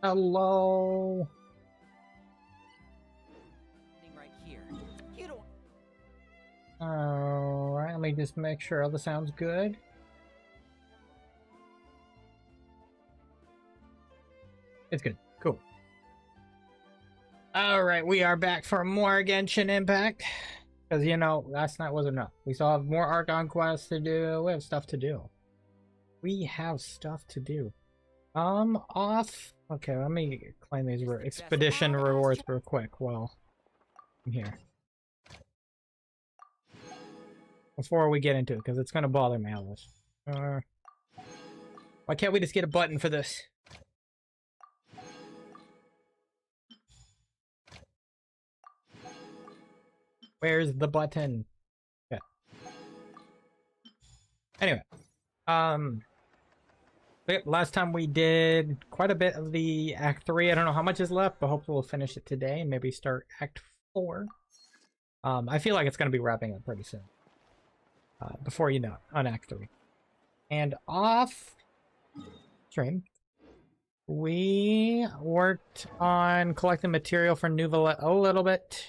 Hello. Right here. You don't. Alright, let me just make sure all the sound's good. It's good. Cool. Alright, we are back for more Genshin Impact. Because, you know, last night wasn't enough. We still have more Archon Quests to do. We have stuff to do. Off. Okay, let me claim these expedition rewards real quick while I'm here. Before we get into it, because it's going to bother me, Alice. Why can't we just get a button for this? Where's the button? Okay. Anyway. Last time we did quite a bit of the Act 3. I don't know how much is left, but hopefully we'll finish it today and maybe start Act 4. I feel like it's going to be wrapping up pretty soon. Before you know it, on Act 3. And off stream, we worked on collecting material for Neuvillette a little bit.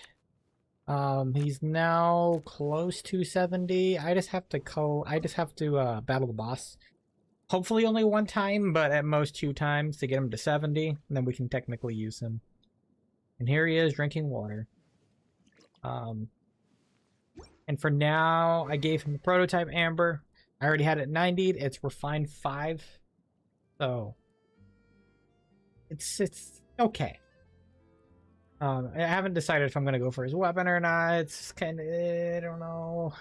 He's now close to 70. I just have to battle the boss. Hopefully only one time, but at most 2 times to get him to 70, and then we can technically use him. And here he is drinking water. And for now, I gave him the prototype amber. I already had it 90'd. It's refined 5. So it's okay. I haven't decided if I'm gonna go for his weapon or not. It's kind of, I don't know.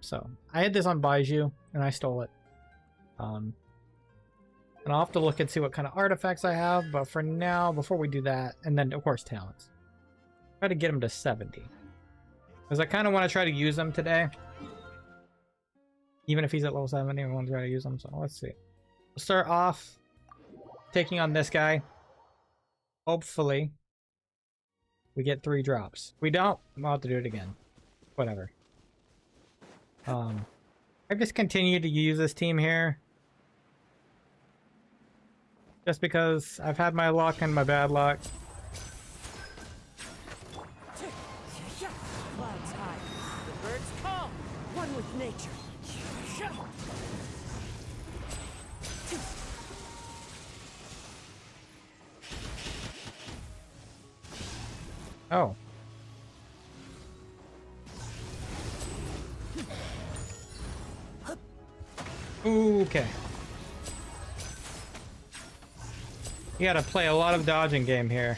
So I had this on Baiju and I stole it. And I'll have to look and see what kind of artifacts I have, but for now, before we do that, and then of course talents, try to get him to 70, because I kind of want to try to use him today, even if he's at level 70. I want to try to use him. So let's see. We'll start off taking on this guy. Hopefully we get 3 drops. If we don't, I'll have to do it again. Whatever. I've just continued to use this team here, just because I've had my luck and my bad luck. Clouds high. The birds come. One with nature. Oh. Okay. You gotta play a lot of dodging game here.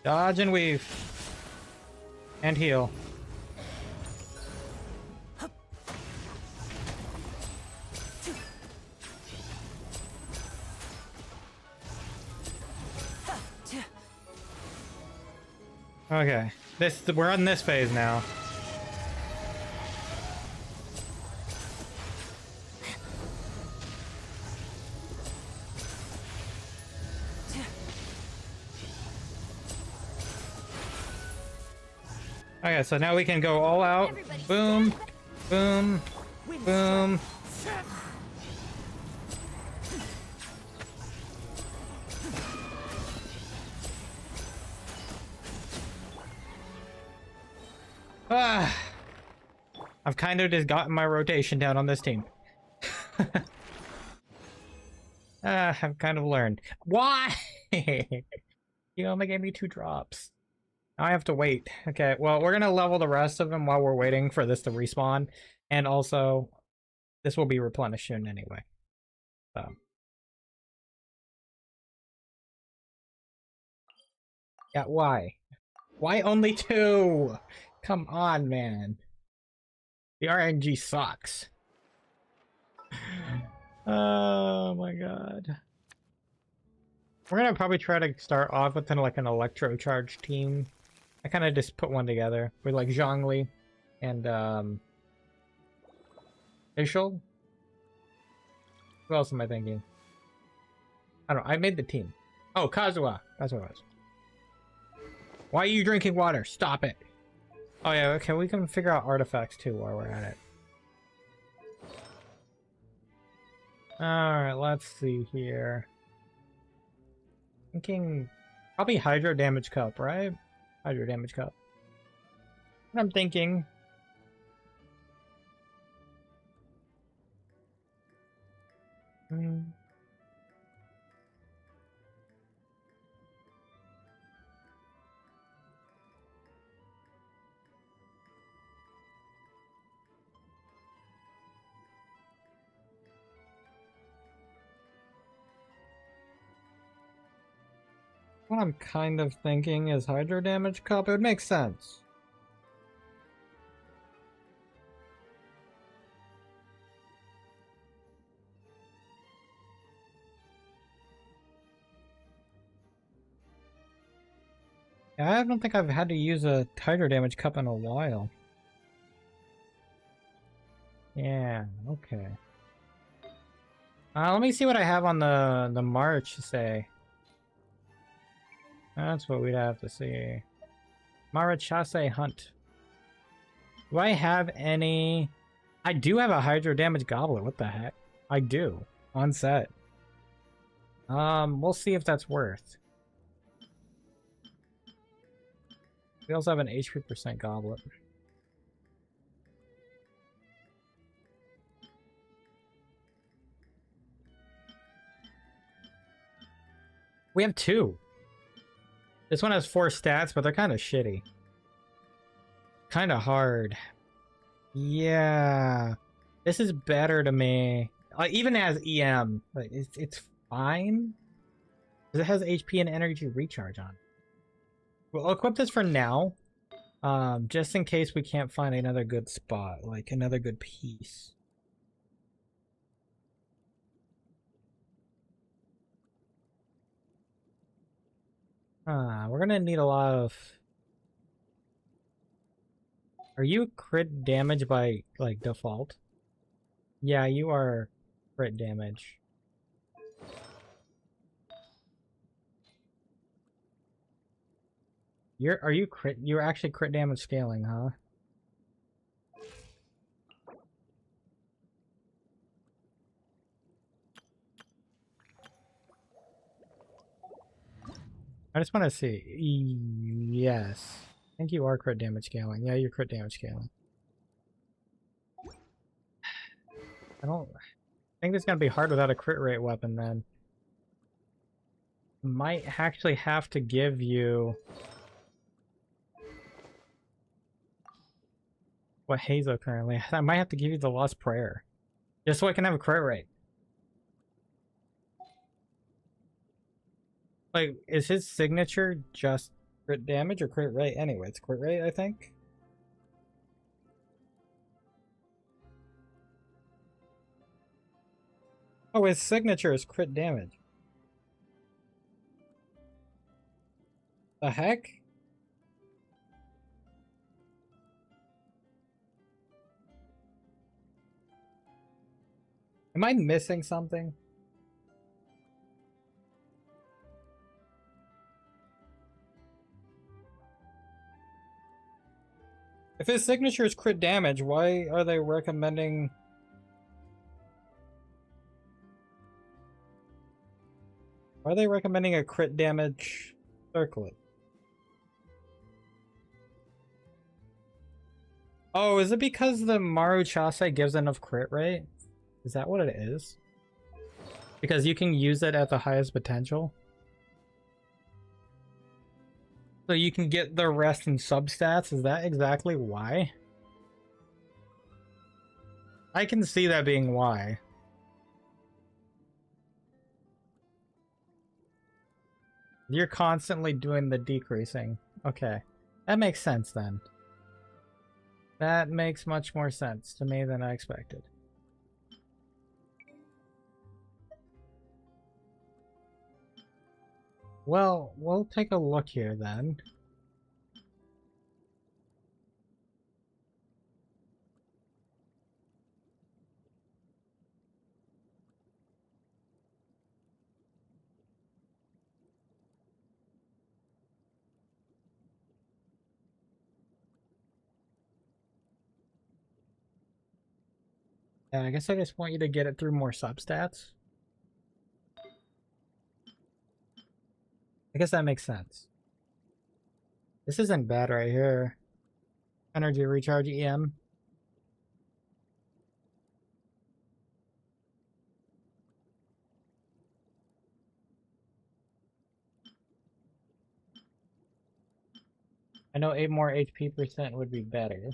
Dodge and weave. And heal. Okay, we're on this phase now. Okay, so now we can go all out. Boom, boom, boom. I've kind of just gotten my rotation down on this team. I've kind of learned. Why? You only gave me 2 drops. Now I have to wait. Okay, well, we're gonna level the rest of them while we're waiting for this to respawn. And also, this will be replenished soon anyway. So. Yeah, why? Why only 2? Come on, man. The RNG sucks. Oh my god. We're gonna probably try to start off with like an electro charge team. I kind of just put one together with like Zhongli and Ishul. Who else am I thinking? I don't know. I made the team. Oh, Kazuha. That's what it was. Why are you drinking water? Stop it. Oh yeah, okay, we can figure out artifacts too while we're at it. Alright, let's see here. Thinking probably Hydro Damage Cup, right? Hydro Damage Cup. I'm thinking. What I'm kind of thinking is Hydro Damage Cup. It would make sense. Yeah, I don't think I've had to use a Hydro Damage Cup in a while. Yeah, okay. Let me see what I have on the March, say. That's what we'd have to see. Marachase Hunt. Do I have any... I do have a Hydro Damage Goblet. What the heck? I do. On set. We'll see if that's worth. We also have an HP % Goblet. We have 2. This one has 4 stats, but they're kind of shitty. Kind of hard. Yeah. This is better to me. Even as EM, but it's fine. It has HP and energy recharge on. We'll equip this for now. Just in case we can't find another good spot, like another good piece. We're gonna need a lot of... Are you crit damage by, like, default? Yeah, you are crit damage. You're actually crit damage scaling, huh? I just want to see. Yes. I think you are crit damage scaling. Yeah, you're crit damage scaling. I think it's gonna be hard without a crit rate weapon then. Might actually have to give you what Hazo currently. I might have to give you the Lost Prayer. Just so I can have a crit rate. Like, is his signature just crit damage or crit rate? Anyway, it's crit rate, I think. Oh, his signature is crit damage. The heck? Am I missing something? If his signature is crit damage, why are they recommending... Why are they recommending a crit damage circlet? Oh, is it because the Maruchase gives enough crit rate? Is that what it is? Because you can use it at the highest potential? So you can get the rest in substats? Is that exactly why? I can see that being why. You're constantly doing the decreasing. Okay. That makes sense then. That makes much more sense to me than I expected. Well, we'll take a look here then. Yeah, I guess I just want you to get it through more substats. I guess that makes sense. This isn't bad right here. Energy recharge EM. I know 8 more HP percent would be better.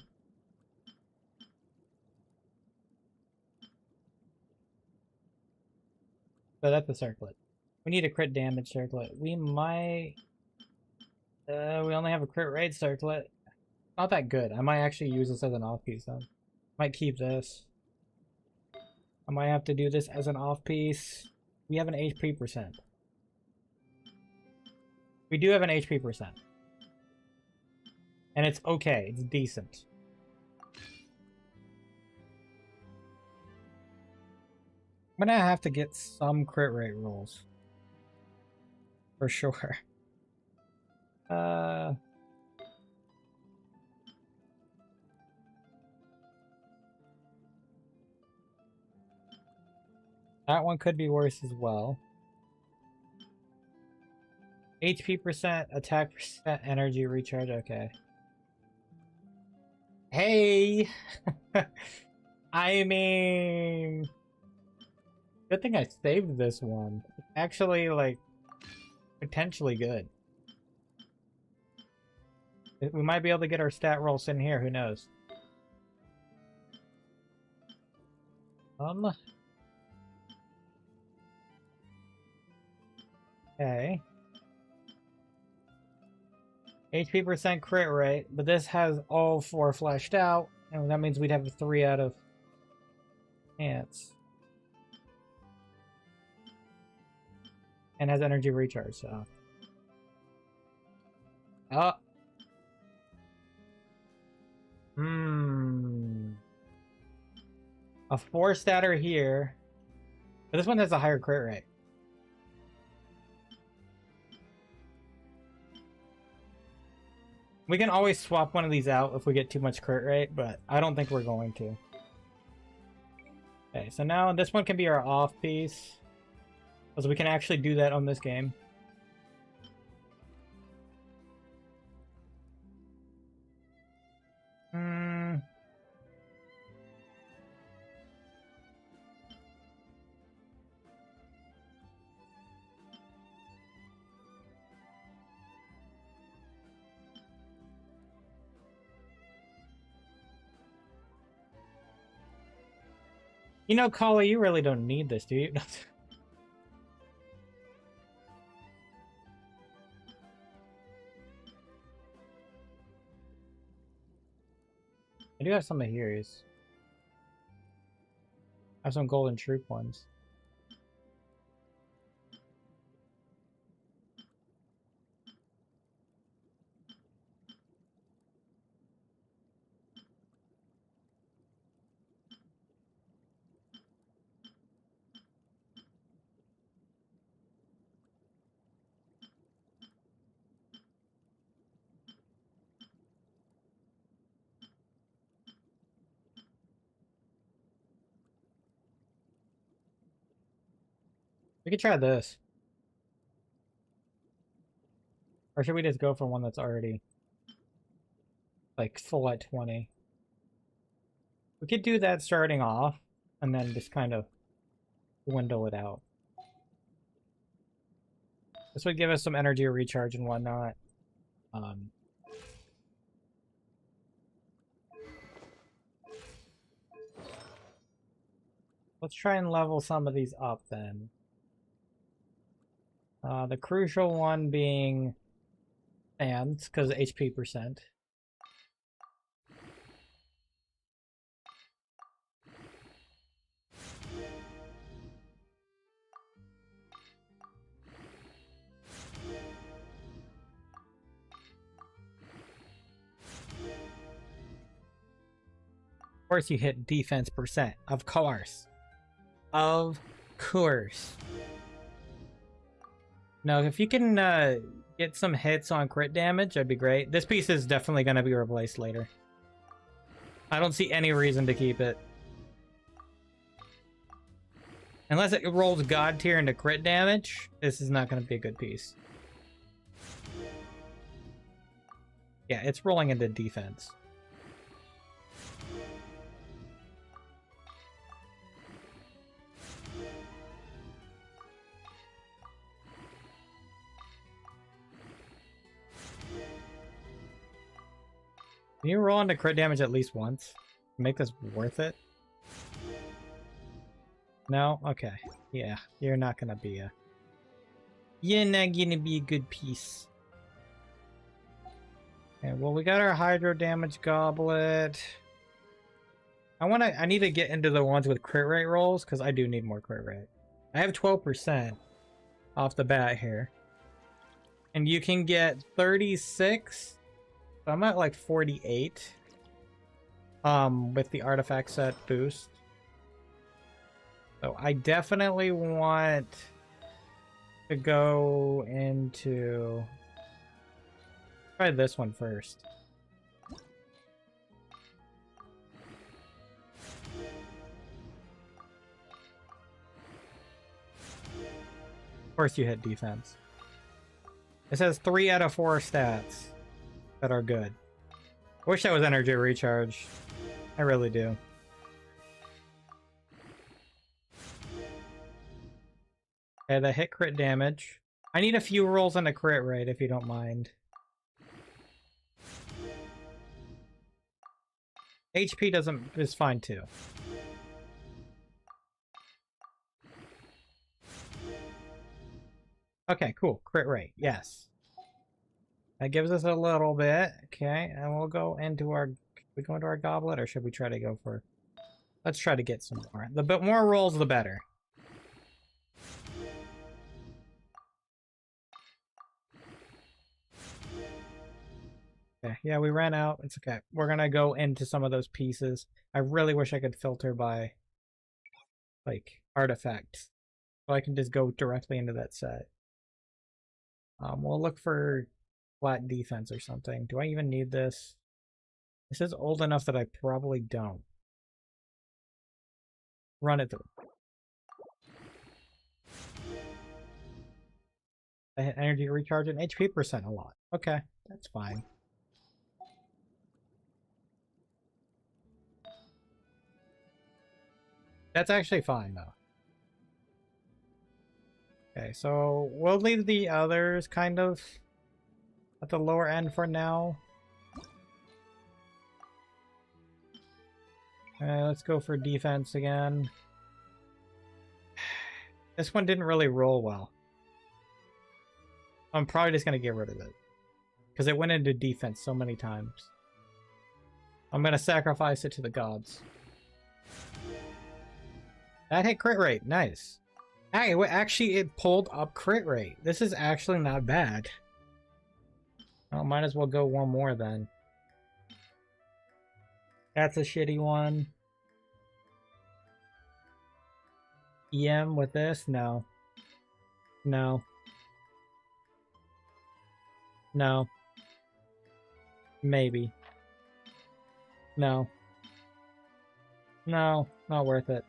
So that's a circlet. We need a crit damage circlet. We might... we only have a crit rate circlet. Not that good. I might actually use this as an off piece though. Might keep this. I might have to do this as an off piece. We have an HP percent. We do have an HP percent. And it's okay. It's decent. I'm gonna have to get some crit rate rolls. For sure. That one could be worse as well. HP percent, attack percent, energy recharge, okay. Hey! I mean... Good thing I saved this one. It's actually, like, potentially good. We might be able to get our stat rolls in here, who knows? Okay. HP percent crit rate, but this has all 4 fleshed out, and that means we'd have a 3 out of chance. And has energy recharge, so. Oh. A 4 statter here. But this one has a higher crit rate. We can always swap one of these out if we get too much crit rate, but I don't think we're going to. Okay, so now this one can be our off piece. Because we can actually do that on this game. You know, Kali, you really don't need this, do you? I do have some of here's. I have some golden troop ones. We could try this. Or should we just go for one that's already like full at 20? We could do that starting off and then just kind of dwindle it out. This would give us some energy recharge and whatnot. Let's try and level some of these up then. The crucial one being fans, because HP percent. Of course you hit defense percent. Of course. Of course. Now, if you can get some hits on crit damage, that'd be great. This piece is definitely going to be replaced later. I don't see any reason to keep it. Unless it rolls God tier into crit damage, this is not going to be a good piece. Yeah, it's rolling into defense. Can you roll into crit damage at least once? Make this worth it? No? Okay. Yeah, you're not gonna be a... You're not gonna be a good piece. Okay, well, we got our hydro damage goblet. I need to get into the ones with crit rate rolls, because I do need more crit rate. I have 12% off the bat here. And you can get 36. So I'm at like 48. With the artifact set boost. So I definitely want to go into... Try this one first. Of course you hit defense. It says 3 out of 4 stats that are good. I wish that was energy recharge. I really do. Okay, the hit crit damage. I need a few rolls on a crit rate if you don't mind. HP is fine too. Okay, cool. Crit rate, yes. That gives us a little bit. Okay, and we'll go into our... we go into our goblet, or should we try to go for... Let's try to get some more. The bit more rolls, the better. Okay, yeah, we ran out. It's okay. We're gonna go into some of those pieces. I really wish I could filter by, like, artifacts. So I can just go directly into that set. We'll look for flat defense or something. Do I even need this? This is old enough that I probably don't. Run it through. I hit energy recharge and HP percent a lot. Okay, that's fine. That's actually fine, though. Okay, so we'll leave the others kind of at the lower end for now. Let's go for defense again. This one didn't really roll well. I'm probably just going to get rid of it. Because it went into defense so many times. I'm going to sacrifice it to the gods. That hit crit rate. Nice. Actually, it pulled up crit rate. This is actually not bad. Oh, might as well go one more then. That's a shitty one. EM with this? No. No. No. Maybe. No. No, not worth it.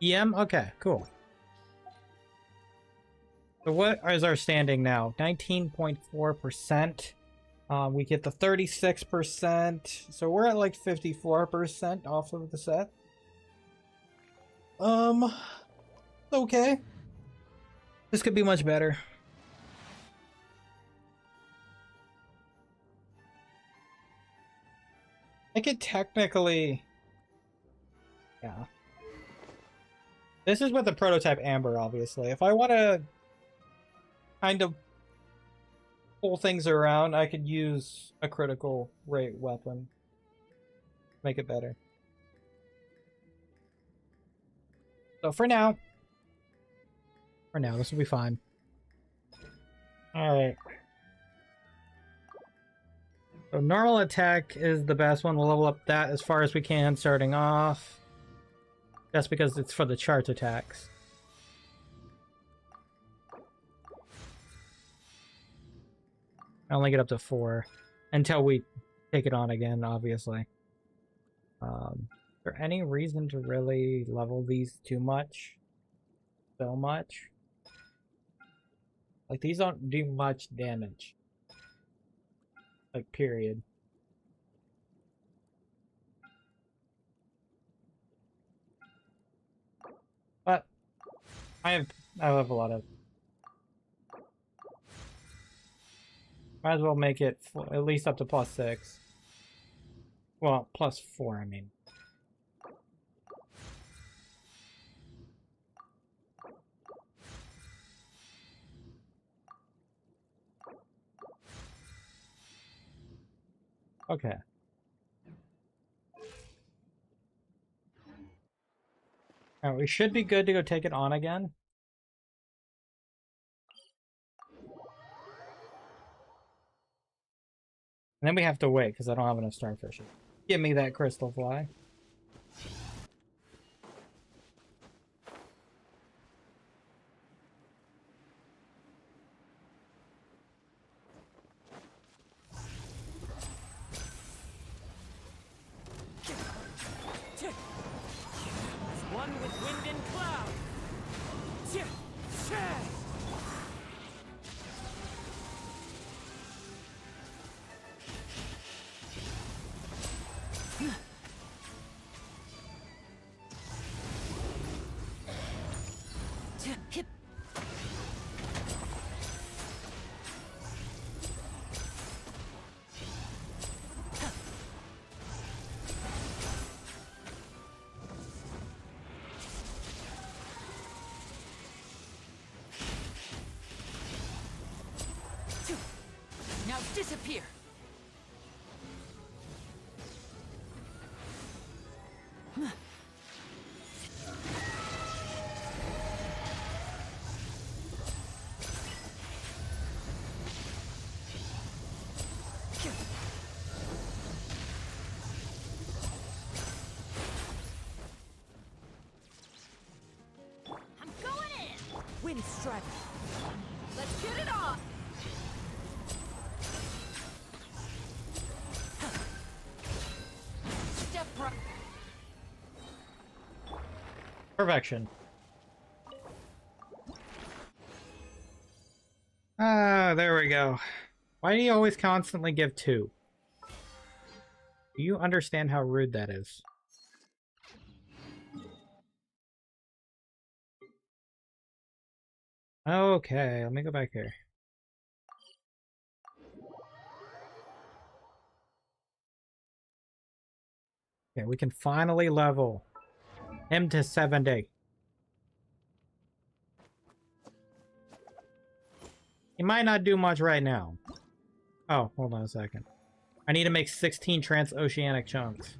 EM? Okay, cool. So what is our standing now? 19.4%. We get the 36%. So we're at like 54% off of the set. Okay. This could be much better. I could technically... yeah. This is with the prototype Amber, obviously. If I want to kind of pull things around, I could use a critical rate weapon. Make it better. So for now, this will be fine. Alright. So normal attack is the best one. We'll level up that as far as we can starting off. Just because it's for the charge attacks. I only get up to 4 until we take it on again, obviously. Is there any reason to really level these too much? So much? Like, these don't do much damage. Like, period. But I have a lot of. Might as well make it at least up to +6. Well, +4, I mean. Okay. Alright, we should be good to go take it on again. And then we have to wait, because I don't have enough starfish. Give me that crystal fly. One with wind and cloud. Now disappear. I'm going in. Wind strike. Let's get it off. Step right. Perfection. Ah, there we go. Why do you always constantly give 2? Do you understand how rude that is? Okay, let me go back here. Okay, we can finally level him to 70. He might not do much right now. Oh, hold on a second. I need to make 16 transoceanic chunks.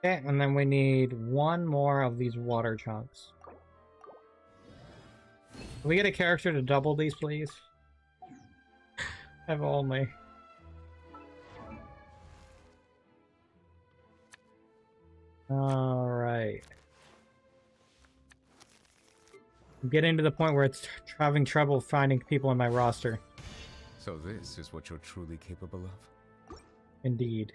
Okay, and then we need 1 more of these water chunks. Can we get a character to double these, please? If only. Alright. I'm getting to the point where it's having trouble finding people in my roster. So this is what you're truly capable of? Indeed.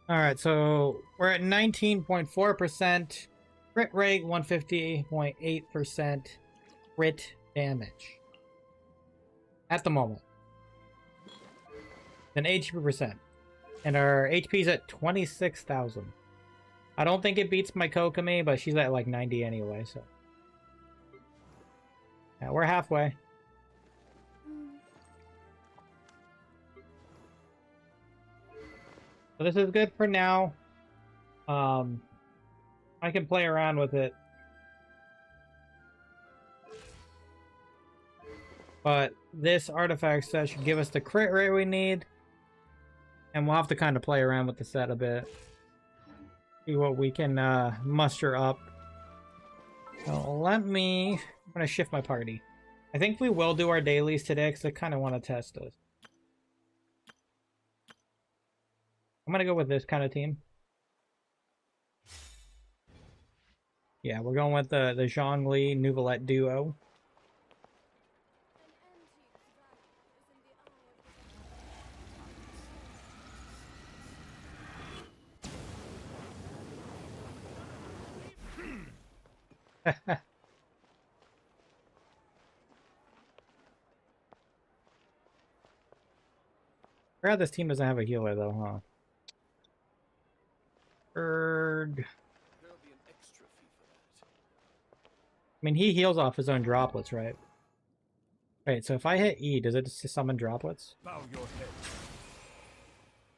Alright, so we're at 19.4%, crit rate 150.8%, crit damage. At the moment. Then HP percent. And our HP is at 26,000. I don't think it beats my Kokomi, but she's at like 90 anyway, so. Yeah, we're halfway. So this is good for now. I can play around with it. But this artifact set should give us the crit rate we need. And we'll have to kind of play around with the set a bit. See what we can muster up. So I'm going to shift my party. I think we will do our dailies today because I kind of want to test this. I'm going to go with this kind of team. Yeah, we're going with the Zhongli Neuvillette duo. Forgot this team doesn't have a healer though, huh? Erg. I mean, he heals off his own droplets, right? Wait, so if I hit E, does it just summon droplets? Bow your head.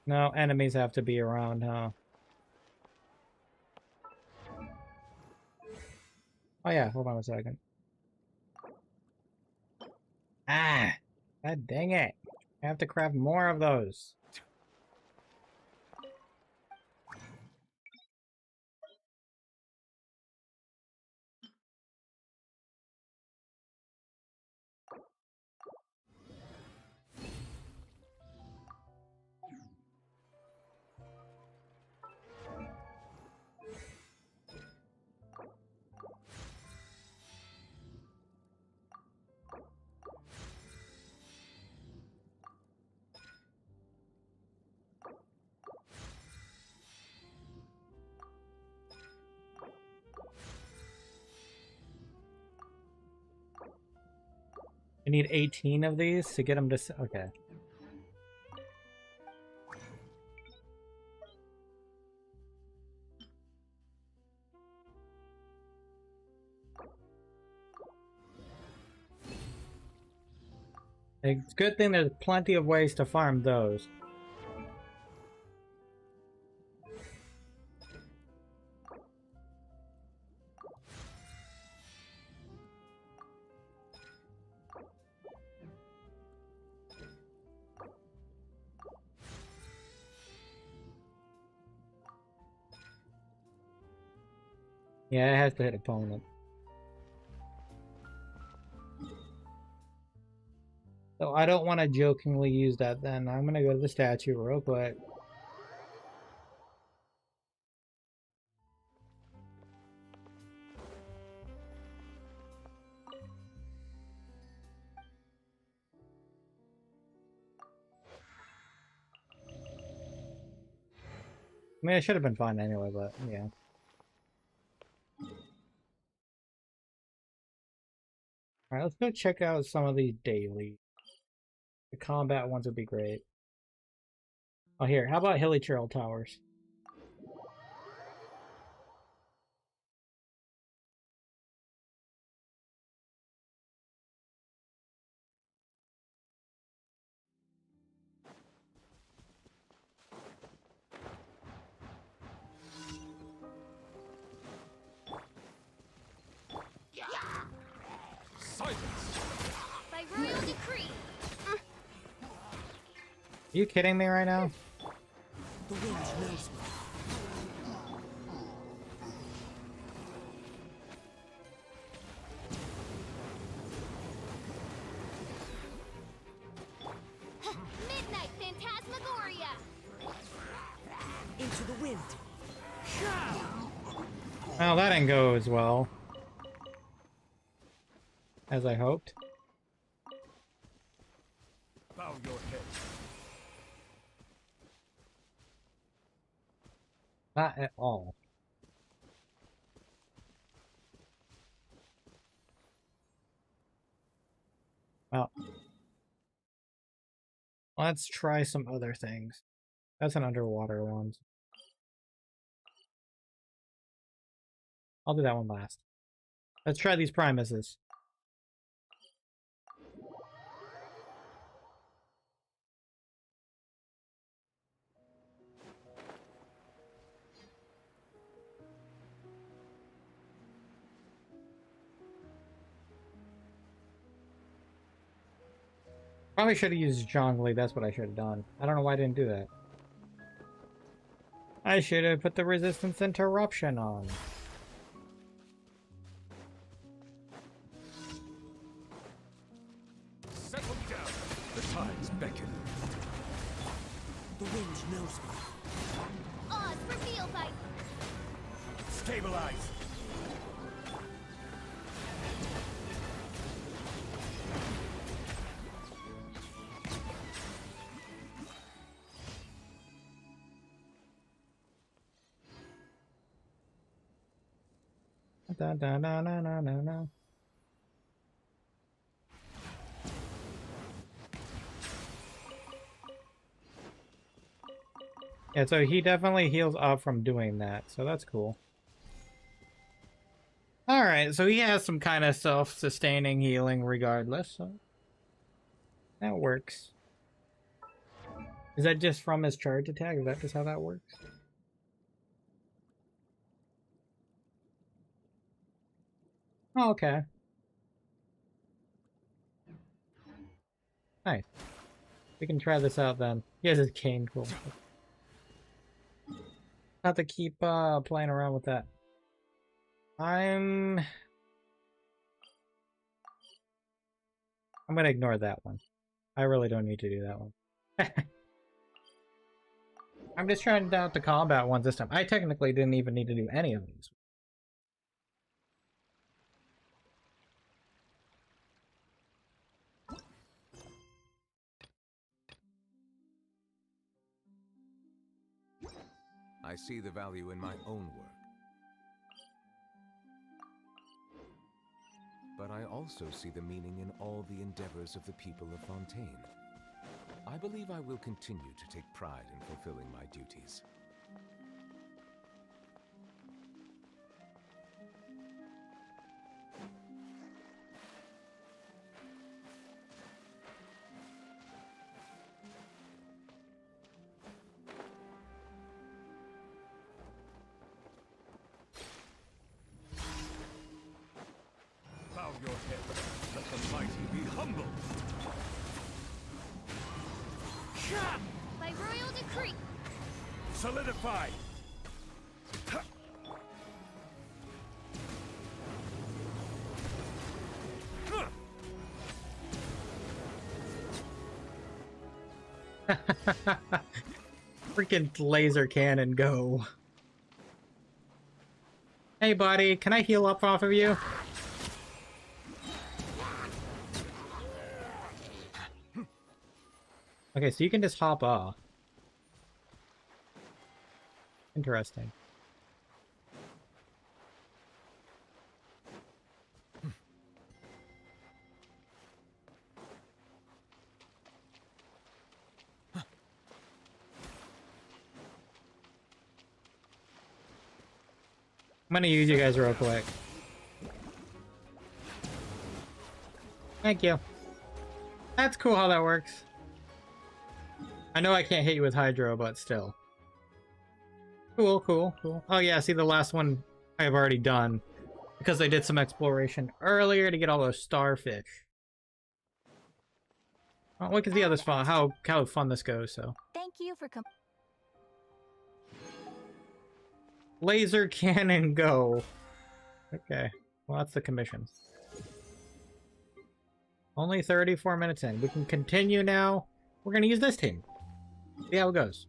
No, enemies have to be around, huh? Oh yeah, hold on a second. Ah! God dang it! I have to craft more of those. I need 18 of these to get them to... Okay. It's a good thing there's plenty of ways to farm those. Yeah, it has to hit opponent. So I don't want to jokingly use that then. I'm going to go to the statue real quick. I mean, it should have been fine anyway, but yeah. Alright, let's go check out some of these daily. The combat ones would be great. Oh, here, how about Hilly Trail Towers? Silence. By royal decree. Are you kidding me right now? The wind knows me. Midnight Phantasmagoria. Into the wind. Well, that didn't go as well as I hoped. Bow your head. Not at all. Well, let's try some other things. That's an underwater one. I'll do that one last. Let's try these Primuses. Probably should have used Zhongli. That's what I should have done. I don't know why I didn't do that. I should have put the resistance interruption on. Settle down. The tides beckon. The wind knows me. Oz, reveal by Stabilize. Da, da, da, da, da, da, da. Yeah, so he definitely heals up from doing that, so that's cool. Alright, so he has some kind of self-sustaining healing regardless, so that works. Is that just from his charge attack? Is that just how that works? Oh, okay. Nice. We can try this out then. He has his cane, cool. Have to keep playing around with that. I'm gonna ignore that one. I really don't need to do that one. I'm just trying out the combat ones this time. I technically didn't even need to do any of these. I see the value in my own work. But I also see the meaning in all the endeavors of the people of Fontaine. I believe I will continue to take pride in fulfilling my duties. Bow your head. Let the mighty be humble. by royal decree. Solidify. Freaking laser cannon, go. Hey buddy, can I heal up off of you? Okay, so you can just hop off. Interesting. I'm gonna use you guys real quick. Thank you. That's cool how that works. I know I can't hit you with Hydro, but still. Cool, cool, cool. Oh yeah, see the last one I have already done. Because I did some exploration earlier to get all those starfish. Oh, look at the others fun. How fun this goes, so. Thank you for Laser cannon go. Okay. Well, that's the commissions. Only 34 minutes in. We can continue now. We're going to use this team. See how it goes.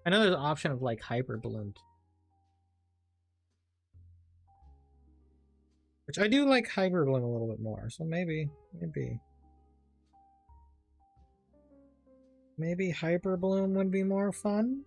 I know there's an option of, like, hyper balloons. Which I do like hyper balloon a little bit more, so maybe hyper balloon would be more fun.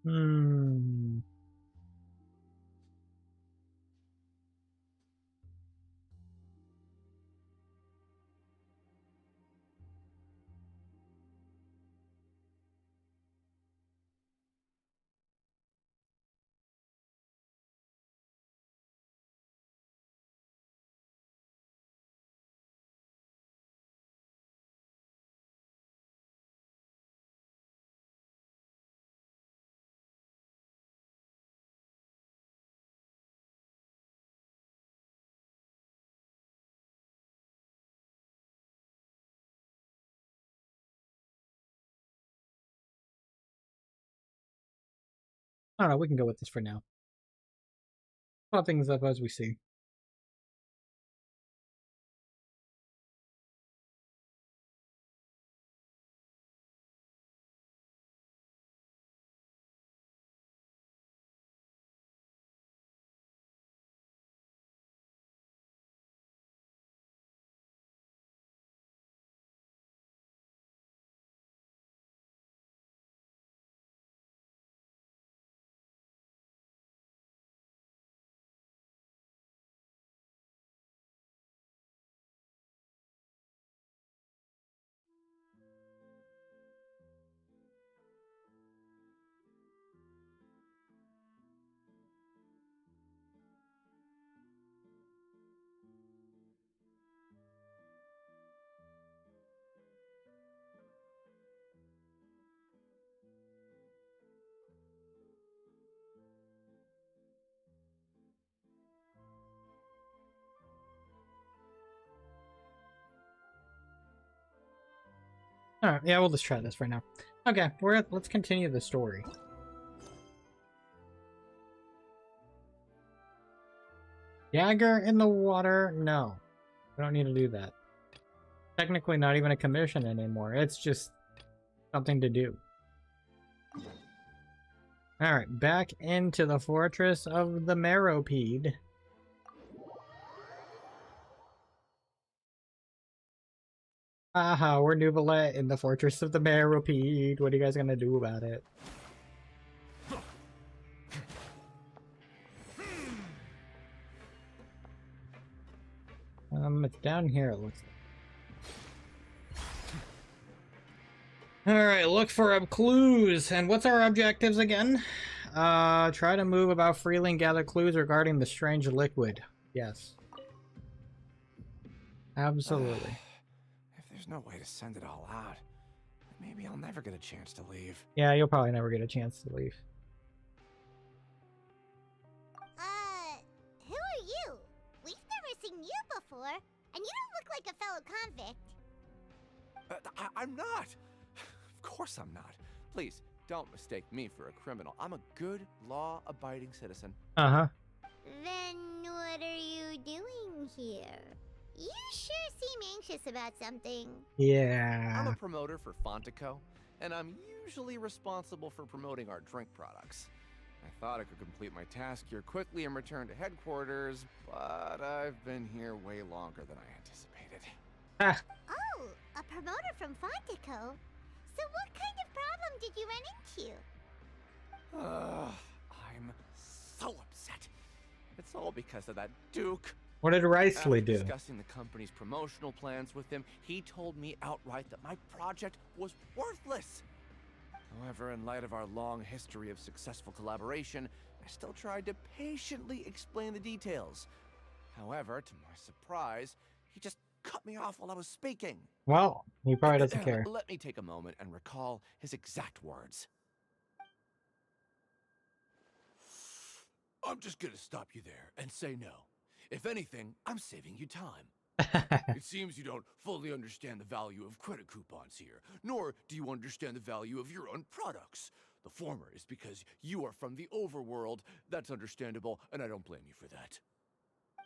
Hmm. I don't know. We can go with this for now. I'll things up as we see. All right. Yeah, we'll just try this for now. Okay. Let's continue the story. Dagger in the water? No. We don't need to do that. Technically not even a commission anymore. It's just something to do. Alright, back into the Fortress of the Meropede. Aha, we're Neuvillette in the Fortress of the Meropede. What are you guys gonna do about it? It's down here, it looks like. Alright, look for clues. And what's our objectives again? Try to move about freely and gather clues regarding the strange liquid. Yes. Absolutely. If there's no way to send it all out, maybe I'll never get a chance to leave. Yeah, you'll probably never get a chance to leave. Who are you? We've never seen you before, and you don't look like a fellow convict. I'm not. Of course I'm not. Please, don't mistake me for a criminal. I'm a good, law-abiding citizen. Uh-huh. Then what are you doing here? You sure seem anxious about something. Yeah. I'm a promoter for Fontico, and I'm usually responsible for promoting our drink products. I thought I could complete my task here quickly and return to headquarters, but I've been here way longer than I anticipated. Ah. Oh, a promoter from Fontico? So what kind of problem did you run into? I'm so upset. It's all because of that Duke. What did Riceley After do? discussing the company's promotional plans with him, he told me outright that my project was worthless. However, in light of our long history of successful collaboration, I still tried to patiently explain the details. However, to my surprise, he just cut me off while I was speaking. Well, he probably doesn't care. Let me take a moment and recall his exact words. I'm just gonna stop you there and say no. If anything, I'm saving you time. It seems you don't fully understand the value of credit coupons here, nor do you understand the value of your own products. The former is because you are from the overworld. That's understandable, and I don't blame you for that.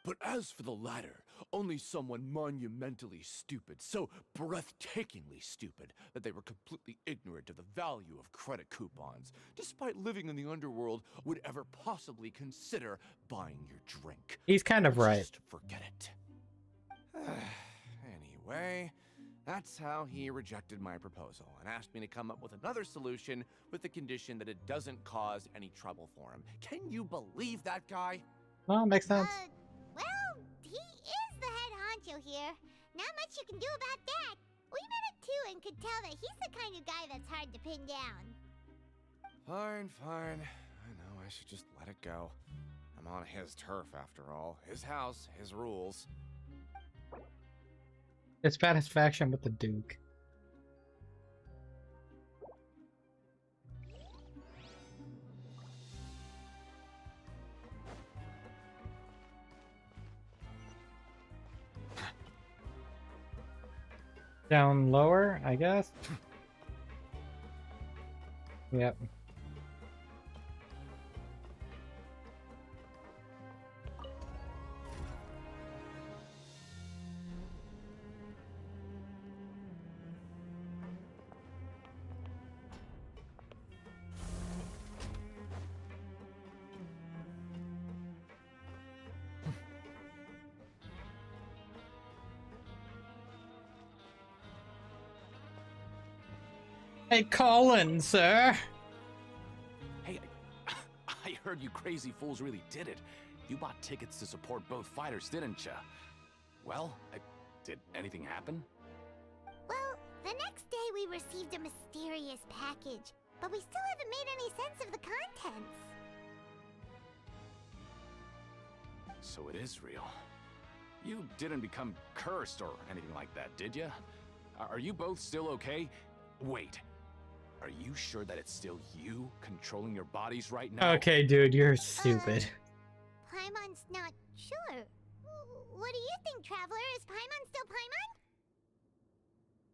But as for the latter, only someone monumentally stupid, so breathtakingly stupid that they were completely ignorant of the value of credit coupons, despite living in the underworld, would ever possibly consider buying your drink. He's kind of right. Just forget it. Anyway, That's how he rejected my proposal and asked me to come up with another solution with the condition that it doesn't cause any trouble for him. Can you believe that guy? Well, makes sense. Well, he is the head honcho here. Not much you can do about that. We met him too and could tell that he's the kind of guy that's hard to pin down. Fine, fine. I know I should just let it go. I'm on his turf after all. His house, his rules. It's satisfaction with the Duke. Down lower, I guess. Yep. Hey, Colin, sir. Hey, I heard you crazy fools really did it. You bought tickets to support both fighters, didn't ya? Well, did anything happen? Well, the next day we received a mysterious package, but we still haven't made any sense of the contents. So it is real. You didn't become cursed or anything like that, did ya? Are you both still okay? Wait. Are you sure that it's still you controlling your bodies right now? Okay, dude, you're stupid. Paimon's not sure. What do you think, Traveler? Is Paimon still Paimon?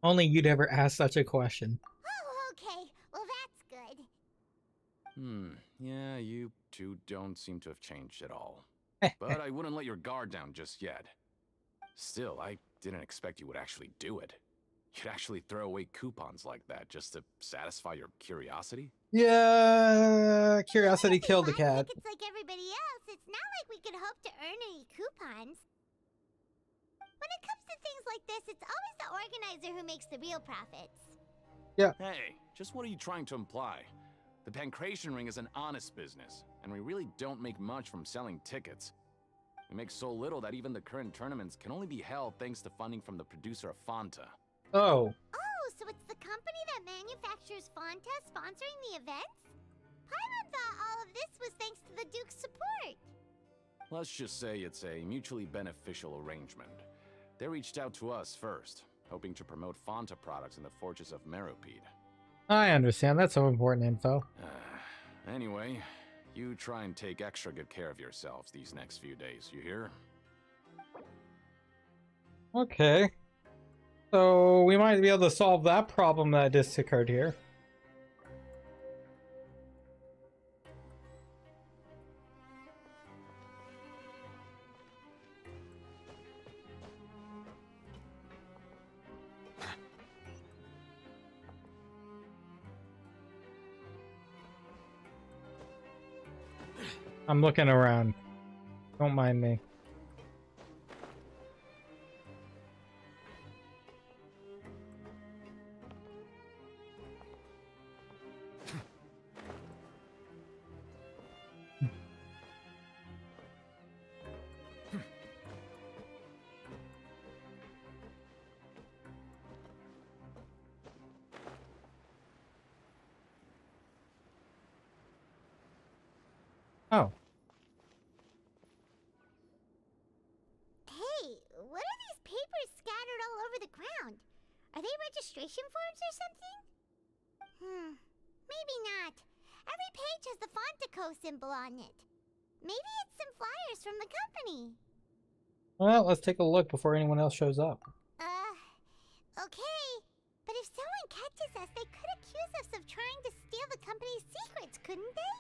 Only you'd ever ask such a question. Oh, okay. Well, that's good. Yeah, you two don't seem to have changed at all. But I wouldn't let your guard down just yet. Still, I didn't expect you would actually do it. You'd actually throw away coupons like that just to satisfy your curiosity? Yeah, curiosity killed the cat. Tickets like everybody else. It's not like we could hope to earn any coupons. When it comes to things like this, it's always the organizer who makes the real profits. Yeah. Hey, just what are you trying to imply? The Pancration Ring is an honest business, and we really don't make much from selling tickets. We make so little that even the current tournaments can only be held thanks to funding from the producer of Fanta. Oh. Oh, so it's the company that manufactures Fanta sponsoring the events? Paimon thought all of this was thanks to the Duke's support. Let's just say it's a mutually beneficial arrangement. They reached out to us first, hoping to promote Fanta products in the Fortress of Meropede. I understand. That's some important info. Anyway, you try and take extra good care of yourselves these next few days, you hear? Okay. So we might be able to solve that problem that just occurred here. I'm looking around. Don't mind me. Oh. Hey, what are these papers scattered all over the ground? Are they registration forms or something? Maybe not. Every page has the Fontaco symbol on it. Maybe it's some flyers from the company. Well, let's take a look before anyone else shows up. Okay. But if someone catches us, they could accuse us of trying to steal the company's secrets, couldn't they?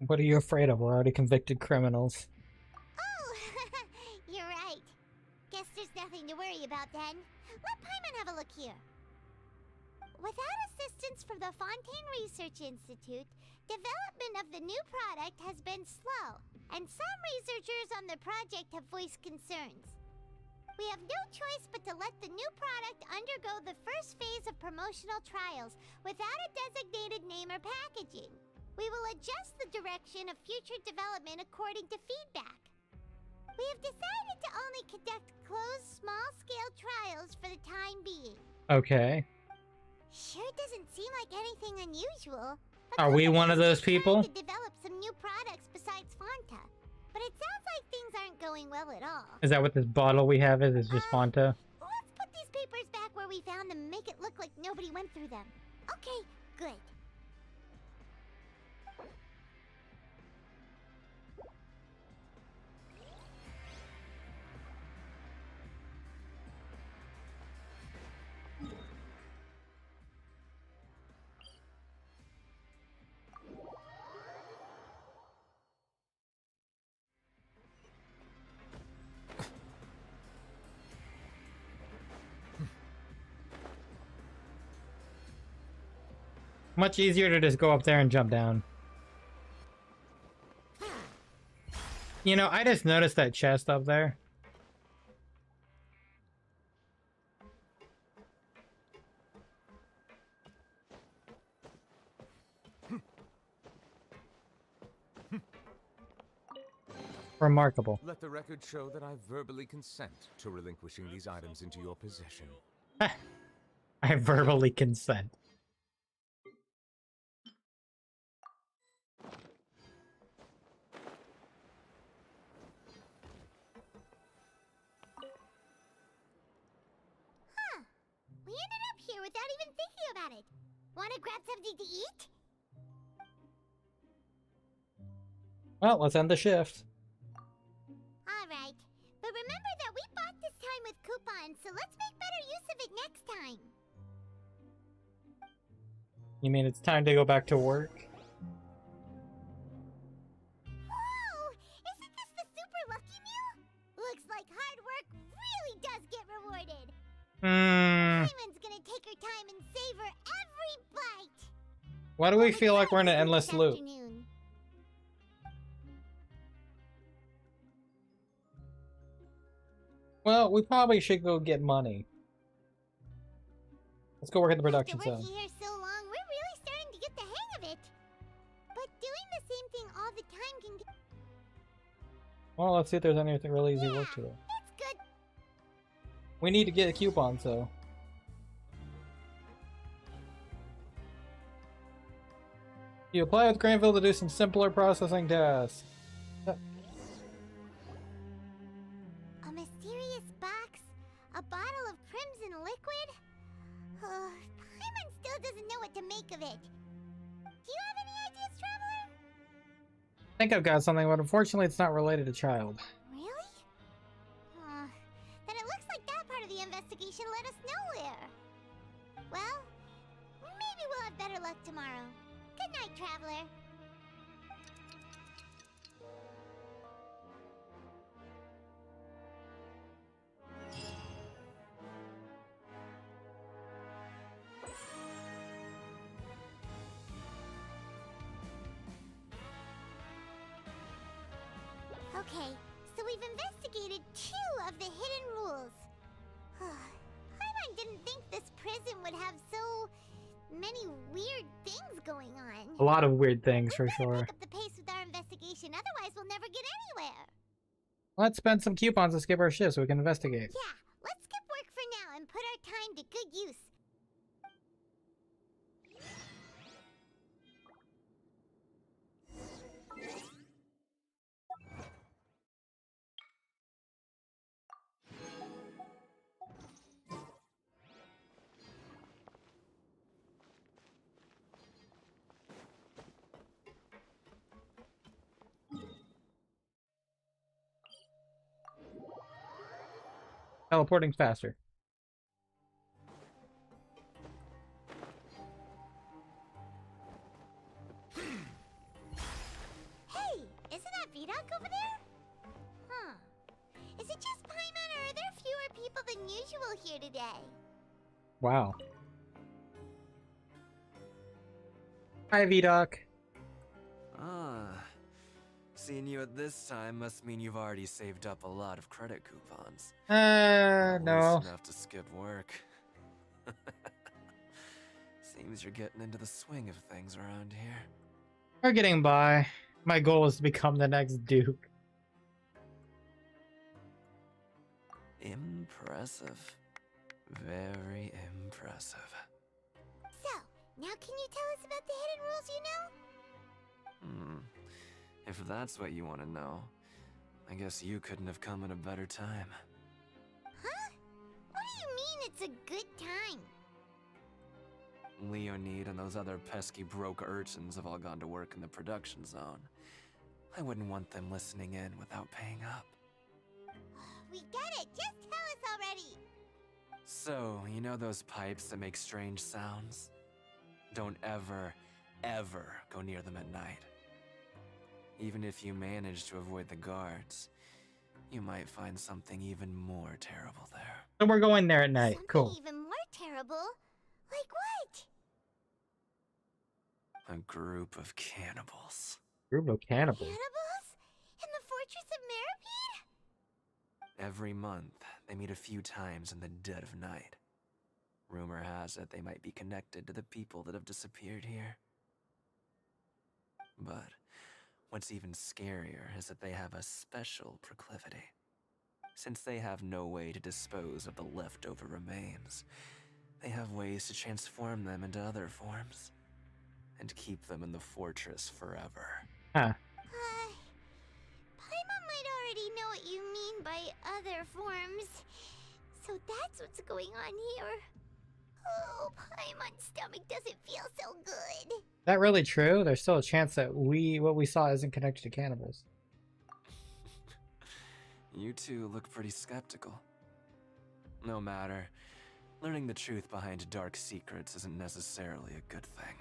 What are you afraid of? We're already convicted criminals. Oh, you're right. Guess there's nothing to worry about then. Let Paimon have a look here. Without assistance from the Fontaine Research Institute, development of the new product has been slow, and some researchers on the project have voiced concerns. We have no choice but to let the new product undergo the first phase of promotional trials without a designated name or packaging. We will adjust the direction of future development according to feedback. We have decided to only conduct closed, small-scale trials for the time being. Okay. Sure doesn't seem like anything unusual. But Are we Copa one of is those trying people? to develop some new products besides Fanta. But it sounds like things aren't going well at all. Is that what this bottle we have is? It's just Fanta? Let's put these papers back where we found them and make it look like nobody went through them. Okay, good. Much easier to just go up there and jump down. You know, I just noticed that chest up there. Remarkable. Let the record show that I verbally consent to relinquishing these items into your possession. I verbally consent. We ended up here without even thinking about it. Want to grab something to eat? Well, let's end the shift. Alright. But remember that we bought this time with coupons, so let's make better use of it next time. You mean it's time to go back to work? Whoa! Isn't this the super lucky meal? Looks like hard work really does get rewarded. Simon's gonna take her time and savor every bite. Why do we feel like we're in an endless This loop? afternoon. Well, we probably should go get money. Let's go work at the production After zone. working here so long, we're really starting to get the hang of it. But doing the same thing all the time can get... Well, let's see if there's anything really easy work to it. That's good. We need to get a coupon, so. You apply with Granville to do some simpler processing tasks. A mysterious box? A bottle of crimson liquid? Paimon still doesn't know what to make of it. Do you have any ideas, Traveler? I think I've got something, but unfortunately it's not related to child. Really? Then it looks like that part of the investigation led us nowhere. Well, maybe we'll have better luck tomorrow. Good night, Traveler. Okay, so we've investigated 2 of the hidden rules. Paimon didn't think this prison would have so many weird things going on. A lot of weird things for We better sure. pick up the pace with our investigation, otherwise we'll never get anywhere. Let's spend some coupons to skip our shift so we can investigate. Yeah, let's skip work for now and put our time to good use. Teleporting's faster. Hey, isn't that Vidoc over there? Huh. Is it just Paimon or are there fewer people than usual here today? Wow. Hi, VDoc. Ah, Seeing you at this time must mean you've already saved up a lot of credit coupons. No. At least enough to skip work. Seems you're getting into the swing of things around here. We're getting by. My goal is to become the next Duke. Impressive. Very impressive. So, now can you tell us about the hidden rules you know? If that's what you want to know, I guess you couldn't have come at a better time. Huh? What do you mean it's a good time? Leonid and those other pesky broke urchins have all gone to work in the production zone. I wouldn't want them listening in without paying up. We get it! Just tell us already! So, you know those pipes that make strange sounds? Don't ever, ever go near them at night. Even if you manage to avoid the guards, you might find something even more terrible there. So we're going there at night. Something Cool. even more terrible? Like what? A group of cannibals. Group of cannibals. Cannibals? In the Fortress of Meropede? Every month, they meet a few times in the dead of night. Rumor has it they might be connected to the people that have disappeared here. But what's even scarier is that they have a special proclivity. Since they have no way to dispose of the leftover remains, they have ways to transform them into other forms and keep them in the fortress forever. Huh. Paimon might already know what you mean by other forms. So that's what's going on here. Oh, Paimon's stomach doesn't feel so good. Is that really true? There's still a chance that what we saw isn't connected to cannibals. You two look pretty skeptical. No matter. Learning the truth behind dark secrets isn't necessarily a good thing.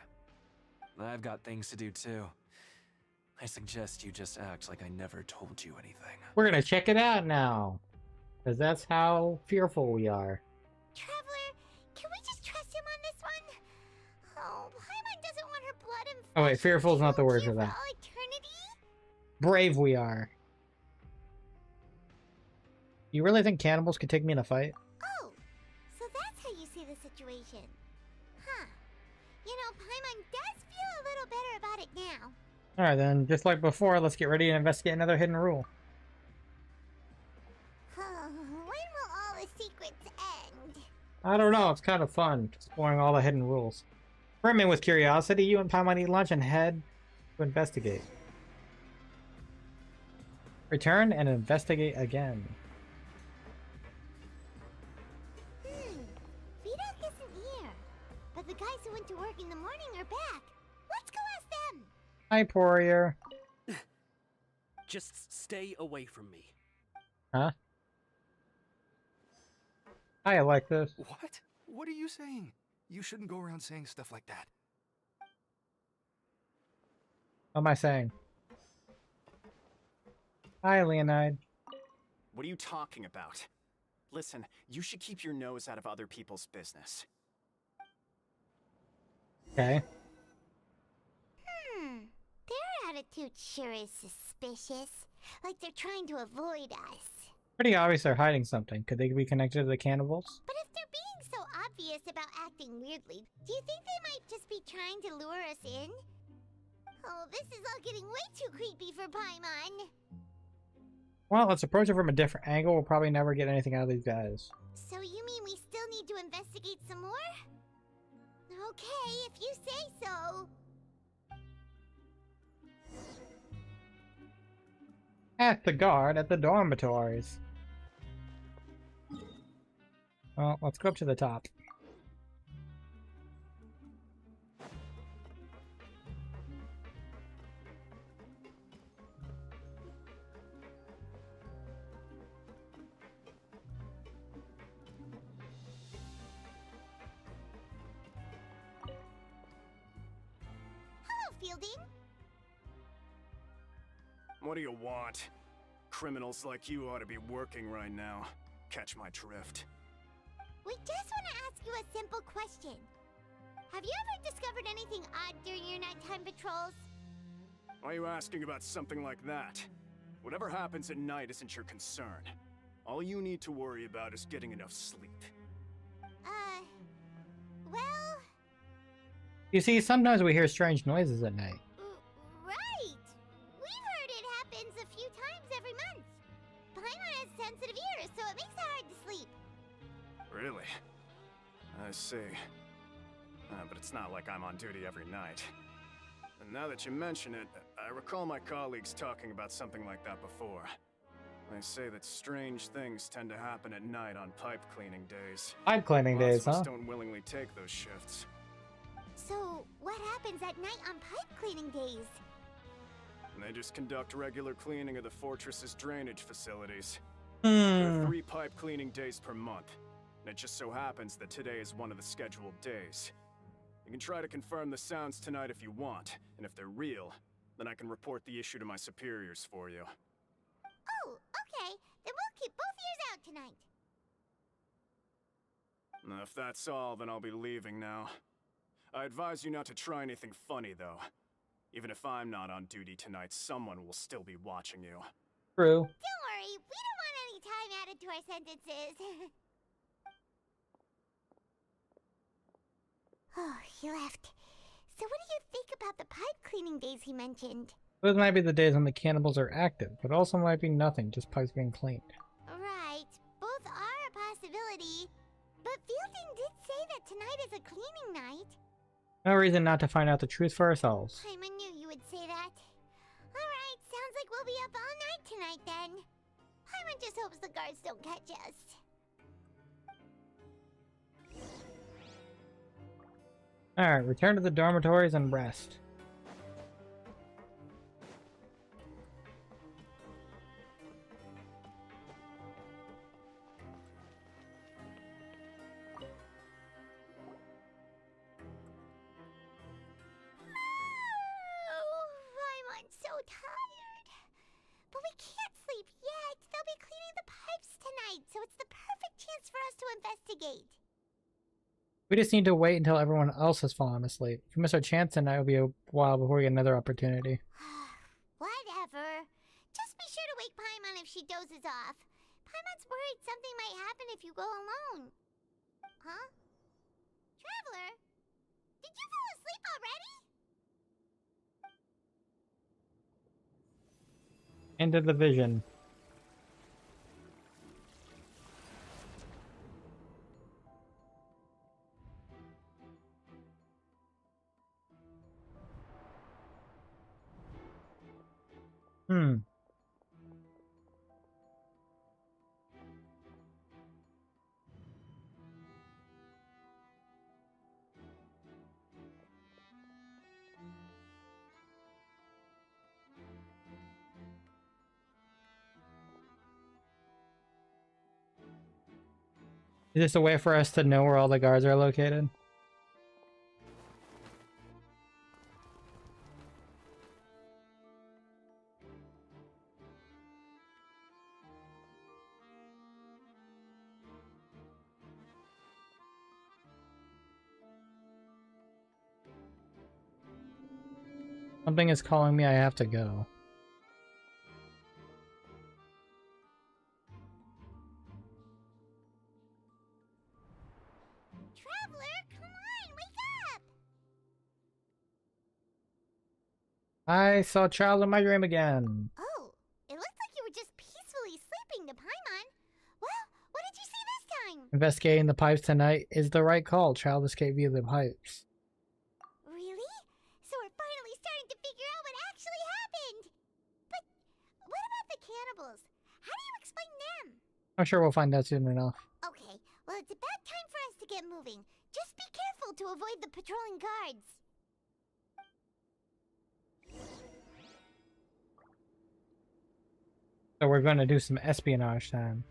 I've got things to do too. I suggest you just act like I never told you anything. We're gonna check it out now. Because that's how fearful we are. Traveler, can we just trust him on this one? Oh, Paimon doesn't want her blood and Oh wait, flesh fearful is not the controlled word here for that. all eternity? Brave we are. You really think cannibals could take me in a fight? Oh, so that's how you see the situation. Huh. You know, Paimon does feel a little better about it now. Alright then, just like before, let's get ready to investigate another hidden rule. When will all the secrets end? I don't know, it's kind of fun, exploring all the hidden rules. Brimming with curiosity, you and Paimon eat lunch and head to investigate. Return and investigate again. Vidok isn't here. But the guys who went to work in the morning are back. Let's go ask them. Hi, Poirier. Just stay away from me. Huh? Hi, I like this. What? What are you saying? You shouldn't go around saying stuff like that. What am I saying? Hi, Leonid. What are you talking about? Listen, you should keep your nose out of other people's business. Okay. Their attitude sure is suspicious. Like they're trying to avoid us. Pretty obvious they're hiding something. Could they be connected to the cannibals? But if they're being so obvious about acting weirdly, do you think they might just be trying to lure us in? Oh, this is all getting way too creepy for Paimon. Well, let's approach it from a different angle. We'll probably never get anything out of these guys. So you mean we still need to investigate some more? Okay, if you say so. At the guard at the dormitories. Well, let's go up to the top. Hello, Fielding. What do you want? Criminals like you ought to be working right now. Catch my drift. We just want to ask you a simple question. Have you ever discovered anything odd during your nighttime patrols? Why are you asking about something like that? Whatever happens at night isn't your concern. All you need to worry about is getting enough sleep. Well, You see, sometimes we hear strange noises at night. right. We've heard it happens a few times every month. Paimon has sensitive ears, so it makes it hard to sleep. Really? I see. But it's not like I'm on duty every night. And now that you mention it, I recall my colleagues talking about something like that before. They say that strange things tend to happen at night on pipe cleaning days. Pipe cleaning Lots days, of us huh? don't willingly take those shifts. So, what happens at night on pipe cleaning days? And they just conduct regular cleaning of the fortress's drainage facilities. There are 3 pipe cleaning days per month, and it just so happens that today is one of the scheduled days. You can try to confirm the sounds tonight if you want, and if they're real, then I can report the issue to my superiors for you. Oh, okay. Then we'll keep both ears out tonight. Now, if that's all, then I'll be leaving now. I advise you not to try anything funny, though. Even if I'm not on duty tonight, someone will still be watching you. True. Don't worry, we don't want any time added to our sentences. Oh, he left. So what do you think about the pipe cleaning days he mentioned? Those might be the days when the cannibals are active, but also might be nothing, just pipes being cleaned. Right, both are a possibility. But Fielding did say that tonight is a cleaning night. No reason not to find out the truth for ourselves. I knew you would say that. Alright, sounds like we'll be up all night tonight then. Paimon just hopes the guards don't catch us. Alright, return to the dormitories and rest. Oh, Paimon's so tired. But we can't sleep yet. They'll be cleaning the pipes tonight, so it's the perfect chance for us to investigate. We just need to wait until everyone else has fallen asleep. If we miss our chance, then it'll be a while before we get another opportunity. Whatever. Just be sure to wake Paimon if she dozes off. Paimon's worried something might happen if you go alone. Huh? Traveler? Did you fall asleep already? Into the vision. Is this a way for us to know where all the guards are located? Something is calling me, I have to go. Traveler, come on, wake up! I saw a child in my dream again. Oh, it looked like you were just peacefully sleeping to Paimon. Well, what did you see this time? Investigating the pipes tonight is the right call. Child escaped via the pipes. Really? So we're finally starting to figure out what actually happened! But what about the cannibals? How do you explain them? I'm sure we'll find out soon enough. Okay, well it's about time for us to get moving. Just be careful to avoid the patrolling guards. So we're going to do some espionage time.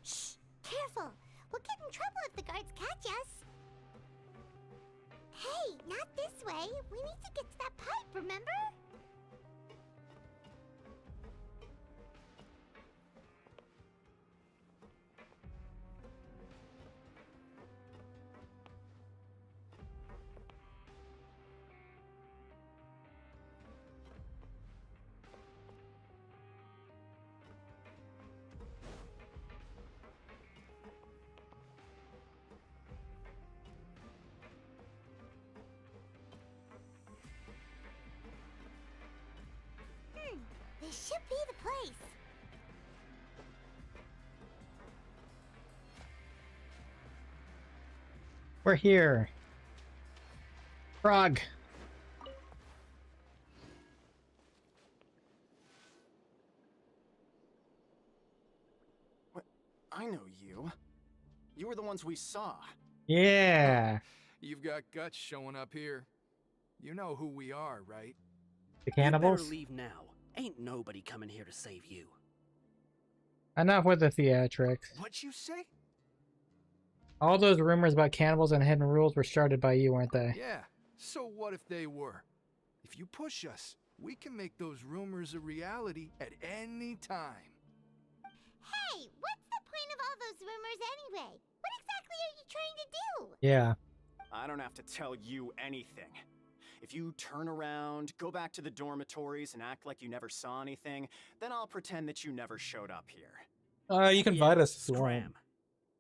Shh! Careful! We'll get in trouble if the guards catch us. Hey, not this way. We need to get to that pipe, remember? This should be the place. We're here. Frog. What? I know you. You were the ones we saw. Yeah. You've got guts showing up here. You know who we are, right? The You better cannibals? leave now. Ain't nobody coming here to save you. Enough with the theatrics. What'd you say? All those rumors about cannibals and hidden rules were started by you, weren't they? Yeah, so what if they were? If you push us, we can make those rumors a reality at any time. Hey, what's the point of all those rumors anyway? What exactly are you trying to do? Yeah. I don't have to tell you anything. If you turn around, go back to the dormitories, and act like you never saw anything, then I'll pretend that you never showed up here. You can invite us if you want. Scram.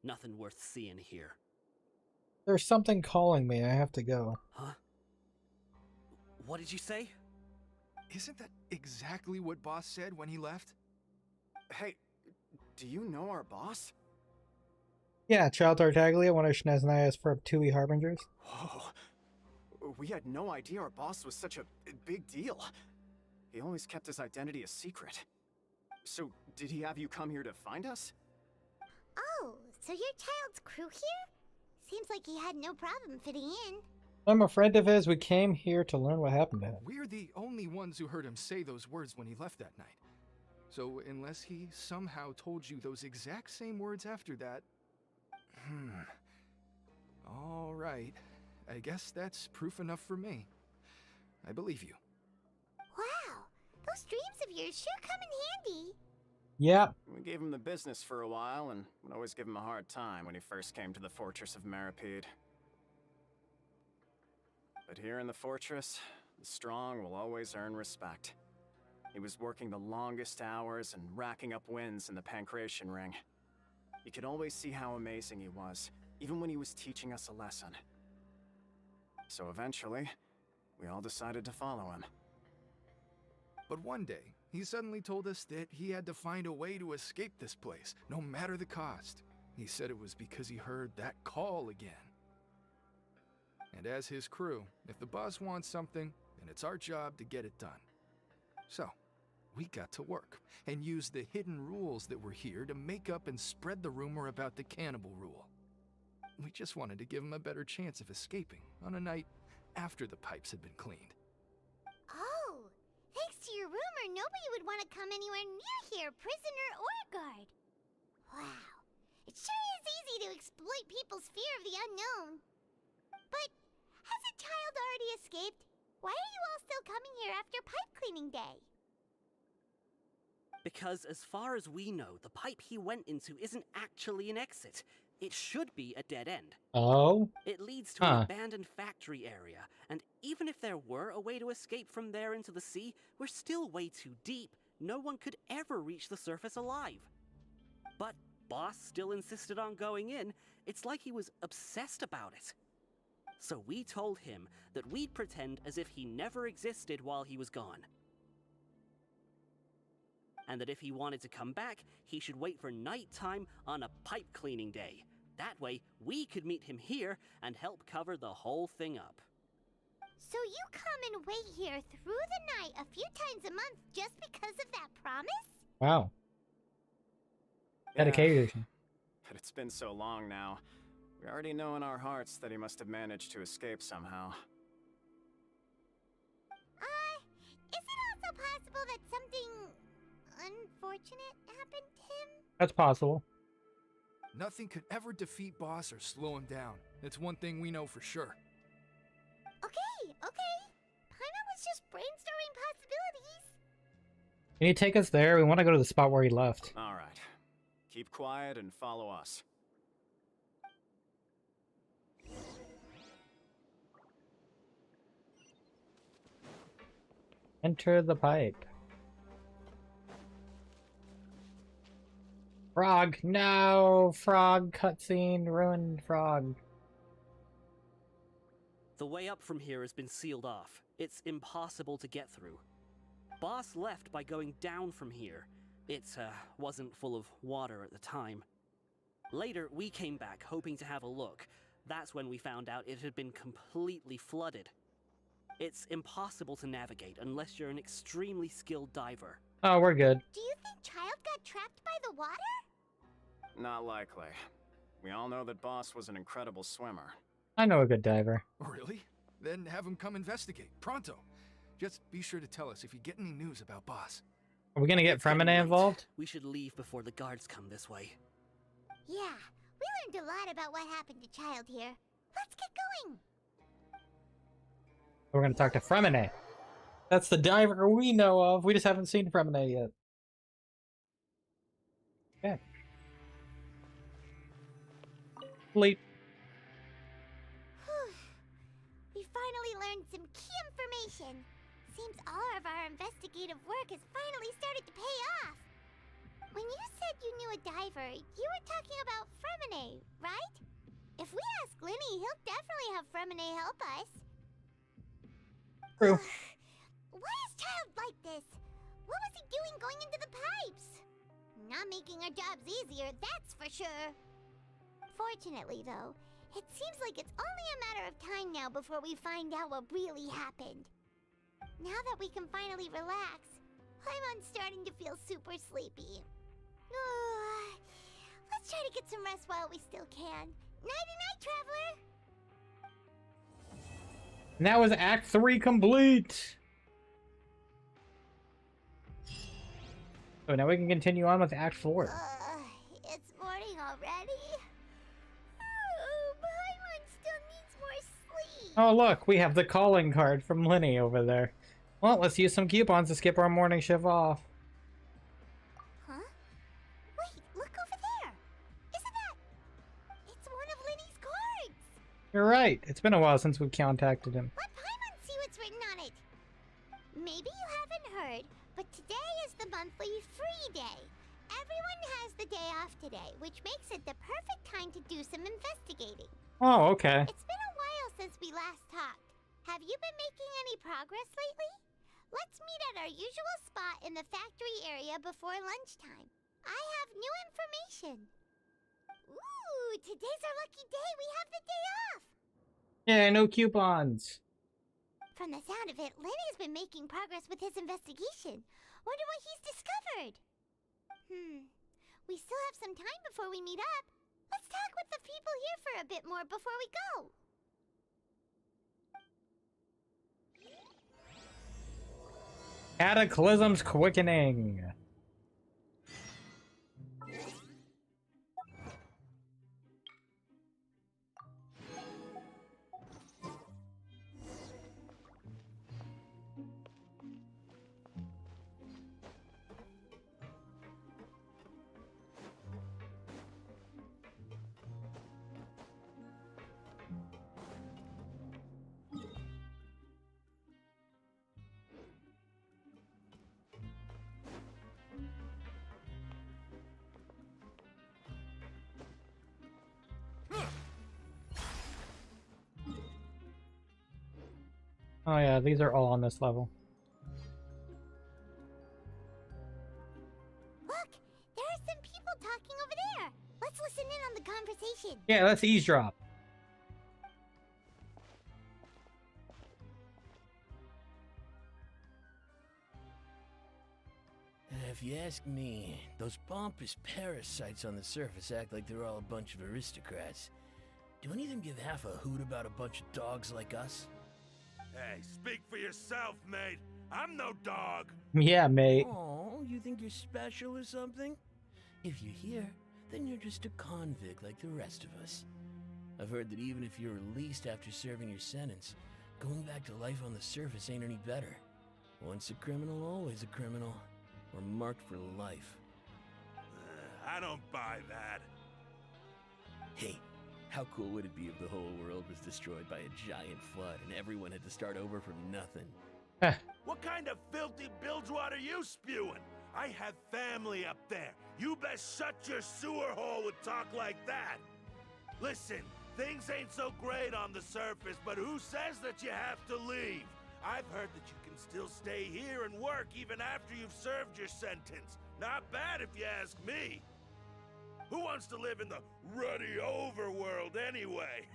Nothing worth seeing here. There's something calling me. I have to go. Huh? What did you say? Isn't that exactly what Boss said when he left? Hey, do you know our boss? Yeah, Child Tartaglia, one of Shneznaya's Tui harbingers. Whoa. We had no idea our boss was such a big deal. He always kept his identity a secret. So, did he have you come here to find us? Oh, so your child's crew here? Seems like he had no problem fitting in. I'm a friend of his. We came here to learn what happened to him. We're the only ones who heard him say those words when he left that night. So unless he somehow told you those exact same words after that... All right. I guess that's proof enough for me. I believe you. Wow, those dreams of yours sure come in handy. Yep. We gave him the business for a while, and would always give him a hard time when he first came to the Fortress of Meropede. But here in the fortress, the strong will always earn respect. He was working the longest hours and racking up wins in the Pancration Ring. You could always see how amazing he was, even when he was teaching us a lesson. So eventually, we all decided to follow him. But one day, he suddenly told us that he had to find a way to escape this place, no matter the cost. He said it was because he heard that call again. And as his crew, if the boss wants something, then it's our job to get it done. So, we got to work, and used the hidden rules that were here to make up and spread the rumor about the cannibal rule. We just wanted to give him a better chance of escaping on a night after the pipes had been cleaned. Oh, thanks to your rumor, nobody would want to come anywhere near here, prisoner or guard. Wow, it sure is easy to exploit people's fear of the unknown. But has a child already escaped? Why are you all still coming here after pipe cleaning day? Because as far as we know, the pipe he went into isn't actually an exit. It should be a dead end. Oh? It leads to an abandoned factory area, and even if there were a way to escape from there into the sea, we're still way too deep. No one could ever reach the surface alive. But Boss still insisted on going in. It's like he was obsessed about it. So we told him that we'd pretend as if he never existed while he was gone. And that if he wanted to come back, he should wait for nighttime on a pipe cleaning day. That way, we could meet him here and help cover the whole thing up. So you come and wait here through the night a few times a month just because of that promise? Wow. Yeah, Dedication. but it's been so long now. We already know in our hearts that he must have managed to escape somehow. Is it also possible that something unfortunate happened to him? That's possible. Nothing could ever defeat Boss or slow him down. That's one thing we know for sure. Okay. Paimon was just brainstorming possibilities. Can you take us there? We want to go to the spot where he left. All right. Keep quiet and follow us. Enter the pipe. Frog! No! Frog cutscene! Ruined frog. The way up from here has been sealed off. It's impossible to get through. Boss left by going down from here. It wasn't full of water at the time. Later, we came back hoping to have a look. That's when we found out it had been completely flooded. It's impossible to navigate unless you're an extremely skilled diver. Oh, we're good. Do you think Child got trapped by the water? Not likely. We all know that Boss was an incredible swimmer. I know a good diver. Really? Then have him come investigate. Pronto. Just be sure to tell us if you get any news about Boss. Are we gonna get Fremine involved? We should leave before the guards come this way. Yeah, we learned a lot about what happened to Child here. Let's get going. We're gonna talk to Fremine. That's the diver we know of. We just haven't seen Fremine yet. Okay. Sleep. We finally learned some key information. Seems all of our investigative work has finally started to pay off. When you said you knew a diver, you were talking about Fremine, right? If we ask Linny, he'll definitely have Fremine help us. True. Why is Child like this? What was he doing going into the pipes? Not making our jobs easier, that's for sure. Fortunately, though, it seems like it's only a matter of time now before we find out what really happened. Now that we can finally relax, I'm starting to feel super sleepy. Let's try to get some rest while we still can. Nighty-night, traveler! And that was Act 3 complete! So now we can continue on with Act 4. It's morning already? Oh, Paimon still needs more sleep. Oh look, we have the calling card from Linny over there. Well, let's use some coupons to skip our morning shift off. Huh? Wait, look over there! Isn't that... It's one of Linny's cards! You're right, it's been a while since we've contacted him. Let Paimon see what's written on it. Maybe you haven't heard, but today is the monthly free day. Everyone has the day off today, which makes it the perfect time to do some investigating. Oh, okay. It's been a while since we last talked. Have you been making any progress lately? Let's meet at our usual spot in the factory area before lunchtime. I have new information. Ooh, today's our lucky day. We have the day off. Yeah, no coupons. From the sound of it, Lenny's been making progress with his investigation. Wonder what he's discovered. We still have some time before we meet up. Let's talk with the people here for a bit more before we go. Cataclysm's Quickening. Oh yeah, these are all on this level. Look, there are some people talking over there. Let's listen in on the conversation. Yeah, let's eavesdrop. If you ask me, those pompous parasites on the surface act like they're all a bunch of aristocrats. Do any of them give half a hoot about a bunch of dogs like us? Hey, speak for yourself, mate. I'm no dog. Yeah, mate. Oh, you think you're special or something? If you're here, then you're just a convict like the rest of us. I've heard that even if you're released after serving your sentence, going back to life on the surface ain't any better. Once a criminal, always a criminal. Or marked for life. I don't buy that. Hey, how cool would it be if the whole world was destroyed by a giant flood and everyone had to start over from nothing? What kind of filthy bilgewater are you spewing? I have family up there. You best shut your sewer hole with talk like that. Listen, things ain't so great on the surface, but who says that you have to leave? I've heard that you can still stay here and work even after you've served your sentence. Not bad if you ask me. Who wants to live in the ruddy overworld anyway?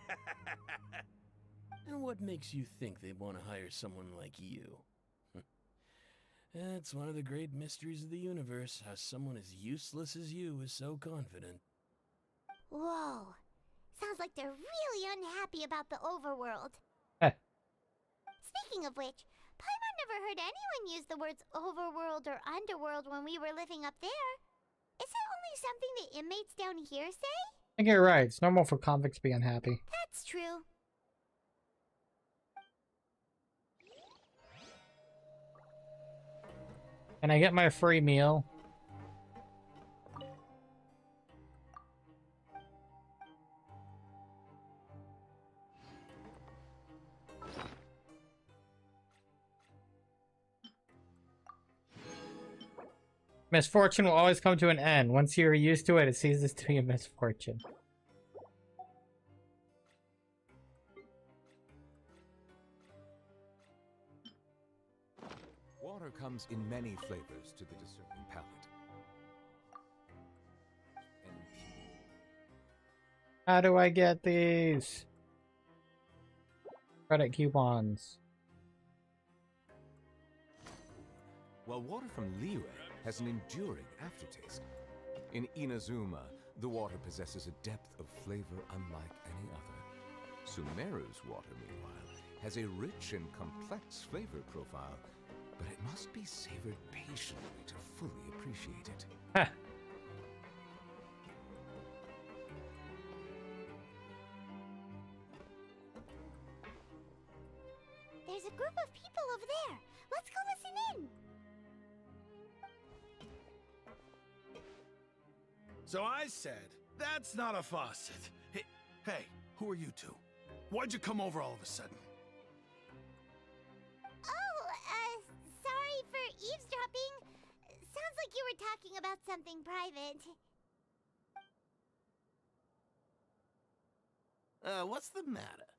And what makes you think they want to hire someone like you? That's one of the great mysteries of the universe, how someone as useless as you is so confident. Whoa. Sounds like they're really unhappy about the overworld. Speaking of which, Paimon never heard anyone use the words overworld or underworld when we were living up there. Is it only something the inmates down here say? I think you're right. It's normal for convicts to be unhappy. That's true. Can I get my free meal? Misfortune will always come to an end. Once you're used to it, it ceases to be a misfortune. Water comes in many flavors to the discerning palate. How do I get these? Credit coupons. While water from Liyue has an enduring aftertaste, in Inazuma, the water possesses a depth of flavor unlike any other. Sumeru's water, meanwhile, has a rich and complex flavor profile, but it must be savored patiently to fully appreciate it. There's a group of people over there. Let's go listen in. So I said, that's not a faucet. Hey, who are you two? Why'd you come over all of a sudden? Oh, sorry for eavesdropping. Sounds like you were talking about something private. What's the matter?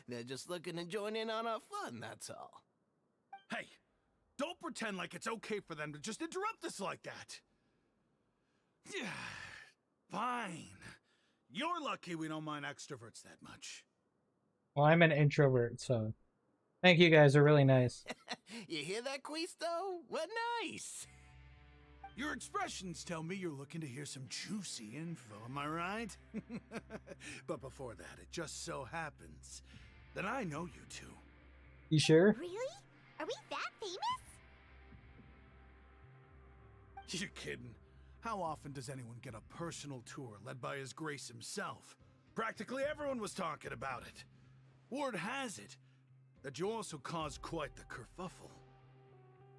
They're just looking to join in on our fun, that's all. Hey, don't pretend like it's okay for them to just interrupt us like that. Yeah, fine. You're lucky we don't mind extroverts that much. Well, I'm an introvert, so thank you guys. Are really nice. You hear that, Quisto? What nice! Your expressions tell me you're looking to hear some juicy info, am I right? But before that, it just so happens that I know you two. You sure? Really? Are we that famous? You're kidding. How often does anyone get a personal tour led by His Grace himself? Practically everyone was talking about it. Word has it that you also caused quite the kerfuffle.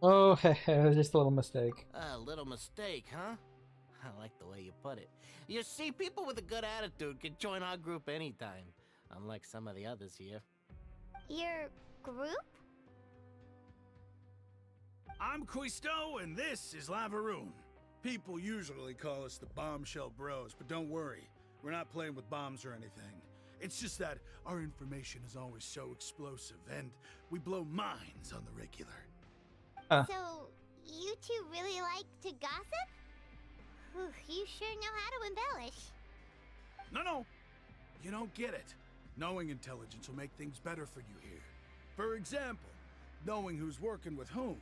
Oh, it was just a little mistake. A little mistake, huh? I like the way you put it. You see, people with a good attitude can join our group anytime, unlike some of the others here. Your group? I'm Quisto, and this is Lavaroon. People usually call us the Bombshell Bros, but don't worry, we're not playing with bombs or anything. It's just that our information is always so explosive, and we blow minds on the regular. So, you two really like to gossip? Whew, you sure know how to embellish. No, you don't get it. Knowing intelligence will make things better for you here. For example, knowing who's working with whom,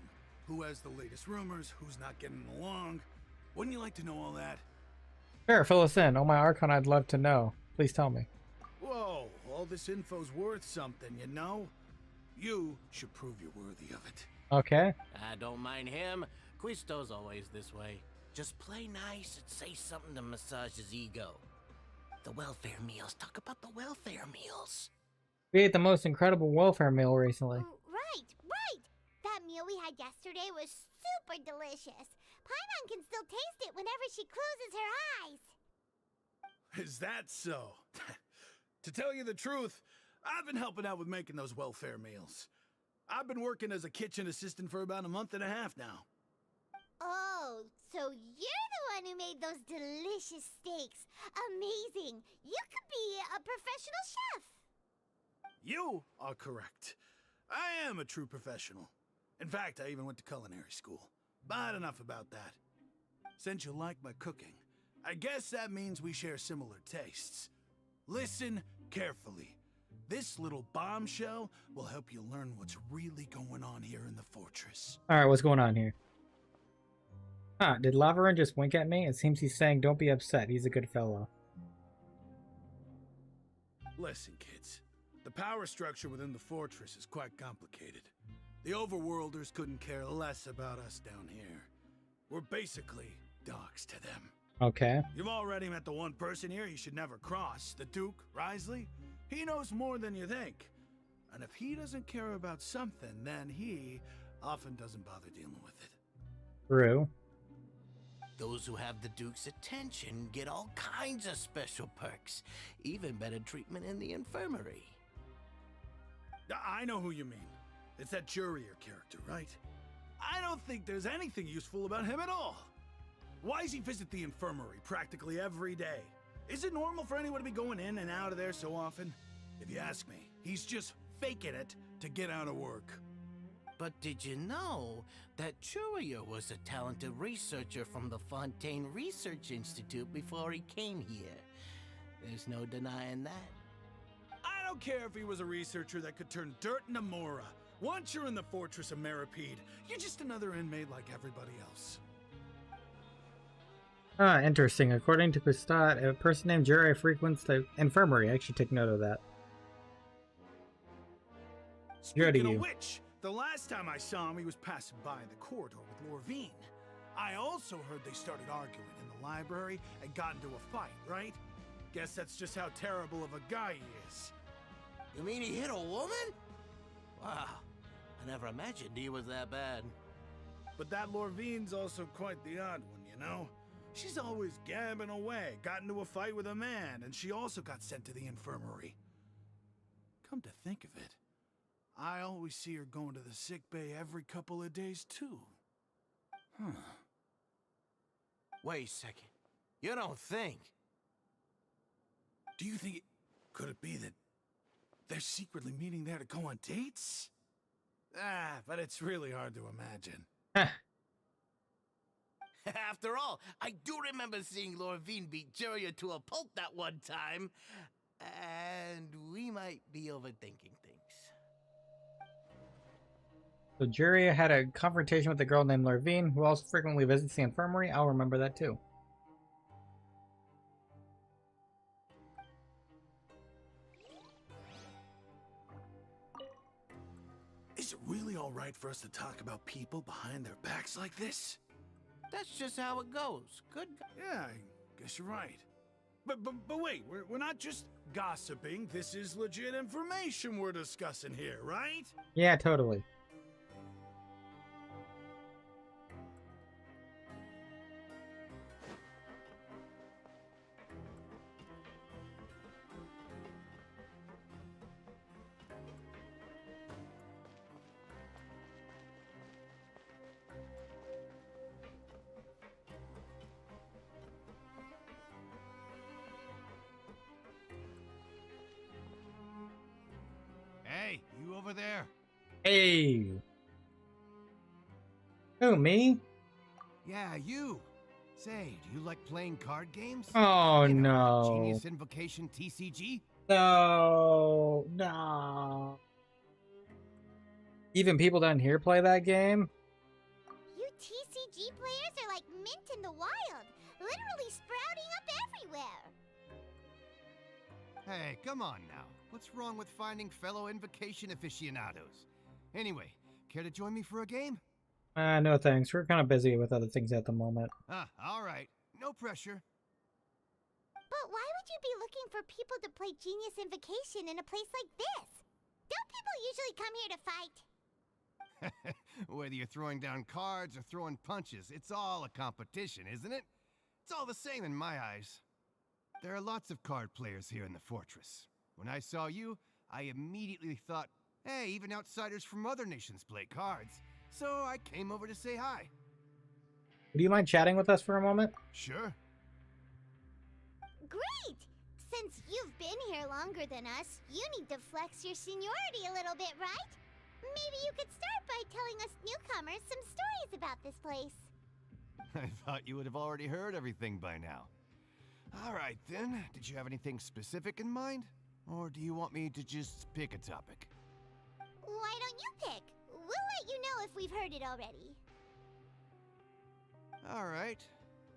who has the latest rumors, who's not getting along. Wouldn't you like to know all that? Sure, fill us in. Oh, my Archon, I'd love to know. Please tell me. Whoa, all this info's worth something, you know? You should prove you're worthy of it. Okay. I don't mind him. Quisto's always this way. Just play nice and say something to massage his ego. The welfare meals. Talk about the welfare meals. We ate the most incredible welfare meal recently. Right, right. That meal we had yesterday was super delicious. Paimon can still taste it whenever she closes her eyes. Is that so? To tell you the truth, I've been helping out with making those welfare meals. I've been working as a kitchen assistant for about a month and a half now. Oh, so you're the one who made those delicious steaks. Amazing. You could be a professional chef. You are correct. I am a true professional. In fact, I even went to culinary school. But enough about that. Since you like my cooking, I guess that means we share similar tastes. Listen carefully. This little bombshell will help you learn what's really going on here in the fortress. Alright, what's going on here? Huh, did Lavarin just wink at me? It seems he's saying don't be upset, he's a good fellow. Listen, kids. The power structure within the fortress is quite complicated. The overworlders couldn't care less about us down here. We're basically dogs to them. Okay. You've already met the one person here you should never cross, the Duke, Risley. He knows more than you think. And if he doesn't care about something, then he often doesn't bother dealing with it. True. Those who have the Duke's attention get all kinds of special perks. Even better treatment in the infirmary. I know who you mean. It's that Jurier character, right? I don't think there's anything useful about him at all. Why does he visit the infirmary practically every day? Is it normal for anyone to be going in and out of there so often? If you ask me, he's just faking it to get out of work. But did you know that Jurier was a talented researcher from the Fontaine Research Institute before he came here? There's no denying that. I don't care if he was a researcher that could turn dirt into Mora. Once you're in the Fortress of Meropede, you're just another inmate like everybody else. Ah, interesting. According to Pistat, a person named Jerry frequents the infirmary. I should take note of that. Speaking of which, the last time I saw him, he was passing by the corridor with Lorvine. I also heard they started arguing in the library and got into a fight, right? Guess that's just how terrible of a guy he is. You mean he hit a woman? Wow, I never imagined he was that bad. But that Lorvine's also quite the odd one, you know? She's always gabbing away, got into a fight with a man, and she also got sent to the infirmary. Come to think of it, I always see her going to the sick bay every couple of days, too. Huh. Wait a second. You don't think? Do you think could it be that they're secretly meeting there to go on dates? Ah, but it's really hard to imagine. After all, I do remember seeing Lorvine beat Jurier to a pulp that one time. And we might be overthinking things. So Juria had a confrontation with a girl named Lorvine, who also frequently visits the infirmary. I'll remember that too. Is it really all right for us to talk about people behind their backs like this? That's just how it goes. Good. Yeah, I guess you're right. But wait, we're not just gossiping. This is legit information we're discussing here, right? Yeah, totally. Hey, you over there? Hey. Who, me? Yeah, you. Say, do you like playing card games? Oh, You know, no. like Genius Invocation TCG? No. No. Even people down here play that game? You TCG players are like mint in the wild, literally sprouting up everywhere. Hey, come on now. What's wrong with finding fellow Invocation aficionados? Anyway, care to join me for a game? No thanks. We're kind of busy with other things at the moment. Ah, all right. No pressure. But why would you be looking for people to play Genius Invocation in a place like this? Don't people usually come here to fight? Whether you're throwing down cards or throwing punches, it's all a competition, isn't it? It's all the same in my eyes. There are lots of card players here in the fortress. When I saw you, I immediately thought, hey, even outsiders from other nations play cards. So I came over to say hi. Do you mind chatting with us for a moment? Sure. Great! Since you've been here longer than us, you need to flex your seniority a little bit, right? Maybe you could start by telling us newcomers some stories about this place. I thought you would have already heard everything by now. All right, then. Did you have anything specific in mind? Or do you want me to just pick a topic? Why don't you pick? We'll let you know if we've heard it already. All right.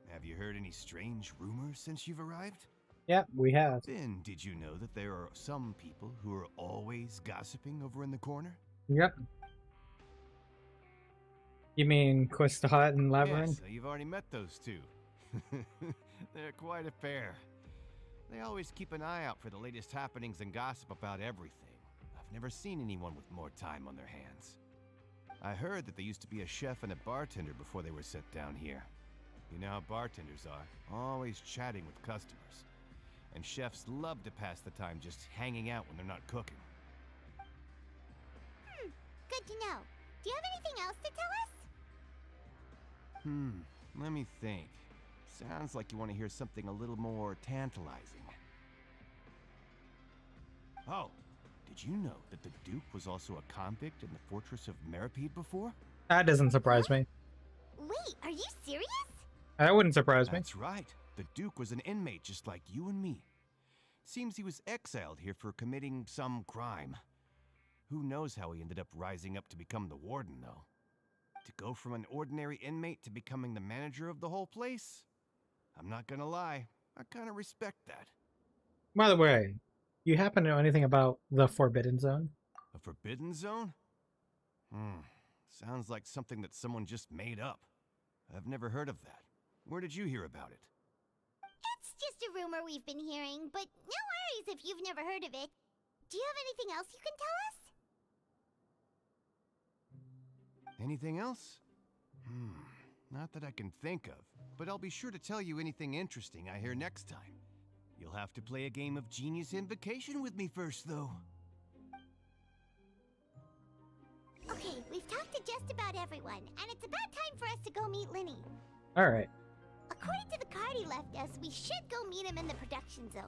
Have you heard any strange rumors since you've arrived? Yep, we have. Then did you know that there are some people who are always gossiping over in the corner? Yep. You mean Quistat and Labyrinth? Yes, you've already met those two. They're quite a pair. They always keep an eye out for the latest happenings and gossip about everything. I've never seen anyone with more time on their hands. I heard that they used to be a chef and a bartender before they were sent down here. You know how bartenders are, always chatting with customers. And chefs love to pass the time just hanging out when they're not cooking. Good to know. Do you have anything else to tell us? Let me think. Sounds like you want to hear something a little more tantalizing. Oh, did you know that the Duke was also a convict in the Fortress of Meropede before? That doesn't surprise me. Wait, are you serious? That wouldn't surprise me. That's right. The Duke was an inmate just like you and me. Seems he was exiled here for committing some crime. Who knows how he ended up rising up to become the warden, though? To go from an ordinary inmate to becoming the manager of the whole place? I'm not gonna lie, I kinda respect that. By the way, you happen to know anything about the Forbidden Zone? A forbidden zone? Sounds like something that someone just made up. I've never heard of that. Where did you hear about it? It's just a rumor we've been hearing, but no worries if you've never heard of it. Do you have anything else you can tell us? Anything else? Not that I can think of, but I'll be sure to tell you anything interesting I hear next time. You'll have to play a game of Genius Invocation with me first, though. Okay, we've talked to just about everyone, and it's about time for us to go meet Linny. Alright. According to the card he left us, we should go meet him in the production zone.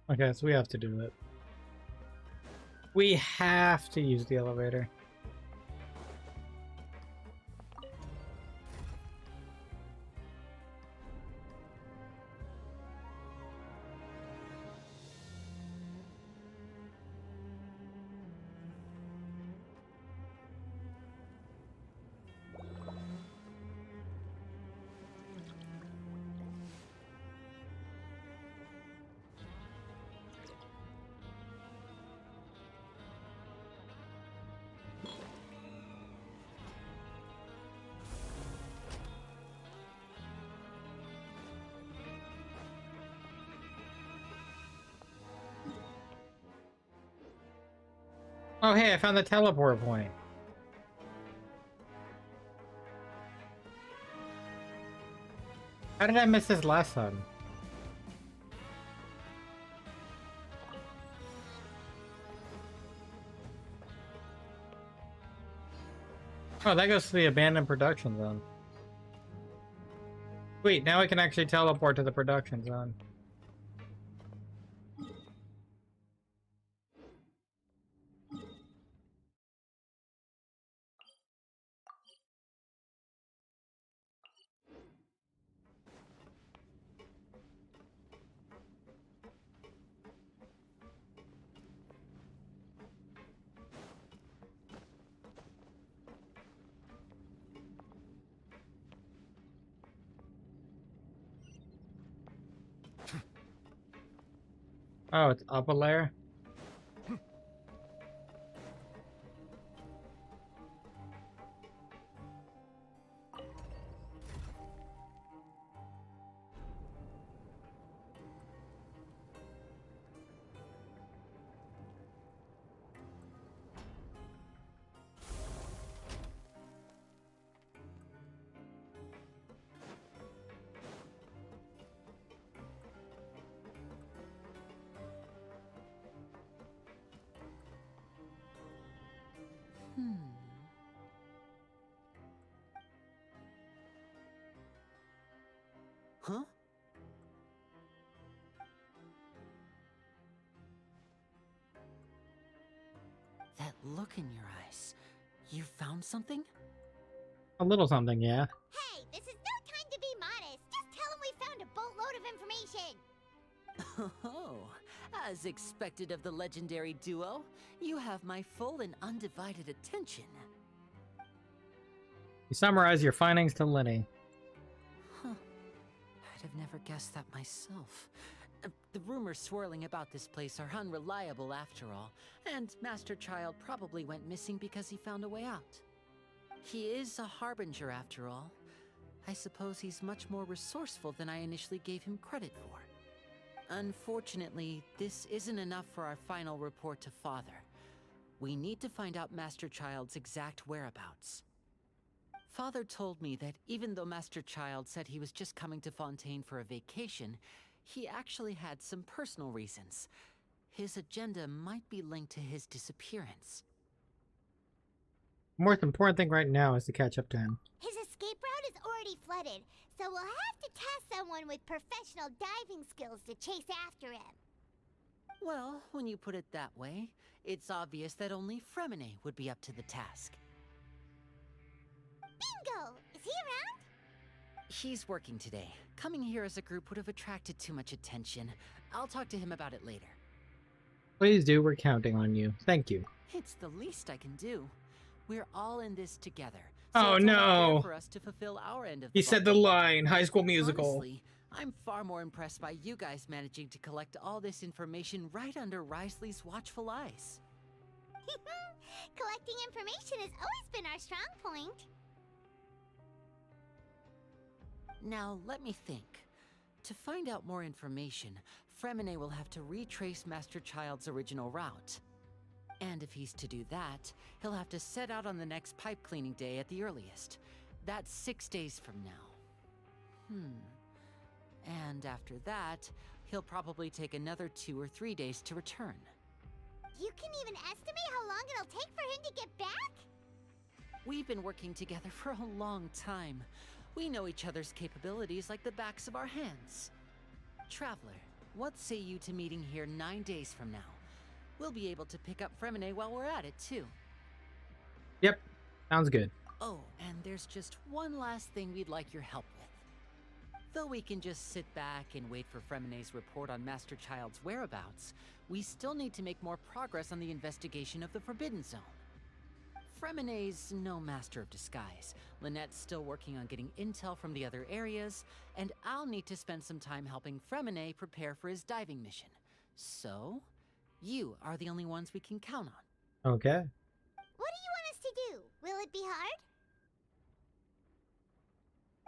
Okay, so we have to do it. We have to use the elevator. Oh hey, I found the teleport point. How did I miss this last time? Oh, that goes to the abandoned production zone. Sweet, now we can actually teleport to the production zone. Oh, it's up a layer? Huh? That look in your eyes. You found something? A little something, yeah. Hey, this is no time to be modest. Just tell him we found a boatload of information. Oh, as expected of the legendary duo, you have my full and undivided attention. You summarize your findings to Lenny. Huh. I'd have never guessed that myself. The rumors swirling about this place are unreliable after all, and Master Child probably went missing because he found a way out. He is a harbinger after all. I suppose he's much more resourceful than I initially gave him credit for. Unfortunately, this isn't enough for our final report to Father. We need to find out Master Child's exact whereabouts. Father told me that even though Master Child said he was just coming to Fontaine for a vacation, he actually had some personal reasons. His agenda might be linked to his disappearance. The most important thing right now is to catch up to him. His escape route is already flooded, so we'll have to task someone with professional diving skills to chase after him. Well, when you put it that way, it's obvious that only Fremine would be up to the task. Bingo! Is he around? He's working today. Coming here as a group would have attracted too much attention. I'll talk to him about it later. Please do, we're counting on you. Thank you. It's the least I can do. We're all in this together. Oh, it's only no. fair for us to fulfill our end of He the said the bargain. line, High School Musical. Honestly, I'm far more impressed by you guys managing to collect all this information right under Risley's watchful eyes. Collecting information has always been our strong point. Now, let me think. To find out more information, Fremine will have to retrace Master Child's original route. And if he's to do that, he'll have to set out on the next pipe cleaning day at the earliest. That's 6 days from now. And after that, he'll probably take another 2 or 3 days to return. You can even estimate how long it'll take for him to get back? We've been working together for a long time. We know each other's capabilities like the backs of our hands. Traveler, what say you to meeting here 9 days from now? We'll be able to pick up Fremine while we're at it, too. Yep, sounds good. Oh, and there's just one last thing we'd like your help with. Though we can just sit back and wait for Fremine's report on Master Child's whereabouts, we still need to make more progress on the investigation of the Forbidden Zone. Fremine's no master of disguise. Lynette's still working on getting intel from the other areas, and I'll need to spend some time helping Fremine prepare for his diving mission. So, you are the only ones we can count on. Okay. What do you want us to do? Will it be hard?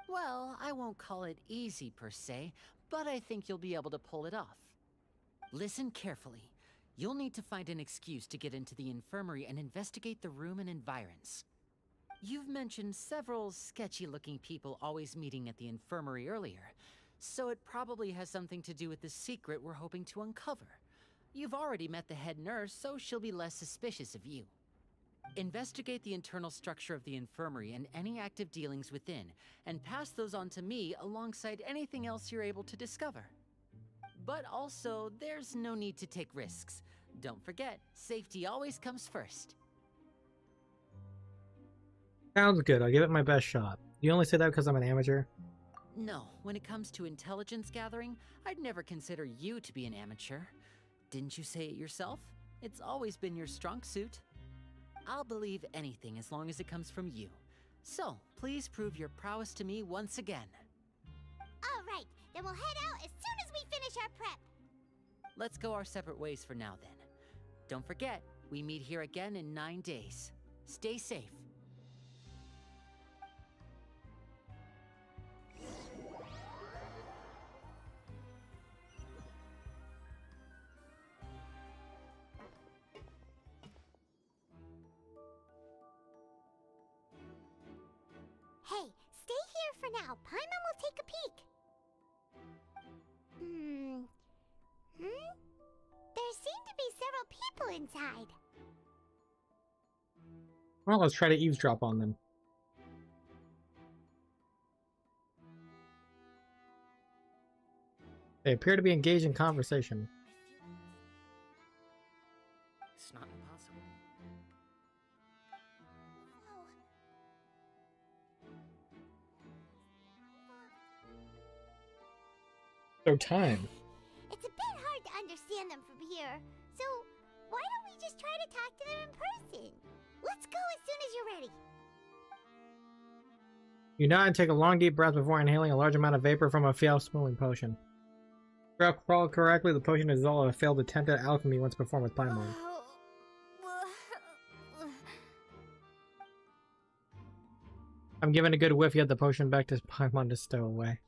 Well, I won't call it easy per se, but I think you'll be able to pull it off. Listen carefully. You'll need to find an excuse to get into the infirmary and investigate the room and environs. You've mentioned several sketchy-looking people always meeting at the infirmary earlier, so it probably has something to do with the secret we're hoping to uncover. You've already met the head nurse, so she'll be less suspicious of you. Investigate the internal structure of the infirmary and any active dealings within, and pass those on to me alongside anything else you're able to discover. But also, there's no need to take risks. Don't forget, safety always comes first. Sounds good. I'll give it my best shot. You only say that because I'm an amateur? No, when it comes to intelligence gathering, I'd never consider you to be an amateur. Didn't you say it yourself? It's always been your strong suit. I'll believe anything as long as it comes from you. So, please prove your prowess to me once again. All right, then we'll head out as soon as we finish our prep. let's go our separate ways for now then. Don't forget, we meet here again in 9 days. Stay safe. Hey, stay here for now. Paimon will take a peek. There seem to be several people inside. Well, let's try to eavesdrop on them. They appear to be engaged in conversation. It's not impossible. So time. It's a bit hard to understand them from here, so why don't we just try to talk to them in person? Let's go as soon as you're ready. You nod and take a long deep breath before inhaling a large amount of vapor from a failed smelling potion. If I recall correctly, the potion is all a failed attempt at alchemy once performed with Paimon. I'm giving a good whiff, yet the potion back to Paimon to stow away.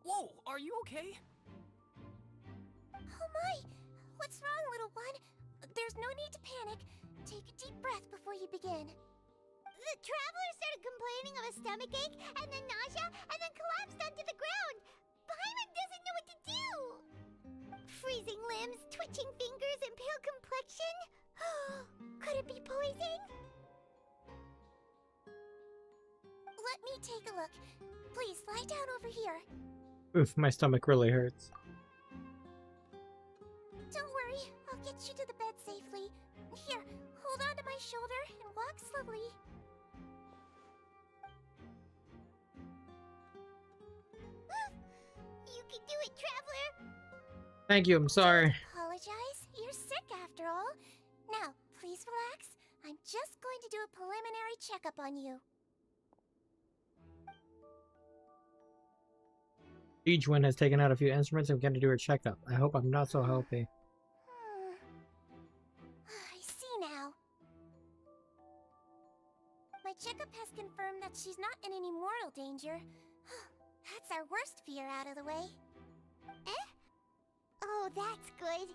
Whoa, are you okay? Oh my! What's wrong, little one? There's no need to panic. Take a deep breath before you begin. The traveler started complaining of a stomachache, and then nausea, and then collapsed onto the ground. Paimon doesn't know what to do! Freezing limbs, twitching fingers, and pale complexion? Could it be poison? Let me take a look. Please, lie down over here. Oof, my stomach really hurts. Don't worry, I'll get you to the bed safely. Here, hold on to my shoulder and walk slowly. You can do it, traveler! Thank you, I'm sorry. Apologize, you're sick after all. Now, please relax. I'm just going to do a preliminary checkup on you. Siegewin has taken out a few instruments and began to do her checkup. I hope I'm not so healthy. I see now. My checkup has confirmed that she's not in any mortal danger. That's our worst fear out of the way. Eh? Oh, that's good.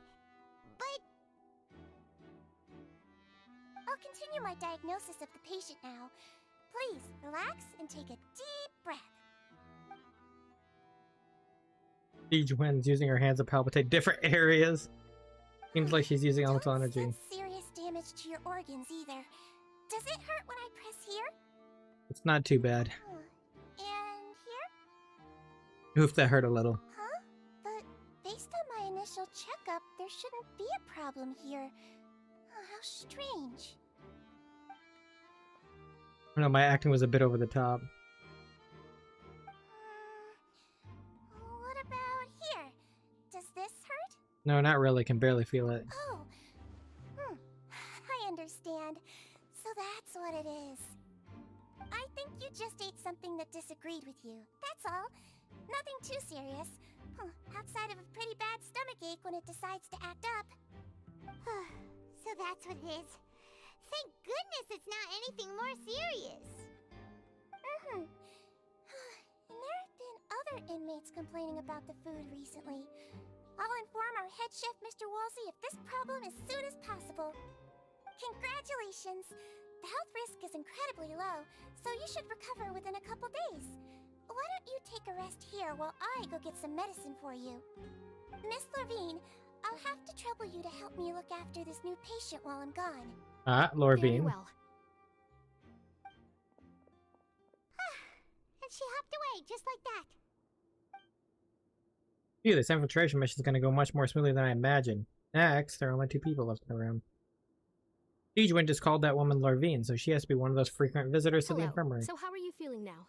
But... I'll continue my diagnosis of the patient now. Please, relax and take a deep breath. Siegewin's using her hands to palpitate different areas. Seems like she's using elemental energy. Don't sense serious damage to your organs either. Does it hurt when I press here? It's not too bad. And here? Oof, that hurt a little. Huh? But based on my initial checkup, there shouldn't be a problem here. How strange. I know my acting was a bit over the top. What about here? Does this hurt? No, not really. Can barely feel it. Oh. I understand. So that's what it is. I think you just ate something that disagreed with you. That's all. Nothing too serious. Outside of a pretty bad stomachache when it decides to act up. So that's what it is. Thank goodness it's not anything more serious. And there have been other inmates complaining about the food recently. I'll inform our head chef, Mr. Wolsey, of this problem as soon as possible. Congratulations! The health risk is incredibly low, so you should recover within a couple days. Why don't you take a rest here while I go get some medicine for you? Miss Lorvine, I'll have to trouble you to help me look after this new patient while I'm gone. Lorvine. Very well. And she hopped away, just like that. Phew, this infiltration mission is going to go much more smoothly than I imagined. Next, there are only 2 people left in the room. Siegewin just called that woman Lorvine, so she has to be one of those frequent visitors to the infirmary. So how are you feeling now?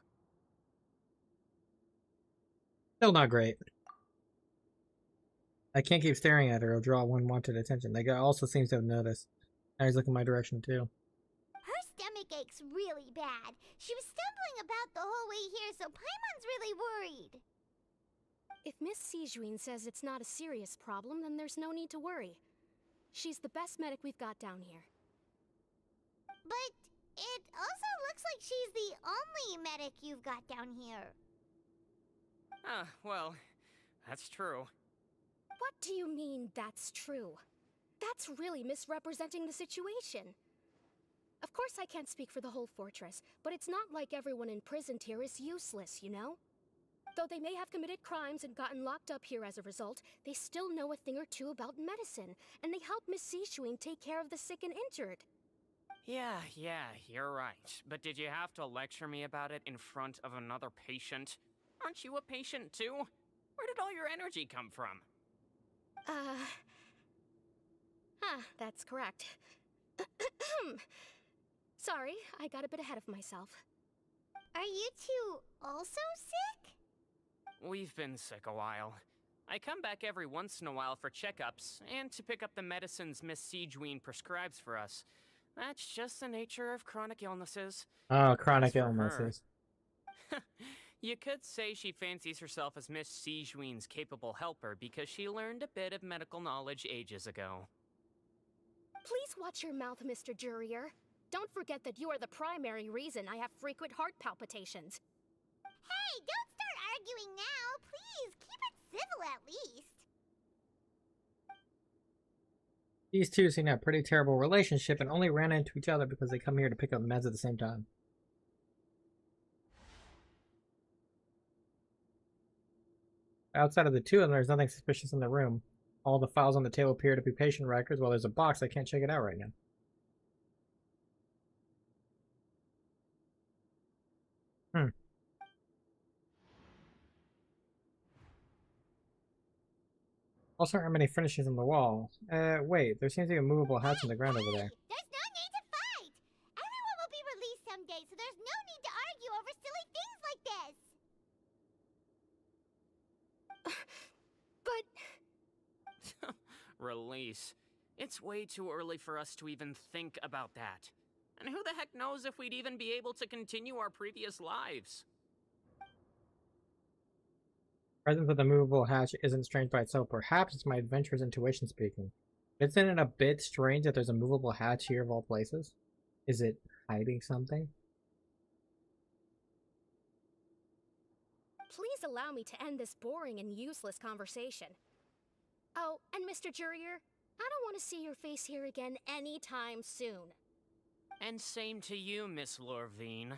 Still not great. I can't keep staring at her, it'll draw unwanted attention. The guy also seems to have noticed. Now he's looking my direction too. Her stomach aches really bad. She was stumbling about the whole way here, so Paimon's really worried. If Miss Sijuin says it's not a serious problem, then there's no need to worry. She's the best medic we've got down here. But it also looks like she's the only medic you've got down here. Ah, well, that's true. What do you mean, that's true? That's really misrepresenting the situation. Of course I can't speak for the whole fortress, but it's not like everyone imprisoned here is useless, you know? Though they may have committed crimes and gotten locked up here as a result, they still know a thing or two about medicine, and they help Miss Sijuin take care of the sick and injured. Yeah, you're right. But did you have to lecture me about it in front of another patient? Aren't you a patient too? Where did all your energy come from? That's correct. Sorry, I got a bit ahead of myself. Are you two also sick? We've been sick a while. I come back every once in a while for checkups, and to pick up the medicines Miss Sijuin prescribes for us. That's just the nature of chronic illnesses. Oh, chronic illnesses. You could say she fancies herself as Miss Sijuin's capable helper because she learned a bit of medical knowledge ages ago. Please watch your mouth, Mr. Jurier. Don't forget that you are the primary reason I have frequent heart palpitations. Hey, don't start arguing now! Please, keep it civil at least! These two seem to have a pretty terrible relationship and only ran into each other because they come here to pick up meds at the same time. Outside of the two of them, there's nothing suspicious in the room. All the files on the table appear to be patient records. Well, there's a box. I can't check it out right now. Also, aren't many finishes on the wall. Wait, there seems to be a movable hatch in the ground over there. There's no need to fight! Everyone will be released someday, so there's no need to argue over silly things like this! Release. It's way too early for us to even think about that. And who the heck knows if we'd even be able to continue our previous lives? Presence of the movable hatch isn't strange by itself. Perhaps it's my adventurous intuition speaking. Isn't it a bit strange that there's a movable hatch here of all places? Is it hiding something? Please allow me to end this boring and useless conversation. Oh, and Mr. Jurier, I don't want to see your face here again anytime soon. And same to you, Miss Lorvine.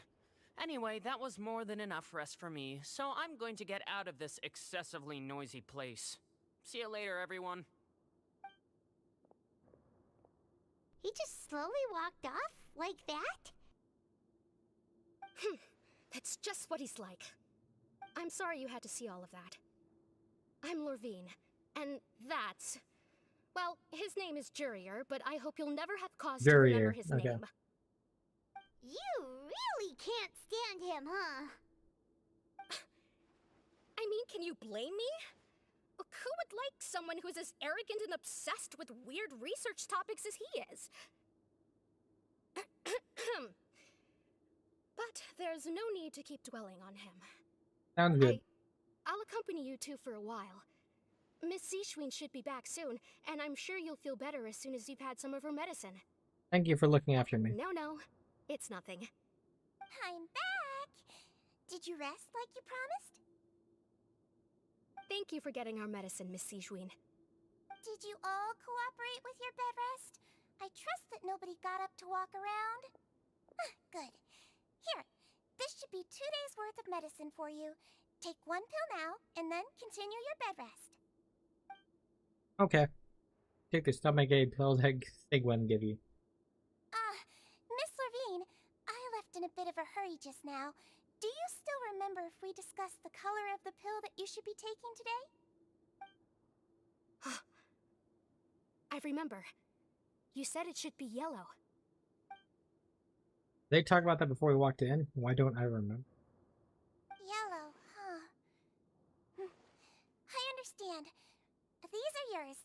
Anyway, that was more than enough rest for me, so I'm going to get out of this excessively noisy place. See you later, everyone. He just slowly walked off like that? That's just what he's like. I'm sorry you had to see all of that. I'm Lorvine, and that's... Well, his name is Jurier, but I hope you'll never have cause to remember his name. You really can't stand him, huh? I mean, can you blame me? Who would like someone who's as arrogant and obsessed with weird research topics as he is? But there's no need to keep dwelling on him. Sounds good. I'll accompany you two for a while. Miss Sijuin should be back soon, and I'm sure you'll feel better as soon as you've had some of her medicine. Thank you for looking after me. No, it's nothing. I'm back! Did you rest like you promised? Thank you for getting our medicine, Miss Sijuin. Did you all cooperate with your bed rest? I trust that nobody got up to walk around. Good. Here, this should be 2 days' worth of medicine for you. Take 1 pill now, and then continue your bed rest. Okay. Take the stomachache pills Sigwin give you. Miss Lorvine, I left in a bit of a hurry just now. Do you still remember if we discussed the color of the pill that you should be taking today? I remember. You said it should be yellow. They talked about that before we walked in? Why don't I remember? Yellow, huh? I understand. These are yours.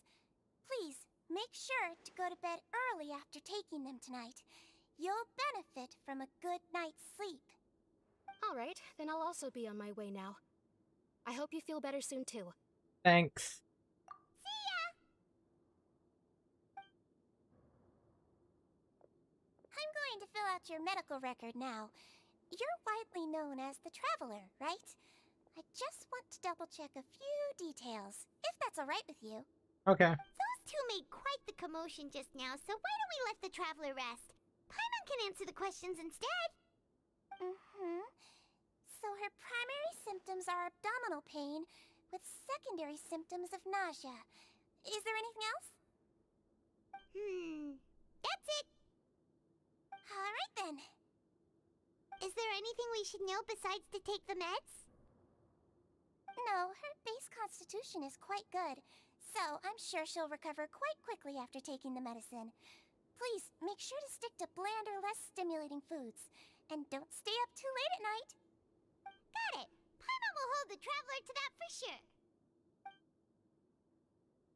Please, make sure to go to bed early after taking them tonight. You'll benefit from a good night's sleep. All right, then I'll also be on my way now. I hope you feel better soon too. Thanks. See ya! I'm going to fill out your medical record now. You're widely known as the Traveler, right? I just want to double-check a few details, if that's all right with you. Okay. Those two made quite the commotion just now, so why don't we let the Traveler rest? Paimon can answer the questions instead. So her primary symptoms are abdominal pain, with secondary symptoms of nausea. Is there anything else? That's it. All right then. Is there anything we should know besides to take the meds? No, her base constitution is quite good, so I'm sure she'll recover quite quickly after taking the medicine. Please, make sure to stick to bland or less stimulating foods, and don't stay up too late at night. Got it! Paimon will hold the Traveler to that for sure.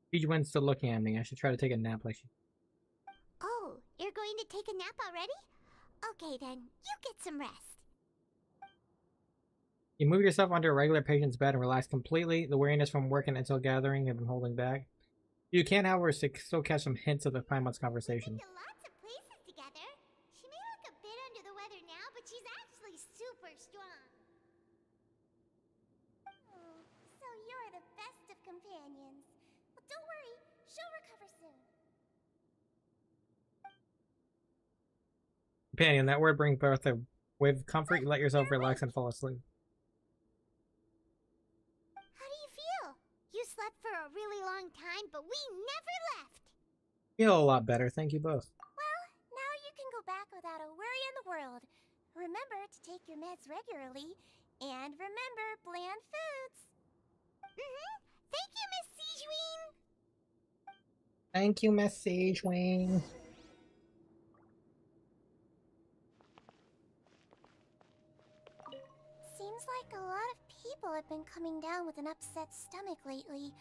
Siegewind's still looking at me. I should try to take a nap like she... Oh, you're going to take a nap already? Okay then, you get some rest. You move yourself onto a regular patient's bed and relax completely. The weariness from work and until gathering have been holding back. You can, however, still catch some hints of the Paimon's conversation. Lots of places together. She may look a bit under the weather now, but she's actually super strong. Oh, so you're the best of companions. Well, don't worry, she'll recover soon. Companion, that word brings both a wave of comfort. You let yourself relax and fall asleep. How do you feel? You slept for a really long time, but we never left. Feel a lot better, thank you both. Well, now you can go back without a worry in the world. Remember to take your meds regularly, and remember bland foods. Thank you, Miss Siegeween. Thank you, Miss Siegeween. Seems like a lot of people have been coming down with an upset stomach lately.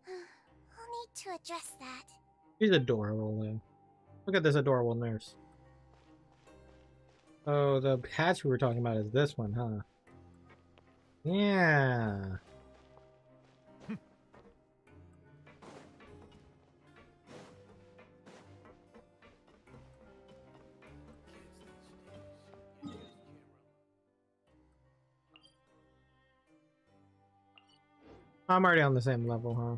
I'll need to address that. She's adorable, though. Look at this adorable nurse. Oh, the patch we were talking about is this one, huh? Yeah. I'm already on the same level, huh?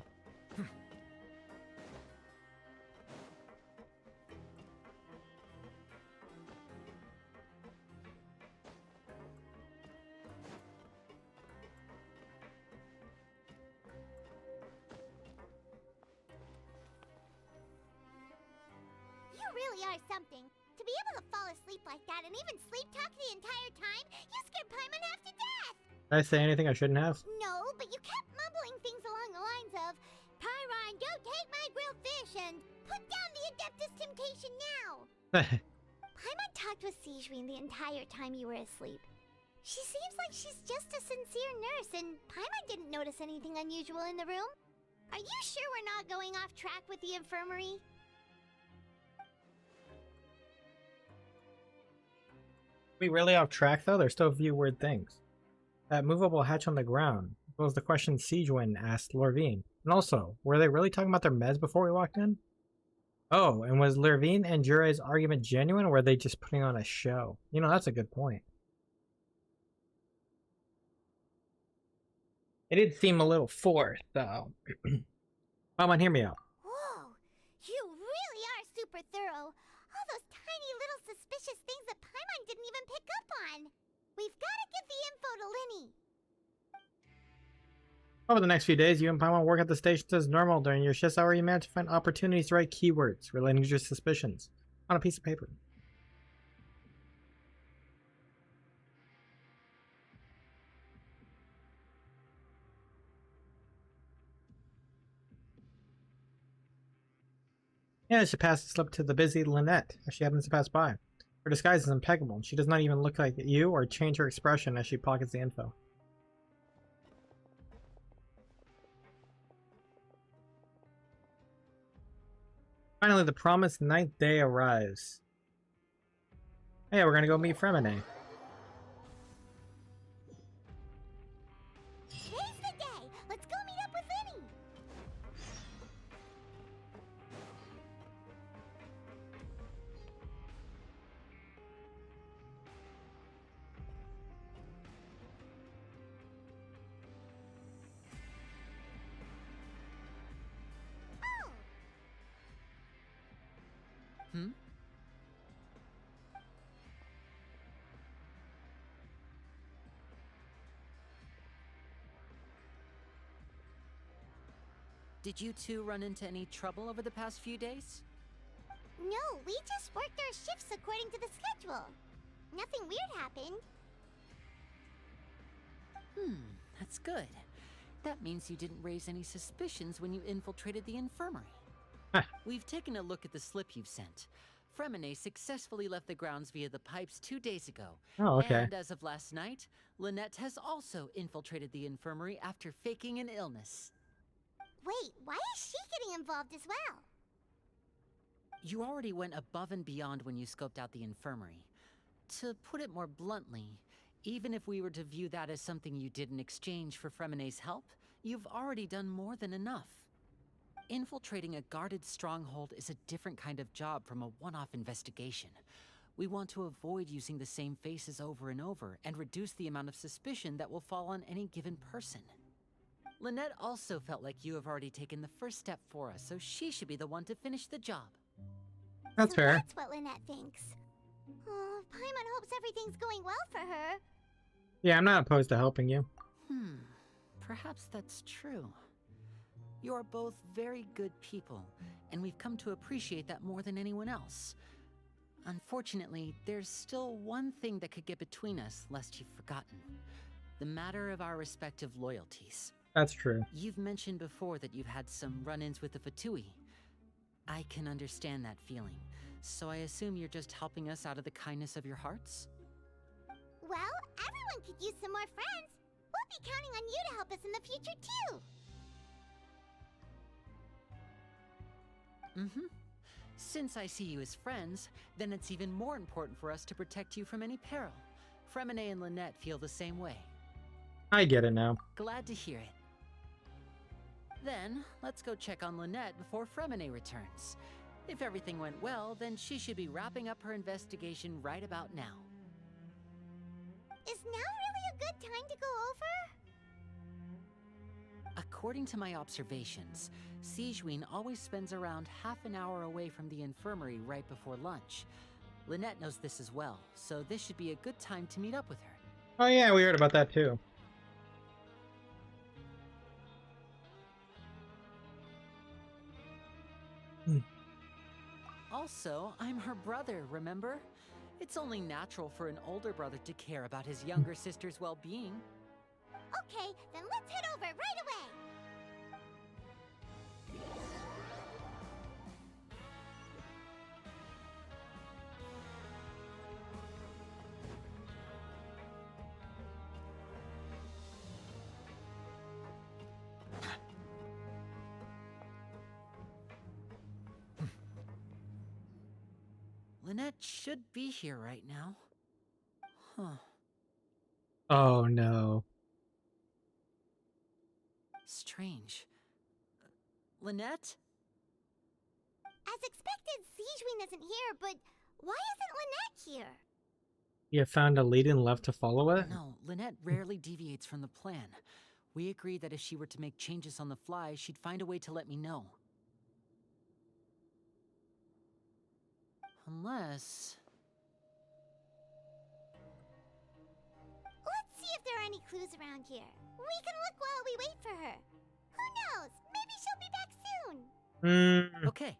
You really are something. To be able to fall asleep like that and even sleep talk the entire time, you scared Paimon half to death! Did I say anything I shouldn't have? No, but you kept mumbling things along the lines of, Pyron, don't take my grilled fish, and put down the Adeptus Temptation now! Paimon talked with Siegeween the entire time you were asleep. She seems like she's just a sincere nurse, and Paimon didn't notice anything unusual in the room. Are you sure we're not going off track with the infirmary? We really off track though? There's still a few weird things. That movable hatch on the ground, as well as the question Siegewin asked Lorvine. And also, were they really talking about their meds before we walked in? Oh, and was Lorvine and Jure's argument genuine, or were they just putting on a show? You know, that's a good point. It did seem a little forced, though. Come on, hear me out. Whoa, you really are super thorough. All those tiny little suspicious things that Paimon didn't even pick up on. We've got to give the info to Linny. Over the next few days, you and Paimon work at the stations as normal. During your shift hour, you manage to find opportunities to write keywords relating to your suspicions on a piece of paper. Yeah, she passed the slip to the busy Lynette as she happens to pass by. Her disguise is impeccable, and she does not even look like you or change her expression as she pockets the info. Finally, the promised 9th day arrives. Hey, we're gonna go meet Fremine. Today's the day. Let's go meet up with Vinny. Hmm? Did you two run into any trouble over the past few days? No, we just worked our shifts according to the schedule. Nothing weird happened. That's good. That means you didn't raise any suspicions when you infiltrated the infirmary. We've taken a look at the slip you've sent. Fremine successfully left the grounds via the pipes 2 days ago. Oh, okay. And as of last night, Lynette has also infiltrated the infirmary after faking an illness. Wait, why is she getting involved as well? You already went above and beyond when you scoped out the infirmary. To put it more bluntly, even if we were to view that as something you did in exchange for Fremine's help, you've already done more than enough. Infiltrating a guarded stronghold is a different kind of job from a one-off investigation. We want to avoid using the same faces over and over and reduce the amount of suspicion that will fall on any given person. Lynette also felt like you have already taken the first step for us, so she should be the one to finish the job. That's fair. That's what Lynette thinks. Oh, Paimon hopes everything's going well for her. Yeah, I'm not opposed to helping you. Perhaps that's true. You're both very good people, and we've come to appreciate that more than anyone else. Unfortunately, there's still one thing that could get between us, lest you've forgotten. The matter of our respective loyalties. That's true. You've mentioned before that you've had some run-ins with the Fatui. I can understand that feeling, so I assume you're just helping us out of the kindness of your hearts? Well, everyone could use some more friends. We'll be counting on you to help us in the future, too. Since I see you as friends, then it's even more important for us to protect you from any peril. Fremine and Lynette feel the same way. I get it now. Glad to hear it. Then, let's go check on Lynette before Fremine returns. If everything went well, then she should be wrapping up her investigation right about now. Is now really a good time to go over? According to my observations, Sigewinne always spends around half an hour away from the infirmary right before lunch. Lynette knows this as well, so this should be a good time to meet up with her. Oh yeah, we heard about that too. Also, I'm her brother, remember? It's only natural for an older brother to care about his younger sister's well-being. Okay, then let's head over right away. Lynette should be here right now. Huh. Oh no. Strange. Lynette? As expected, Sigewinne isn't here, but why isn't Lynette here? You found a lead and left to follow it? No, Lynette rarely deviates from the plan. We agreed that if she were to make changes on the fly, she'd find a way to let me know. Unless... Let's see if there are any clues around here. We can look while we wait for her. Who knows? Maybe she'll be back soon. Okay.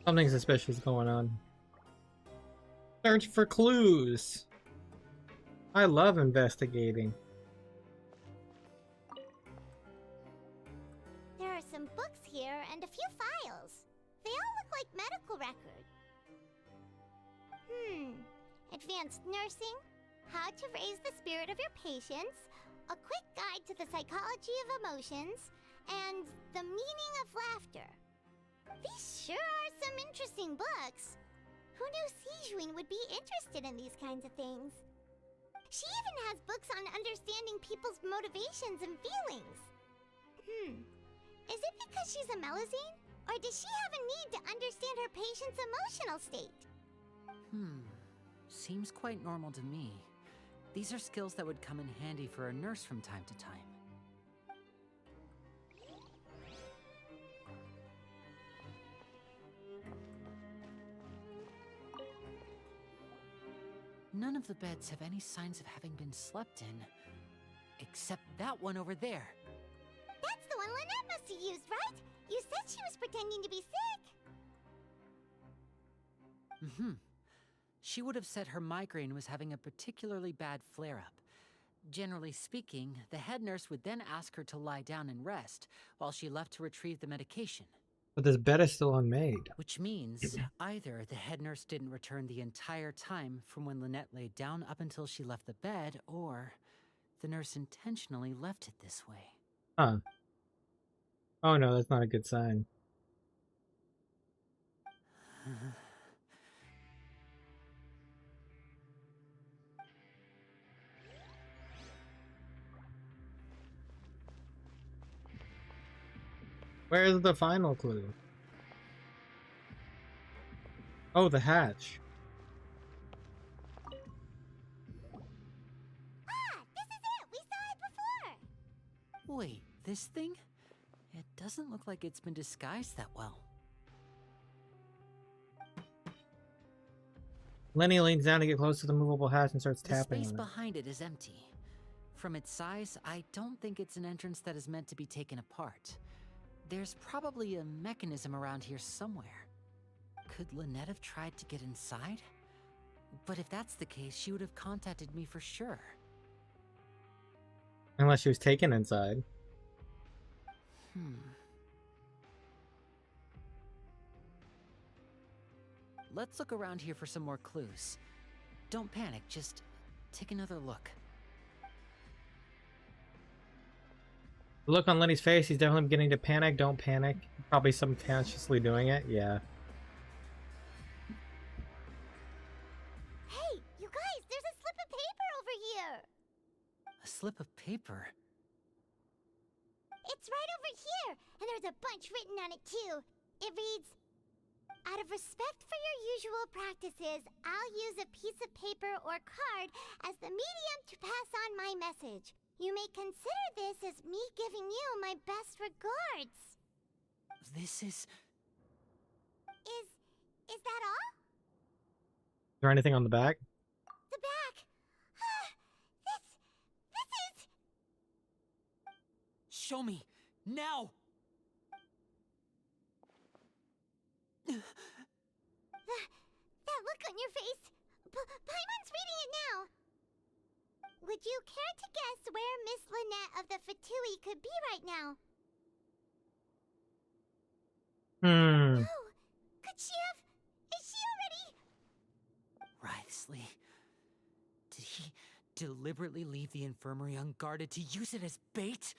Something suspicious going on. Search for clues. I love investigating. There are some books here and a few files. They all look like medical records. Advanced nursing, how to raise the spirit of your patients, a quick guide to the psychology of emotions, and the meaning of laughter. These sure are some interesting books. Who knew Sijuin would be interested in these kinds of things? She even has books on understanding people's motivations and feelings. Is it because she's a Melusine? Or does she have a need to understand her patient's emotional state? Seems quite normal to me. These are skills that would come in handy for a nurse from time to time. None of the beds have any signs of having been slept in, except that one over there. That's the one Lynette must have used, right? You said she was pretending to be sick. She would have said her migraine was having a particularly bad flare-up. Generally speaking, the head nurse would then ask her to lie down and rest, while she left to retrieve the medication. But this bed is still unmade. Which means either the head nurse didn't return the entire time from when Lynette laid down up until she left the bed, or the nurse intentionally left it this way. Huh. Oh no, that's not a good sign. Where's the final clue? Oh, the hatch. Ah, this is it! We saw it before! Wait, this thing? It doesn't look like it's been disguised that well. Lenny leans down to get close to the movable hatch and starts The tapping space on it. behind it is empty. From its size, I don't think it's an entrance that is meant to be taken apart. There's probably a mechanism around here somewhere. Could Lynette have tried to get inside? But if that's the case, she would have contacted me for sure. Unless she was taken inside. Let's look around here for some more clues. Don't panic, just take another look. The look on Lenny's face, he's definitely beginning to panic. Don't panic. Probably subconsciously doing it. Yeah. Hey, you guys, there's a slip of paper over here! A slip of paper? It's right over here, and there's a bunch written on it too. It reads, "Out of respect for your usual practices, I'll use a piece of paper or card as the medium to pass on my message. You may consider this as me giving you my best regards." This is... Is that all? Is there anything on the back? The back. This is... Show me! Now! That look on your face. Paimon's reading it now. Would you care to guess where Miss Lynette of the Fatui could be right now? Oh, could she have... Is she already... Wriothesley. Did he deliberately leave the infirmary unguarded to use it as bait?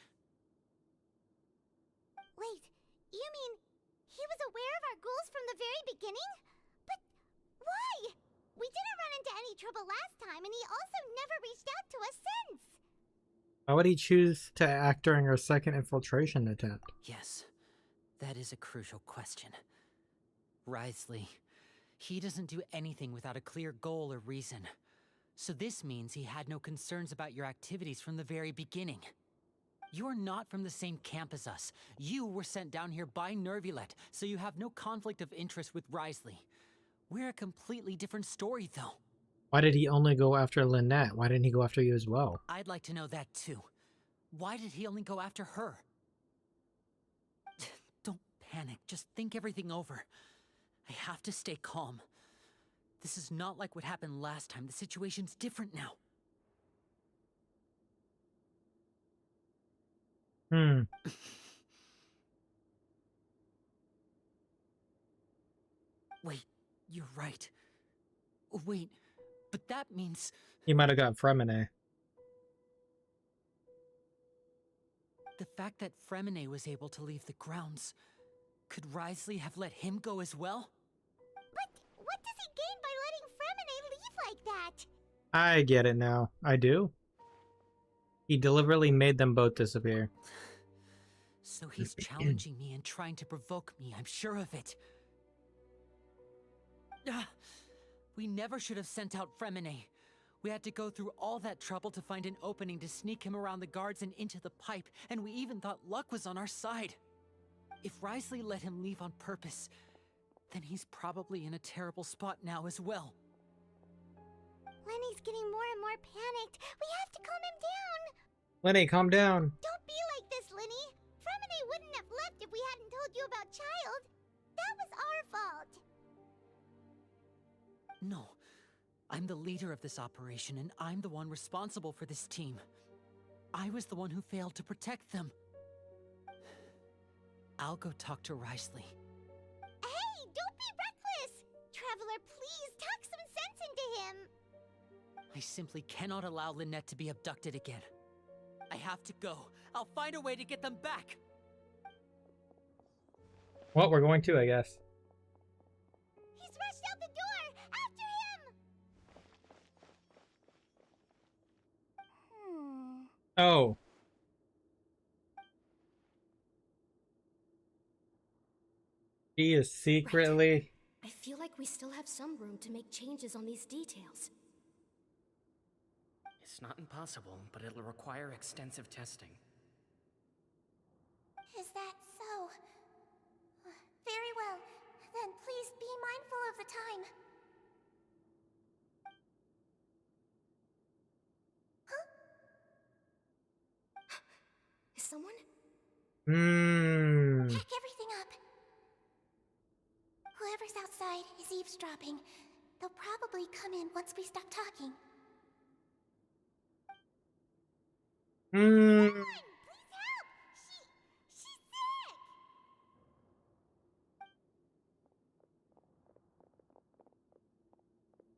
Wait, you mean he was aware of our goals from the very beginning? But why? We didn't run into any trouble last time, and he also never reached out to us since. Why would he choose to act during our second infiltration attempt? Yes, that is a crucial question. Wriothesley, he doesn't do anything without a clear goal or reason. So this means he had no concerns about your activities from the very beginning. You're not from the same camp as us. You were sent down here by Neuvillette, so you have no conflict of interest with Wriothesley. We're a completely different story, though. Why did he only go after Lynette? Why didn't he go after you as well? I'd like to know that, too. Why did he only go after her? Don't panic. Just think everything over. I have to stay calm. This is not like what happened last time. The situation's different now. Wait, you're right. Wait, but that means... He might have got Fremine. The fact that Fremine was able to leave the grounds... Could Wriothesley have let him go as well? But what does he gain by letting Fremine leave like that? I get it now. I do. He deliberately made them both disappear. So he's challenging me and trying to provoke me, I'm sure of it. We never should have sent out Fremine. We had to go through all that trouble to find an opening to sneak him around the guards and into the pipe, and we even thought luck was on our side. If Wriothesley let him leave on purpose, then he's probably in a terrible spot now as well. Lenny's getting more and more panicked. We have to calm him down. Lenny, calm down. Don't be like this, Lenny. Fremine wouldn't have left if we hadn't told you about Child. That was our fault. No. I'm the leader of this operation, and I'm the one responsible for this team. I was the one who failed to protect them. I'll go talk to Wriothesley. Hey, don't be reckless! Traveler, please talk some sense into him. I simply cannot allow Lynette to be abducted again. I have to go. I'll find a way to get them back. Well, we're going to, I guess. He's rushed out the door! After him! Oh. He is secretly... Right. I feel like we still have some room to make changes on these details. It's not impossible, but it'll require extensive testing. Is that so? Very well. Then please be mindful of the time. Huh? Is someone? Pack everything up. Whoever's outside is eavesdropping. They'll probably come in once we stop talking. Someone, please help! She's sick!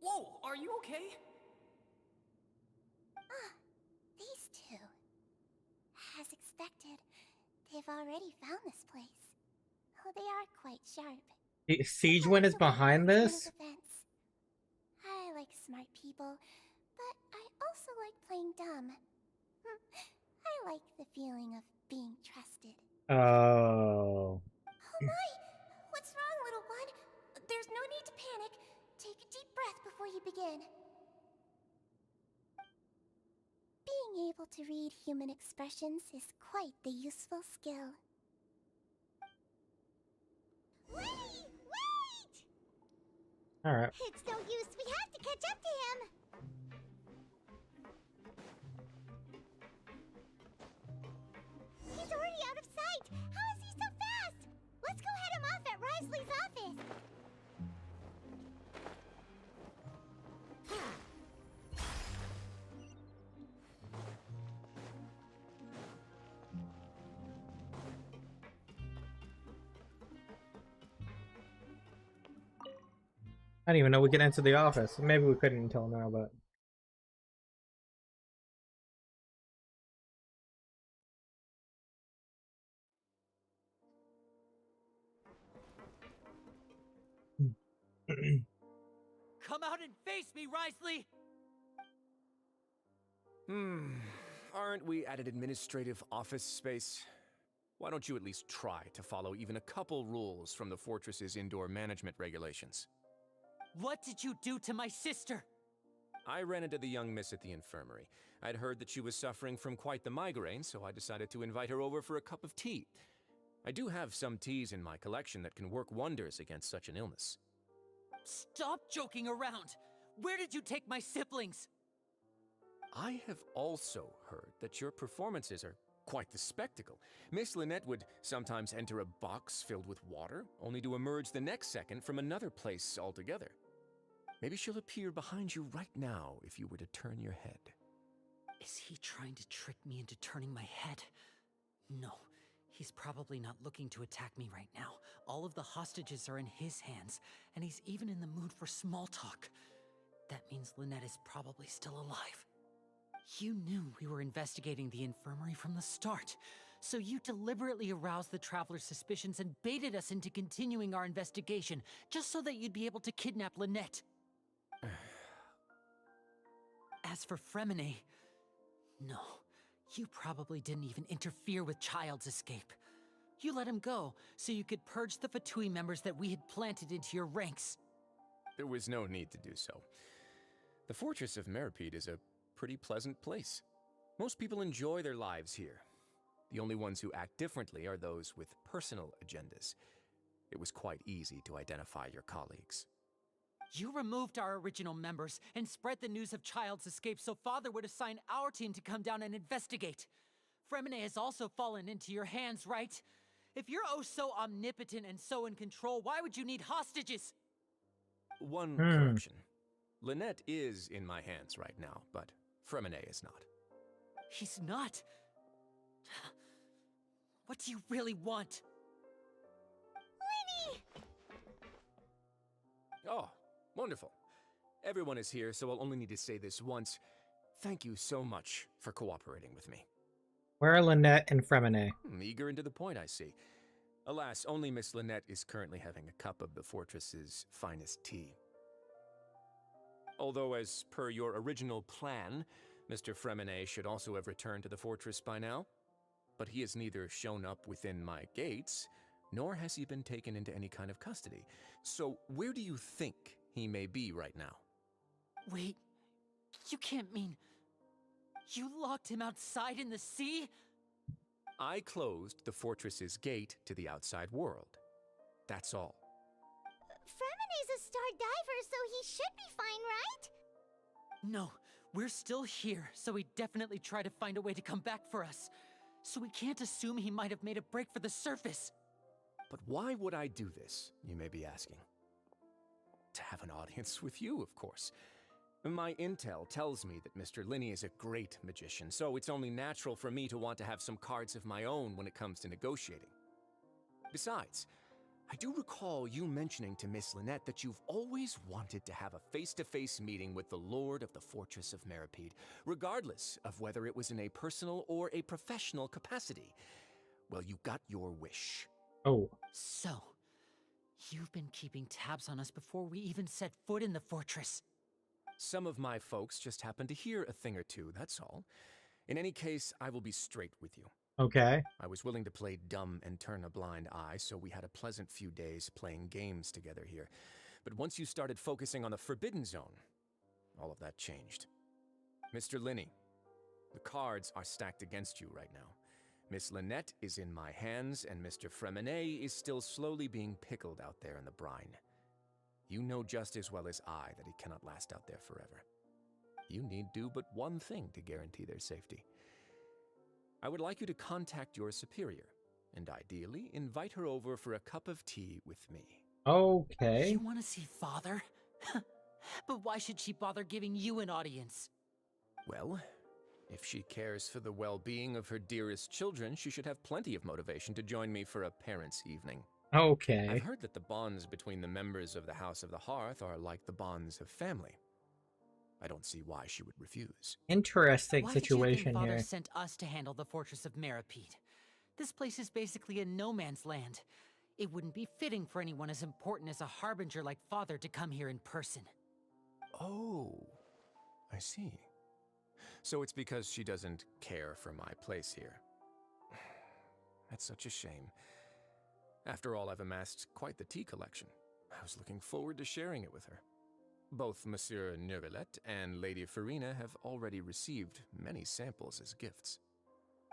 Whoa, are you okay? These two. As expected, they've already found this place. Oh, they are quite sharp. Siegewind is behind this? I like smart people, but I also like playing dumb. I like the feeling of being trusted. Oh. Oh my! What's wrong, little one? There's no need to panic. Take a deep breath before you begin. Being able to read human expressions is quite the useful skill. Wait! Alright. It's no use. We have to catch up to him. He's already out of sight. How is he so fast? Let's go head him off at Wriothesley's office. I didn't even know we could enter the office. Maybe we couldn't until now, but... Come out and face me, Wriothesley! Aren't we at an administrative office space? Why don't you at least try to follow even a couple rules from the Fortress's indoor management regulations? What did you do to my sister? I ran into the young miss at the infirmary. I'd heard that she was suffering from quite the migraine, so I decided to invite her over for a cup of tea. I do have some teas in my collection that can work wonders against such an illness. Stop joking around! Where did you take my siblings? I have also heard that your performances are quite the spectacle. Miss Lynette would sometimes enter a box filled with water, only to emerge the next second from another place altogether. Maybe she'll appear behind you right now if you were to turn your head. Is he trying to trick me into turning my head? No, he's probably not looking to attack me right now. All of the hostages are in his hands, and he's even in the mood for small talk. That means Lynette is probably still alive. You knew we were investigating the infirmary from the start, So you deliberately aroused the Traveler's suspicions and baited us into continuing our investigation, just so that you'd be able to kidnap Lynette. As for Fremine, no, you probably didn't even interfere with Child's escape. You let him go, so you could purge the Fatui members that we had planted into your ranks. There was no need to do so. The Fortress of Meropede is a pretty pleasant place. Most people enjoy their lives here. The only ones who act differently are those with personal agendas. It was quite easy to identify your colleagues. You removed our original members and spread the news of Child's escape so Father would assign our team to come down and investigate. Fremine has also fallen into your hands, right? If you're oh so omnipotent and so in control, why would you need hostages? One correction. Lynette is in my hands right now, but Fremine is not. He's not? What do you really want? Lenny! Oh, wonderful. Everyone is here, so I'll only need to say this once. Thank you so much for cooperating with me. Where are Lynette and Fremine? Eager and to the point, I see. Alas, only Miss Lynette is currently having a cup of the fortress's finest tea. Although, as per your original plan, Mr. Fremine should also have returned to the fortress by now. But he has neither shown up within my gates, nor has he been taken into any kind of custody. So where do you think he may be right now? Wait, you can't mean... You locked him outside in the sea? I closed the fortress's gate to the outside world. That's all. Fremine's a star diver, so he should be fine, right? No, we're still here, so he definitely tried to find a way to come back for us. So we can't assume he might have made a break for the surface. But why would I do this, you may be asking? To have an audience with you, of course. My intel tells me that Mr. Linney is a great magician, so it's only natural for me to want to have some cards of my own when it comes to negotiating. Besides, I do recall you mentioning to Miss Lynette that you've always wanted to have a face-to-face meeting with the Lord of the Fortress of Meropede, regardless of whether it was in a personal or a professional capacity. Well, you got your wish. Oh. So, you've been keeping tabs on us before we even set foot in the fortress. Some of my folks just happened to hear a thing or two, that's all. In any case, I will be straight with you. Okay. I was willing to play dumb and turn a blind eye, so we had a pleasant few days playing games together here. But once you started focusing on the Forbidden Zone, all of that changed. Mr. Linney, the cards are stacked against you right now. Miss Lynette is in my hands, and Mr. Fremine is still slowly being pickled out there in the brine. You know just as well as I that he cannot last out there forever. You need do but one thing to guarantee their safety. I would like you to contact your superior, and ideally invite her over for a cup of tea with me. Okay. You want to see Father? But why should she bother giving you an audience? Well, if she cares for the well-being of her dearest children, she should have plenty of motivation to join me for a parents' evening. Okay. I've heard that the bonds between the members of the House of the Hearth are like the bonds of family. I don't see why she would refuse. Interesting Why situation did you think Father here. sent us to handle the Fortress of Meropede? This place is basically a no man's land. It wouldn't be fitting for anyone as important as a harbinger like Father to come here in person. Oh, I see. So it's because she doesn't care for my place here. That's such a shame. After all, I've amassed quite the tea collection. I was looking forward to sharing it with her. Both Monsieur Neuvillette and Lady Furina have already received many samples as gifts.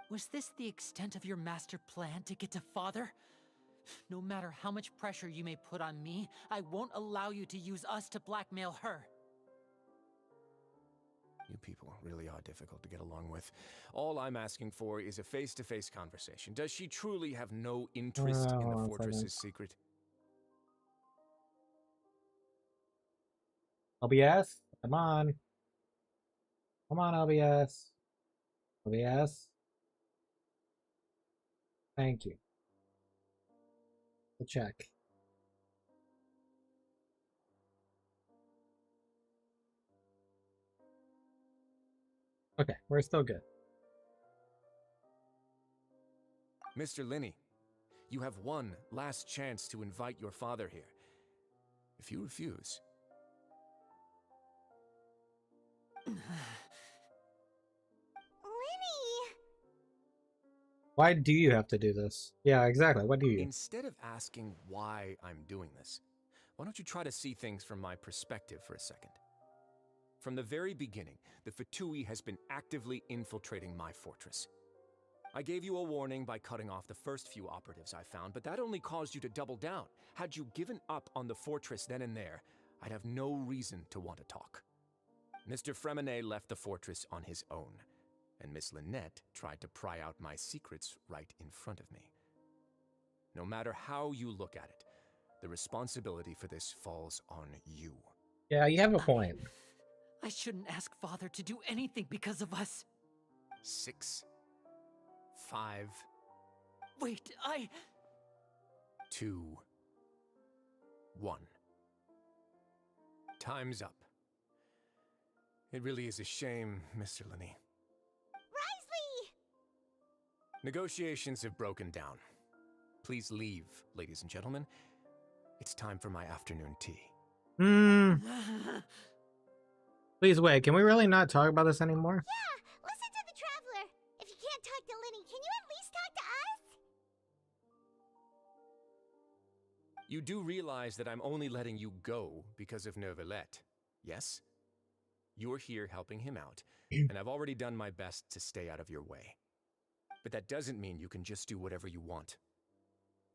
Was this the extent of your master plan to get to Father? No matter how much pressure you may put on me, I won't allow you to use us to blackmail her. You people really are difficult to get along with. All I'm asking for is a face-to-face conversation. Does she truly have no interest in the fortress's secret? LBS? Come on. Come on, LBS. LBS. Thank you. We'll check. Okay, we're still good. Mr. Linney, you have one last chance to invite your father here. If you refuse... Linny! Why do you have to do this? Yeah, exactly. What do you? Instead of asking why I'm doing this, why don't you try to see things from my perspective for a second? From the very beginning, the Fatui has been actively infiltrating my fortress. I gave you a warning by cutting off the first few operatives I found, but that only caused you to double down. Had you given up on the fortress then and there, I'd have no reason to want to talk. Mr. Freminet left the fortress on his own, and Miss Lynette tried to pry out my secrets right in front of me. No matter how you look at it, the responsibility for this falls on you. Yeah, you have a point. I shouldn't ask Father to do anything because of us. 6, 5... Wait, 2, 1. Time's up. It really is a shame, Mr. Linney. Risley! Negotiations have broken down. Please leave, ladies and gentlemen. It's time for my afternoon tea. Please wait, can we really not talk about this anymore? Yeah, listen to the Traveler. If you can't talk to Linny, can you at least talk to us? You do realize that I'm only letting you go because of Neuvillette, yes? You're here helping him out, and I've already done my best to stay out of your way. But that doesn't mean you can just do whatever you want.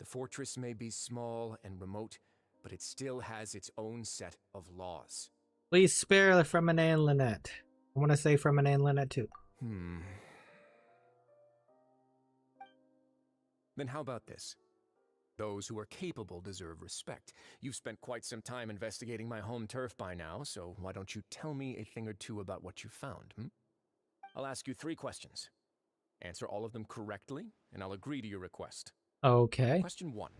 The fortress may be small and remote, but it still has its own set of laws. Please spare the Freminet and Lynette. I want to say Freminet and Lynette too. Then how about this? Those who are capable deserve respect. You've spent quite some time investigating my home turf by now, so why don't you tell me a thing or two about what you found, I'll ask you 3 questions. Answer all of them correctly, and I'll agree to your request. Okay. Question 1.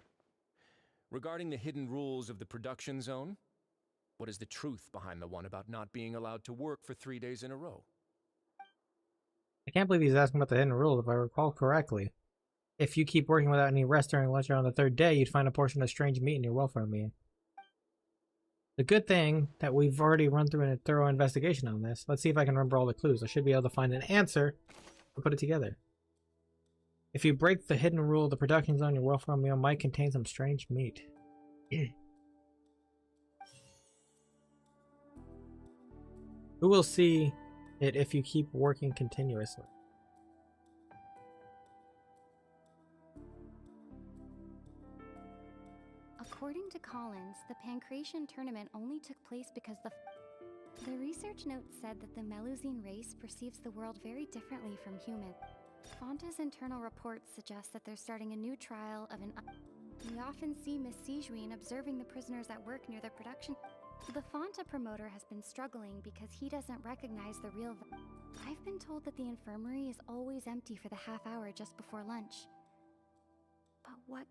Regarding the hidden rules of the production zone, what is the truth behind the one about not being allowed to work for 3 days in a row? I can't believe he's asking about the hidden rule, if I recall correctly. If you keep working without any rest during lunch on the 3rd day, you'd find a portion of strange meat in your welfare meal. The good thing that we've already run through a thorough investigation on this. Let's see if I can remember all the clues. I should be able to find an answer to put it together. If you break the hidden rule of the production zone, your welfare meal might contain some strange meat. Who will see it if you keep working continuously? According to Collins, the Pancration tournament only took place because the research note said that the Melusine race perceives the world very differently from humans. Fonta's internal reports suggest that they're starting a new trial of an... We often see Miss Sijuin observing the prisoners at work near their production. The Fonta promoter has been struggling because he doesn't recognize the real... I've been told that the infirmary is always empty for the half hour just before lunch. But what...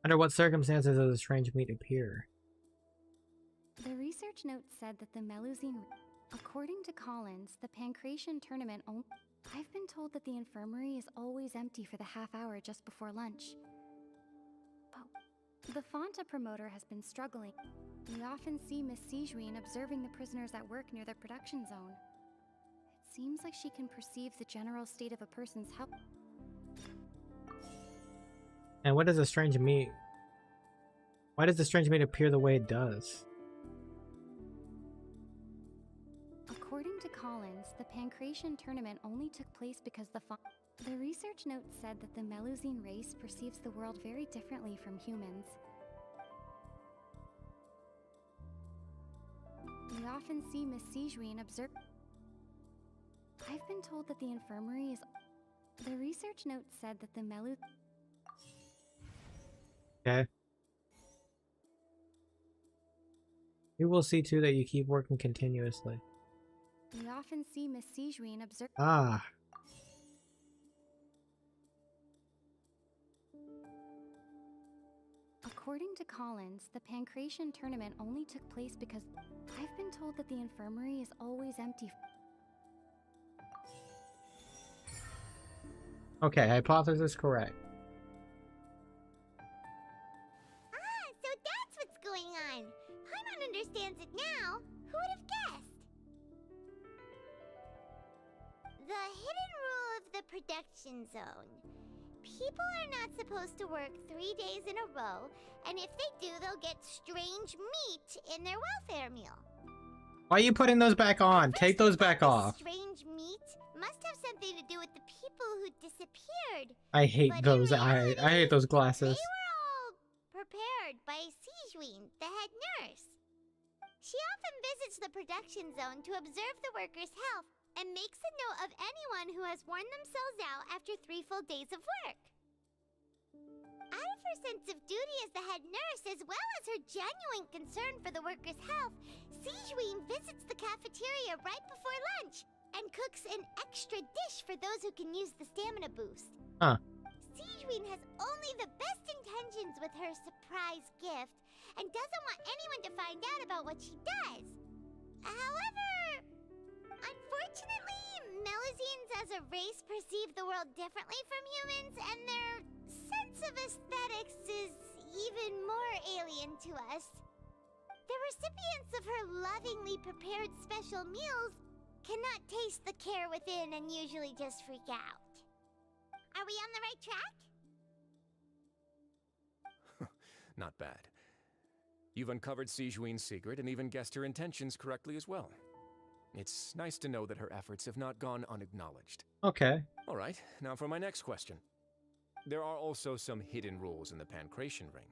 Under what circumstances does the strange meat appear? The research note said that the Melusine... According to Collins, the Pancration tournament only... I've been told that the infirmary is always empty for the half hour just before lunch. But the Fonta promoter has been struggling. We often see Miss Sijuin observing the prisoners at work near their production zone. It seems like she can perceive the general state of a person's health. And what does the strange meat... Why does the strange meat appear the way it does? According to Collins, the Pancration tournament only took place because the research note said that the Melusine race perceives the world very differently from humans. We often see Miss Sijuin observe... I've been told that the infirmary is... The research note said that the Okay. We will see too that you keep working continuously. We often see Miss Sijuin observe... Ah. According to Collins, the Pancration tournament only took place because... I've been told that the infirmary is always empty. Okay, hypothesis correct. Ah, so that's what's going on. Paimon understands it now. Who would have guessed? The hidden rule of the production zone. People are not supposed to work 3 days in a row, and if they do, they'll get strange meat in their welfare meal. Why are you putting those back on? Take those back off. Strange meat must have something to do with the people who disappeared. I hate But those. in reality, I hate those glasses. They were all prepared by Sigewin, the head nurse. She often visits the production zone to observe the workers' health and makes a note of anyone who has worn themselves out after 3 full days of work. Out of her sense of duty as the head nurse, as well as her genuine concern for the workers' health, Sigewin visits the cafeteria right before lunch and cooks an extra dish for those who can use the stamina boost. Huh. Sigewin has only the best intentions with her surprise gift and doesn't want anyone to find out about what she does. However, unfortunately, Melusines as a race perceive the world differently from humans, and their sense of aesthetics is even more alien to us. The recipients of her lovingly prepared special meals cannot taste the care within and usually just freak out. Are we on the right track? Not bad. You've uncovered Sigewin's secret and even guessed her intentions correctly as well. It's nice to know that her efforts have not gone unacknowledged. Okay. All right, now for my next question. There are also some hidden rules in the Pancration Ring,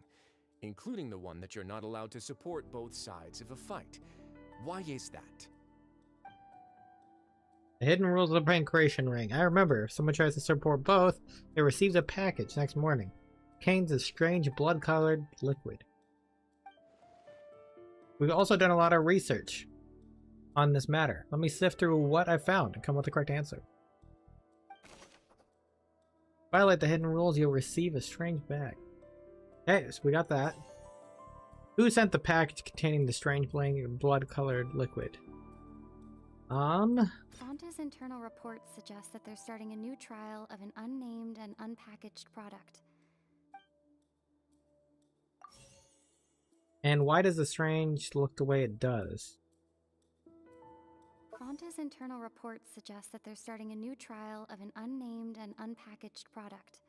including the one that you're not allowed to support both sides of a fight. Why is that? The hidden rules of the Pancration Ring. I remember, if someone tries to support both, they receive a package next morning. Contains a strange blood-colored liquid. We've also done a lot of research on this matter. Let me sift through what I found and come with the correct answer. Violate the hidden rules, you'll receive a strange bag. Okay, so we got that. Who sent the package containing the strange blood-colored liquid? Fonta's internal reports suggest that they're starting a new trial of an unnamed and unpackaged product. And why does the strange look the way it does? Fonta's internal reports suggest that they're starting a new trial of an unnamed and unpackaged product.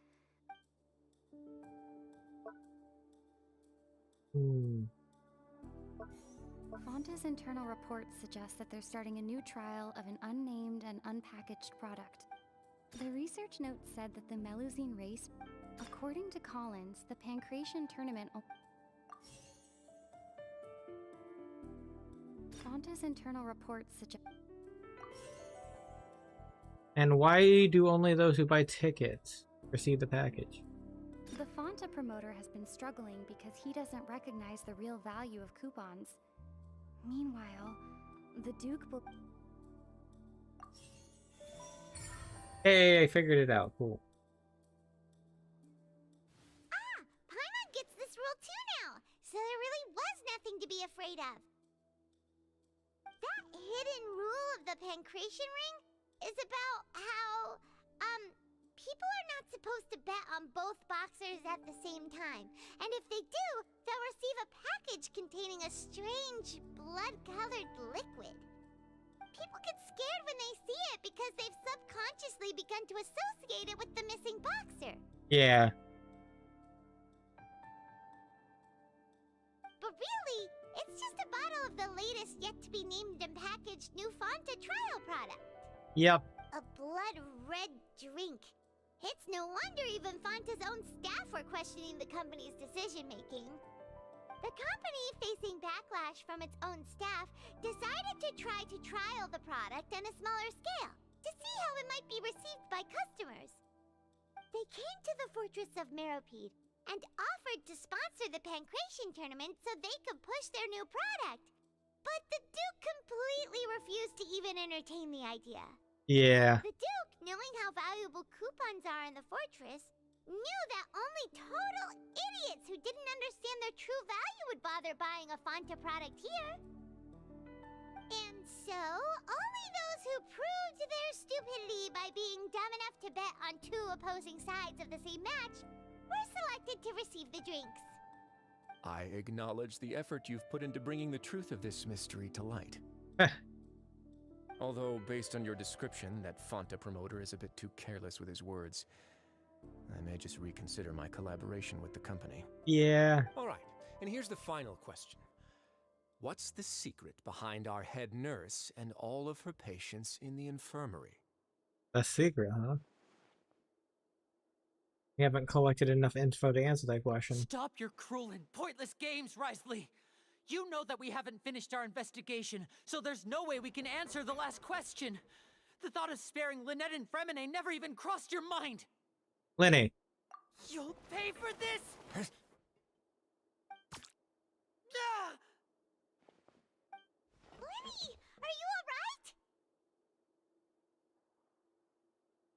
Fonta's internal reports suggest that they're starting a new trial of an unnamed and unpackaged product. The research note said that the Melusine race, according to Collins, the Pancration tournament. Fonta's internal reports suggest. And why do only those who buy tickets receive the package? The Fonta promoter has been struggling because he doesn't recognize the real value of coupons. Meanwhile, the Duke will... Hey, I figured it out. Cool. Ah! Paimon gets this rule too now, so there really was nothing to be afraid of. That hidden rule of the Pancration Ring is about how, people are not supposed to bet on both boxers at the same time. And if they do, they'll receive a package containing a strange, blood-colored liquid. People get scared when they see it because they've subconsciously begun to associate it with the missing boxer. Yeah. But really, it's just a bottle of the latest yet-to-be-named and packaged new Fonta trial product. Yep. A blood-red drink. It's no wonder even Fonta's own staff were questioning the company's decision-making. The company, facing backlash from its own staff, decided to try to trial the product on a smaller scale to see how it might be received by customers. They came to the Fortress of Meropede and offered to sponsor the Pancration tournament so they could push their new product. But the Duke completely refused to even entertain the idea. Yeah. The Duke, knowing how valuable coupons are in the fortress, knew that only total idiots who didn't understand their true value would bother buying a Fonta product here. And so, only those who proved their stupidity by being dumb enough to bet on two opposing sides of the same match were selected to receive the drinks. I acknowledge the effort you've put into bringing the truth of this mystery to light. Although, based on your description, that Fonta promoter is a bit too careless with his words. I may just reconsider my collaboration with the company. Yeah. Alright, and here's the final question. What's the secret behind our head nurse and all of her patients in the infirmary? A secret, huh? We haven't collected enough info to answer that question. Stop your cruel and pointless games, Risley! You know that we haven't finished our investigation, so there's no way we can answer the last question. The thought of sparing Lynette and Fremine never even crossed your mind. Lenny. You'll pay for this! Lenny, are you alright?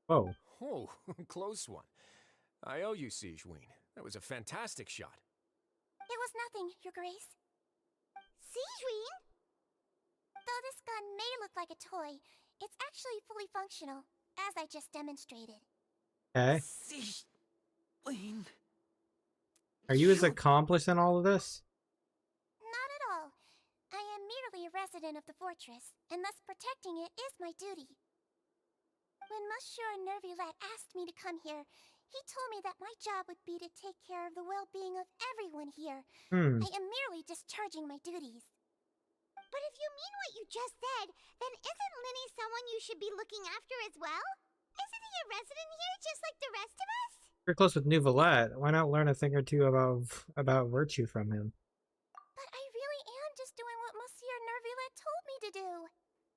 Whoa. Oh, close one. I owe you, Sigewinne. That was a fantastic shot. It was nothing, Your Grace. Sigewinne? Though this gun may look like a toy, it's actually fully functional, as I just demonstrated. Okay. Sigewinne. Are you his accomplice in all of this? Not at all. I am merely a resident of the fortress, and thus protecting it is my duty. When Monsieur Neuvillette asked me to come here, he told me that my job would be to take care of the well-being of everyone here. I am merely discharging my duties. But if you mean what you just said, then isn't Lenny someone you should be looking after as well? Isn't he a resident here just like the rest of us? You're close with Neuvillette. Why not learn a thing or two about virtue from him? But I really am just doing what Monsieur Neuvillette told me to do.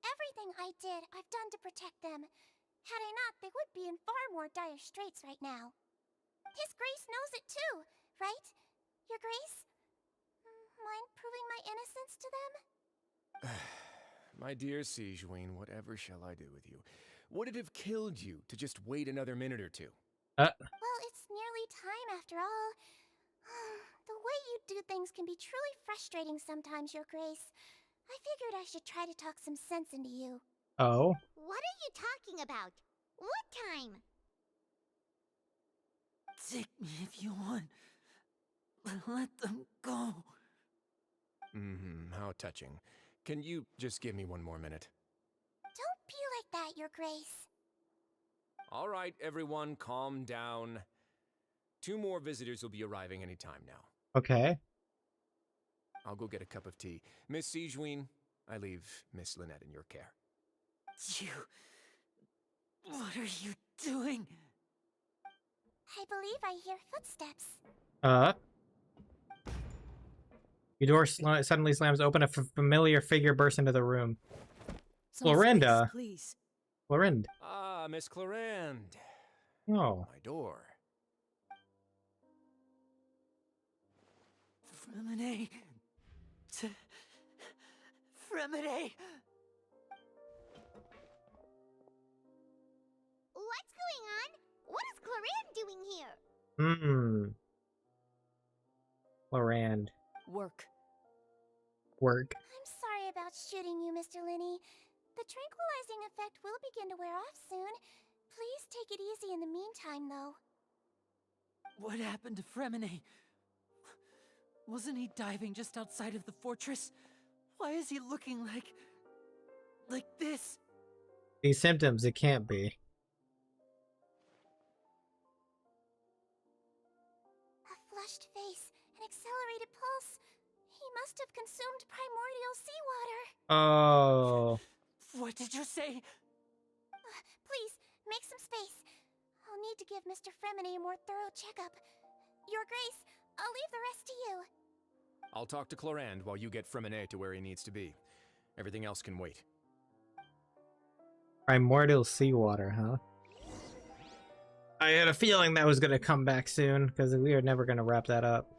Everything I did, I've done to protect them. Had I not, they would be in far more dire straits right now. His Grace knows it too, right? Your Grace? Mind proving my innocence to them? My dear Sigewinne, whatever shall I do with you? Would it have killed you to just wait another minute or two? Well, it's nearly time after all. The way you do things can be truly frustrating sometimes, Your Grace. I figured I should try to talk some sense into you. Oh? What are you talking about? What time? Take me if you want. Let them go. How touching. Can you just give me one more minute? Don't be like that, Your Grace. All right, everyone, calm down. 2 more visitors will be arriving any time now. Okay. I'll go get a cup of tea. Miss Sigewinne, I leave Miss Lynette in your care. What are you doing? I believe I hear footsteps. Your door suddenly slams open. A familiar figure bursts into the room. Florinda. Please. Clorinde. Ah, Miss Clorinde. Oh. My door. Fremine. Fremine. What's going on? What is Clorinde doing here? Clorinde. Work. I'm sorry about shooting you, Mr. Lenny. The tranquilizing effect will begin to wear off soon. Please take it easy in the meantime, though. What happened to Fremine? Wasn't he diving just outside of the fortress? Why is he looking like this? These symptoms, it can't be. A flushed face, an accelerated pulse. He must have consumed primordial seawater. Oh. What did you say? Please, make some space. I'll need to give Mr. Fremine a more thorough checkup. Your Grace, I'll leave the rest to you. I'll talk to Clorinde while you get Fremine to where he needs to be. Everything else can wait. Primordial seawater, huh? I had a feeling that was going to come back soon, because we are never going to wrap that up.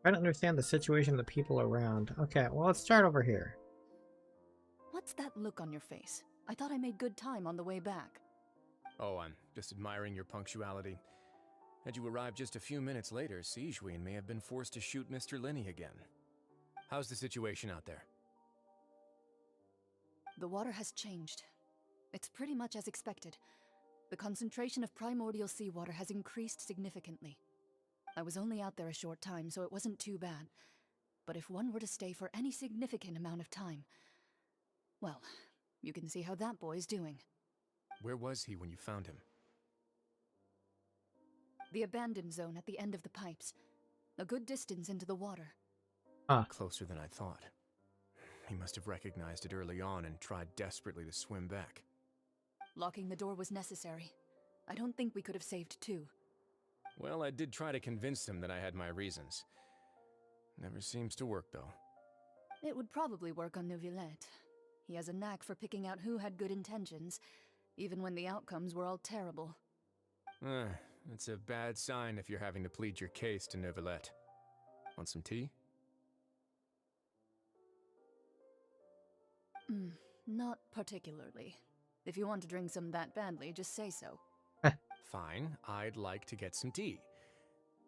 I don't understand the situation of the people around. Okay, well, let's start over here. What's that look on your face? I thought I made good time on the way back. Oh, I'm just admiring your punctuality. Had you arrived just a few minutes later, Sigewinne may have been forced to shoot Mr. Lenny again. How's the situation out there? The water has changed. It's pretty much as expected. The concentration of primordial seawater has increased significantly. I was only out there a short time, so it wasn't too bad. But if one were to stay for any significant amount of time, well, you can see how that boy's doing. Where was he when you found him? The abandoned zone at the end of the pipes. A good distance into the water. Closer than I thought. He must have recognized it early on and tried desperately to swim back. Locking the door was necessary. I don't think we could have saved two. Well, I did try to convince him that I had my reasons. Never seems to work, though. It would probably work on Neuvillette. He has a knack for picking out who had good intentions, even when the outcomes were all terrible. It's a bad sign if you're having to plead your case to Neuvillette. Want some tea? Not particularly. If you want to drink some that badly, just say so. Fine, I'd like to get some tea.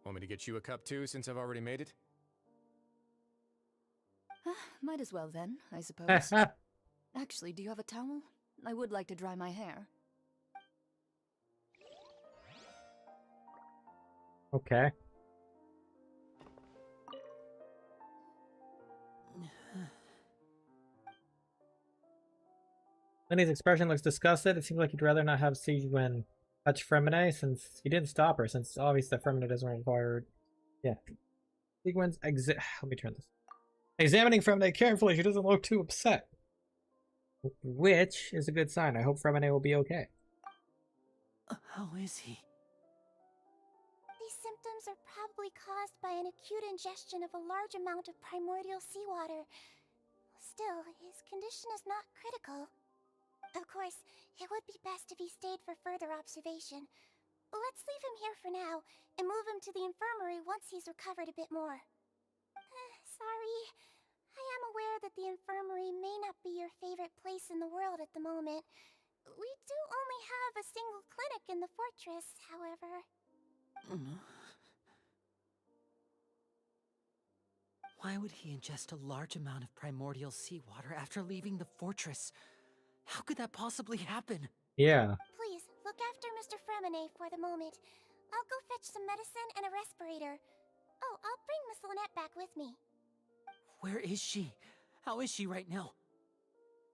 Want me to get you a cup too, since I've already made it? Might as well then, I suppose. Actually, do you have a towel? I would like to dry my hair. Okay. Lenny's expression looks disgusted. It seems like he'd rather not have Sigewinne touch Fremine since he didn't stop her, since it's obvious that Fremine doesn't require... Yeah. Sigewinne's let me turn this. Examining Fremine carefully, she doesn't look too upset. Which is a good sign. I hope Fremine will be okay. How is he? These symptoms are probably caused by an acute ingestion of a large amount of primordial seawater. Still, his condition is not critical. Of course, it would be best if he stayed for further observation. Let's leave him here for now, and move him to the infirmary once he's recovered a bit more. Sorry. I am aware that the infirmary may not be your favorite place in the world at the moment. We do only have a single clinic in the fortress, however. Why would he ingest a large amount of primordial seawater after leaving the fortress? How could that possibly happen? Yeah. Please, look after Mr. Fremine for the moment. I'll go fetch some medicine and a respirator. Oh, I'll bring Miss Lynette back with me. Where is she? How is she right now?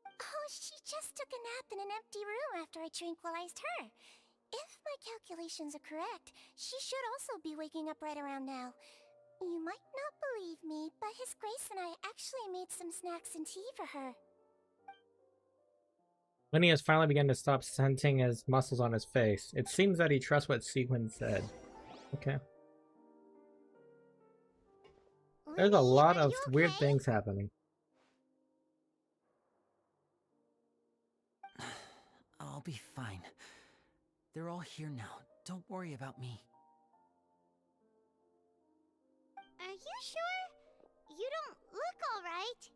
Oh, she just took a nap in an empty room after I tranquilized her. If my calculations are correct, she should also be waking up right around now. You might not believe me, but His Grace and I actually made some snacks and tea for her. Lenny has finally begun to stop sensing his muscles on his face. It seems that he trusts what Sigewinne said. Okay. There's a lot of weird things happening. I'll be fine. They're all here now. Don't worry about me. Are you sure? You don't look all right.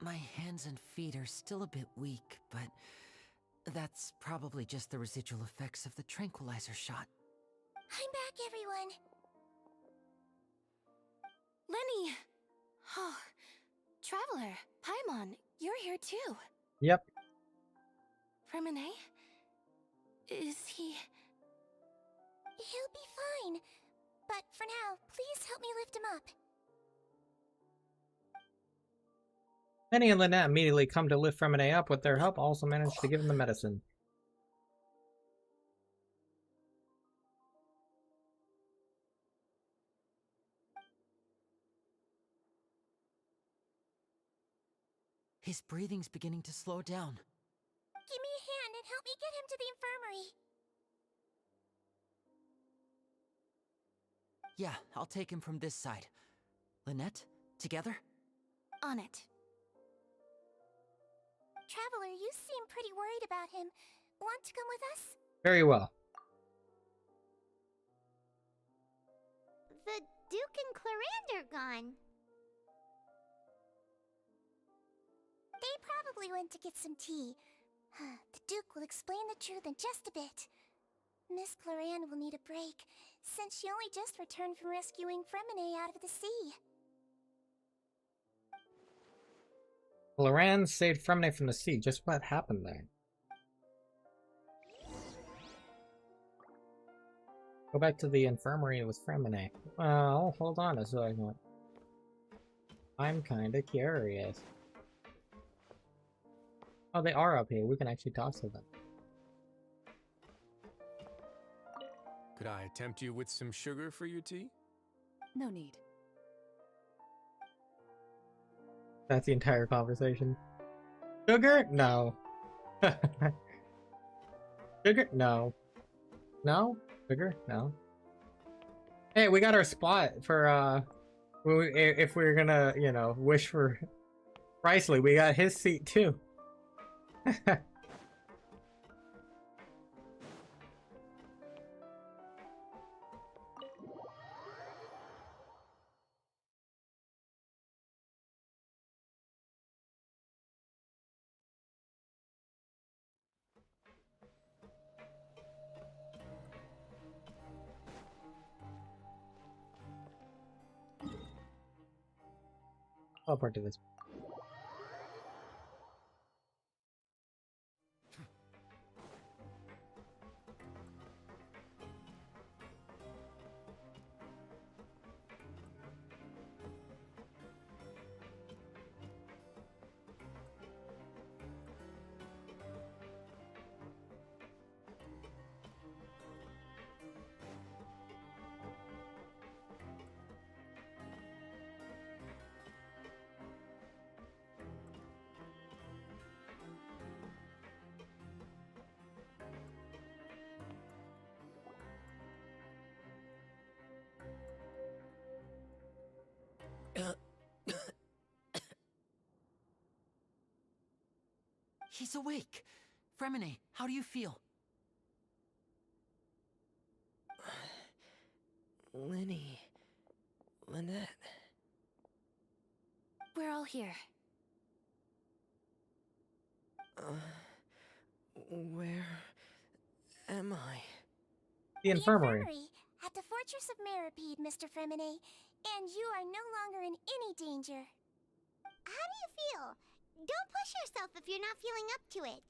My hands and feet are still a bit weak, but that's probably just the residual effects of the tranquilizer shot. I'm back, everyone. Lenny! Oh, Traveler, Paimon, you're here too. Yep. Fremine? Is he... He'll be fine. But for now, please help me lift him up. Lenny and Lynette immediately come to lift Fremine up. With their help, also manage to give him the medicine. His breathing's beginning to slow down. Give me a hand and help me get him to the infirmary. Yeah, I'll take him from this side. Lynette, together? On it. Traveler, you seem pretty worried about him. Want to come with us? Very well. The Duke and Clarande are gone. They probably went to get some tea. The Duke will explain the truth in just a bit. Miss Clarande will need a break, since she only just returned from rescuing Fremine out of the sea. Loran saved Fremine from the sea. Just what happened there? Go back to the infirmary with Fremine. Well, hold on a second. I'm kinda curious. Oh, they are up here. We can actually talk to them. Could I tempt you with some sugar for your tea? No need. That's the entire conversation. Sugar? No. Sugar? No. No? Sugar? No. Hey, we got our spot for, if we're gonna, you know, wish for Priceley, we got his seat too. I'll part to this. He's awake. Fremine, how do you feel? Lenny. Lynette. We're all here. Where am I? The infirmary. At the Fortress of Meropede, Mr. Fremine, and you are no longer in any danger. How do you feel? Don't push yourself if you're not feeling up to it.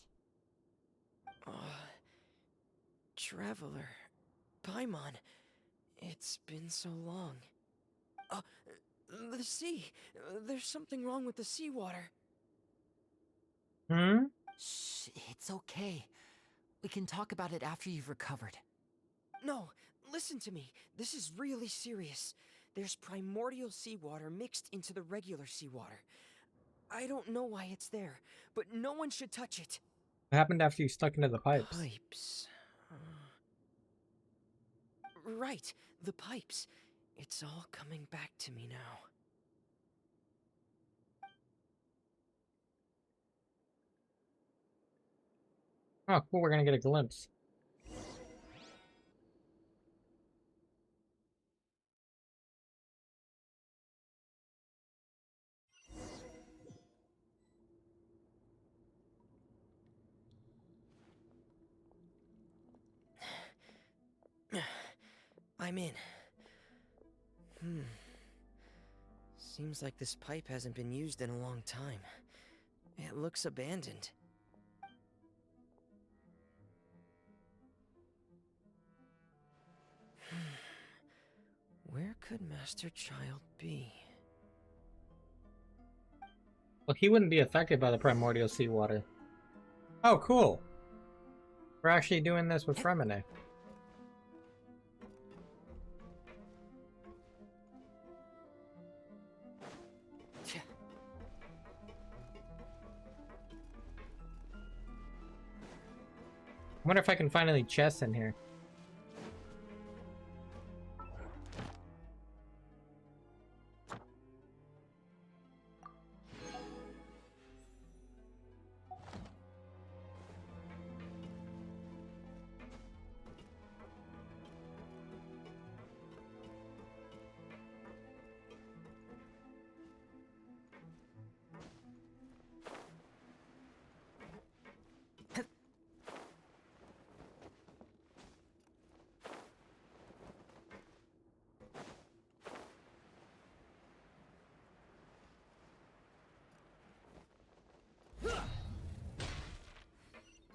Traveler. Paimon. It's been so long. The sea. There's something wrong with the seawater. Hmm? Shh, it's okay. We can talk about it after you've recovered. No, listen to me. This is really serious. There's primordial seawater mixed into the regular seawater. I don't know why it's there, but no one should touch it. What happened after you stuck into the pipes? Pipes. Right, the pipes. It's all coming back to me now. Oh, cool, we're gonna get a glimpse. I'm in. Seems like this pipe hasn't been used in a long time. It looks abandoned. Where could Master Child be? Well, he wouldn't be affected by the primordial seawater. Oh, cool. We're actually doing this with Fremine. I wonder if I can find any chests in here.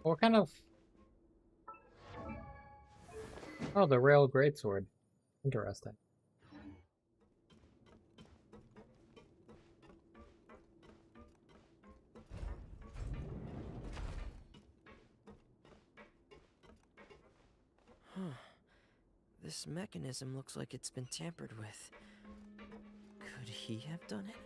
What kind of... Oh, the rail greatsword. Interesting. Huh. This mechanism looks like it's been tampered with. Could he have done it?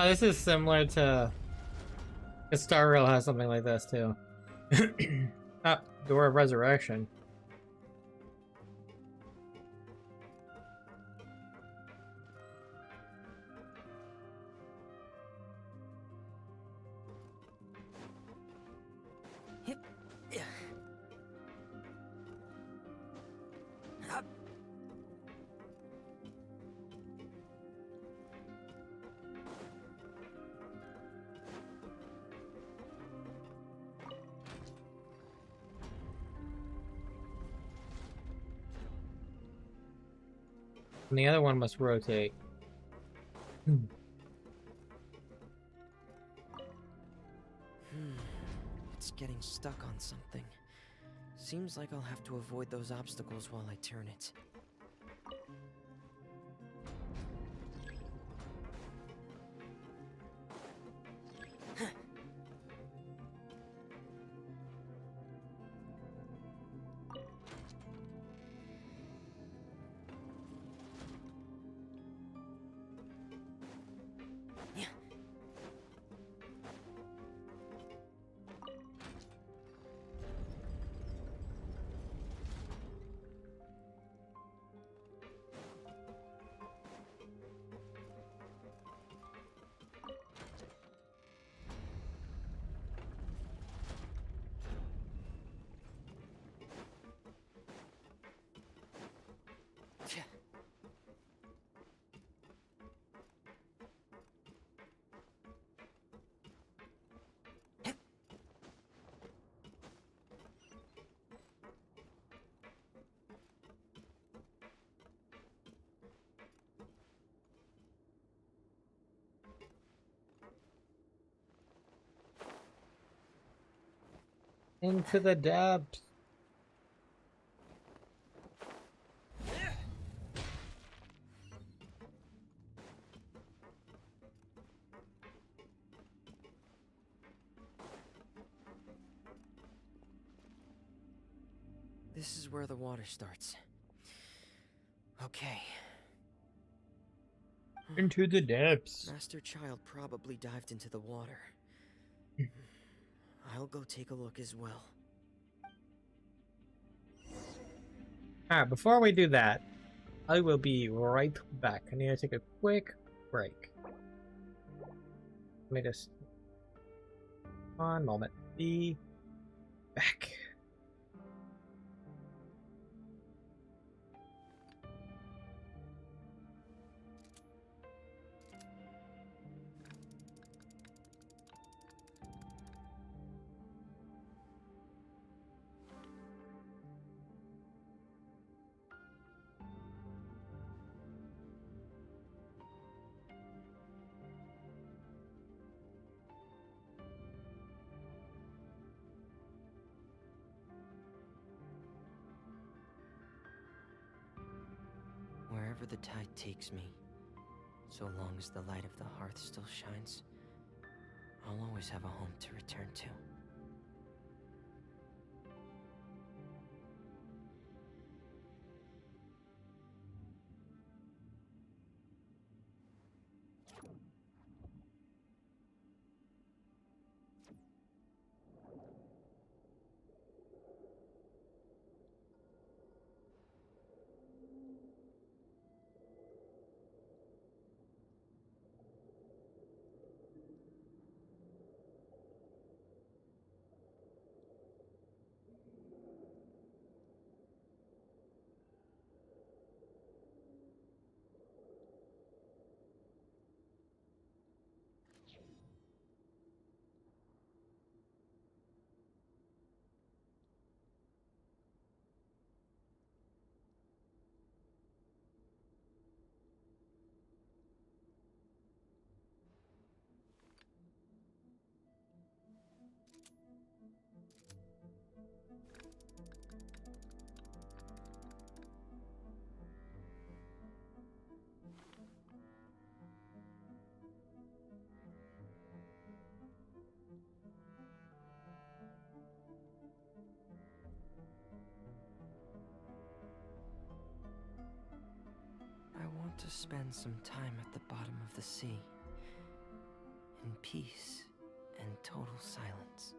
This is similar to... Star Rail has something like this too. Door of Resurrection. And the other one must rotate. It's getting stuck on something. Seems like I'll have to avoid those obstacles while I turn it. Into the depths. This is where the water starts. Okay. Into the depths. Master Child probably dived into the water. I'll go take a look as well. Alright, before we do that, I will be right back. I need to take a quick break. Let me just... One moment. Be back. Wherever the tide takes me, so long as the light of the hearth still shines, I'll always have a home to return to. to spend some time at the bottom of the sea, in peace and total silence.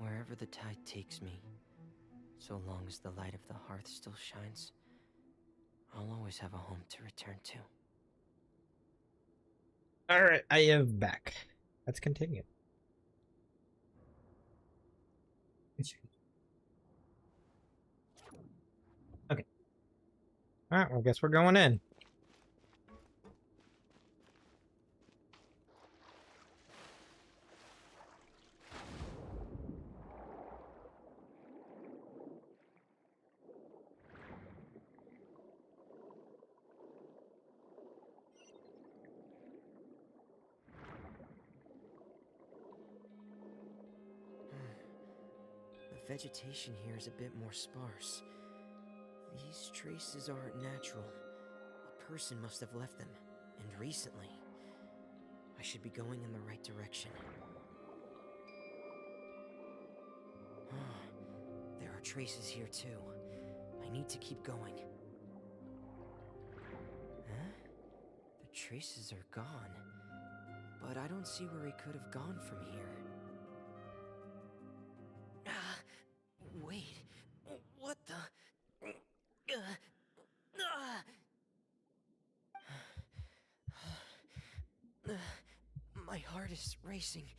Wherever the tide takes me, so long as the light of the hearth still shines, I'll always have a home to return to. Alright, I am back. Let's continue. Okay. Alright, well, I guess we're going in. The vegetation here is a bit more sparse. These traces aren't natural. A person must have left them, and recently. I should be going in the right direction. There are traces here too. I need to keep going. Huh? The traces are gone. But I don't see where he could have gone from here. Wait, what the? My heart is racing,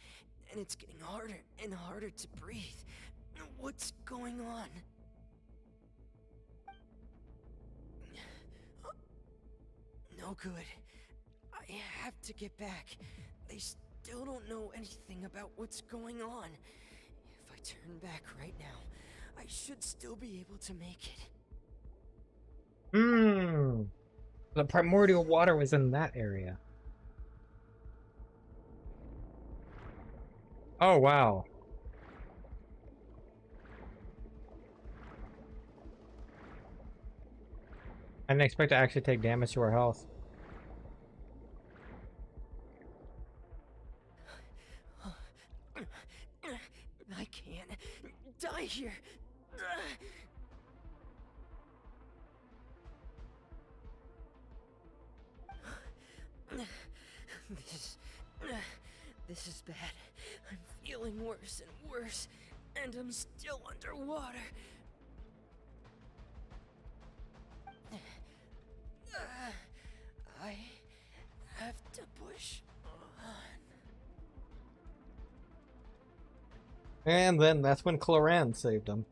and it's getting harder and harder to breathe. What's going on? No good. I have to get back. They still don't know anything about what's going on. If I turn back right now, I should still be able to make it. The primordial water was in that area. Oh, wow. I didn't expect to actually take damage to our health. I can't die here. This is bad. I'm feeling worse and worse, and I'm still underwater. I have to push on. And then that's when Cloran saved him.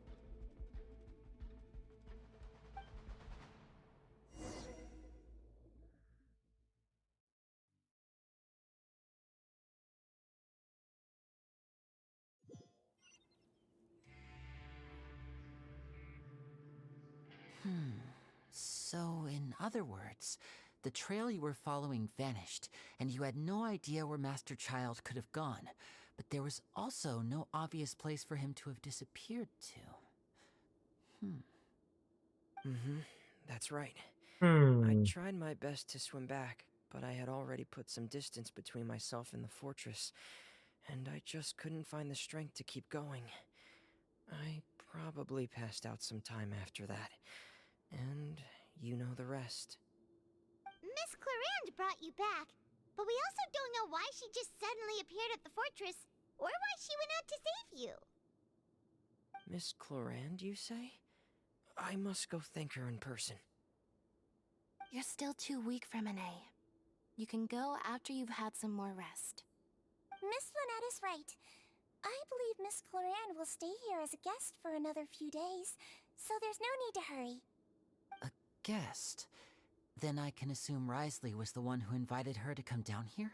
So, in other words, the trail you were following vanished, and you had no idea where Master Child could have gone, but there was also no obvious place for him to have disappeared to. That's right. Hmm. I tried my best to swim back, but I had already put some distance between myself and the fortress, and I just couldn't find the strength to keep going. I probably passed out some time after that, and you know the rest. Miss Clarande brought you back, but we also don't know why she just suddenly appeared at the fortress, or why she went out to save you. Miss Clarande, you say? I must go thank her in person. You're still too weak, Fremine. You can go after you've had some more rest. Miss Lynette is right. I believe Miss Clarande will stay here as a guest for another few days, so there's no need to hurry. A guest? Then I can assume Risley was the one who invited her to come down here?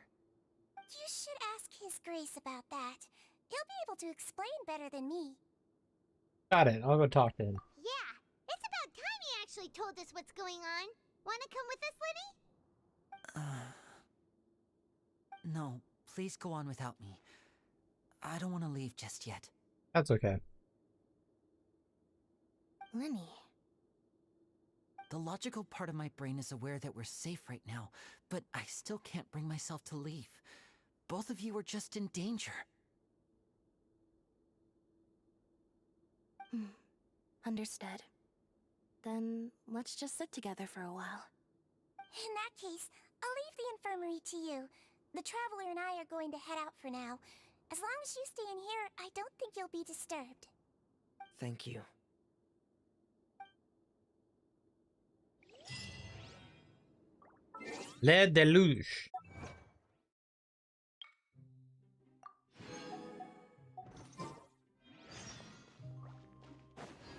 You should ask His Grace about that. He'll be able to explain better than me. Got it. I'll go talk to him. Yeah, actually told us what's going on. Wanna come with us, Lenny? No, please go on without me. I don't want to leave just yet. That's okay. Lenny. The logical part of my brain is aware that we're safe right now, but I still can't bring myself to leave. Both of you are just in danger. Understood. Then let's just sit together for a while. In that case, I'll leave the infirmary to you. The Traveler and I are going to head out for now. As long as you stay in here, I don't think you'll be disturbed. Thank you. Le Deluge.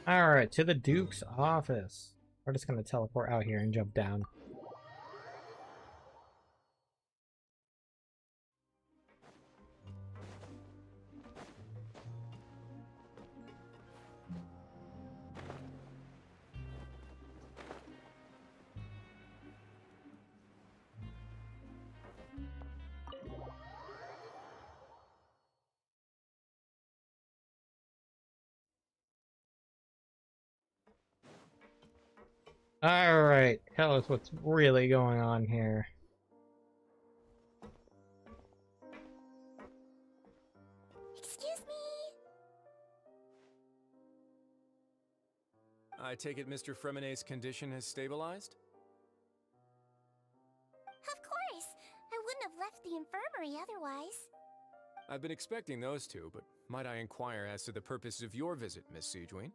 Alright, to the Duke's office. We're just gonna teleport out here and jump down. Alright, tell us what's really going on here. Excuse me. I take it Mr. Fremenay's condition has stabilized? Of course. I wouldn't have left the infirmary otherwise. I've been expecting those two, but might I inquire as to the purpose of your visit, Miss Siegewien?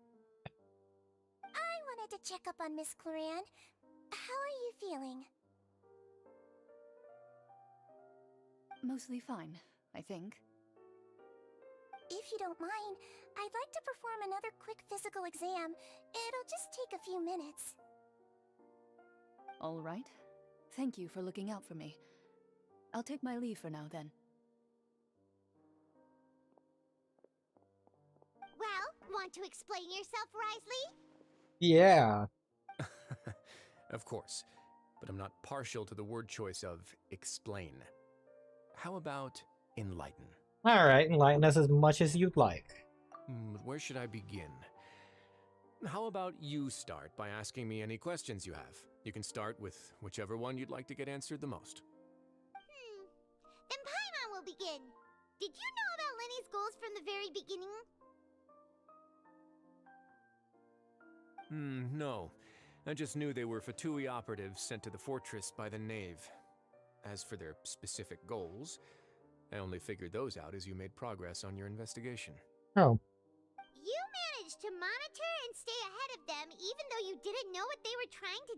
I wanted to check up on Miss Cloran. How are you feeling? Mostly fine, I think. If you don't mind, I'd like to perform another quick physical exam. It'll just take a few minutes. All right. Thank you for looking out for me. I'll take my leave for now, then. Well, want to explain yourself, Risley? Yeah. Of course, but I'm not partial to the word choice of explain. How about enlighten? Alright, enlighten us as much as you'd like. Where should I begin? How about you start by asking me any questions you have? You can start with whichever one you'd like to get answered the most. Then Paimon will begin. Did you know about Lenny's goals from the very beginning? No. I just knew they were Fatui operatives sent to the fortress by the Knave. As for their specific goals, I only figured those out as you made progress on your investigation. Oh. You managed to monitor and stay ahead of them even though you didn't know what they were trying to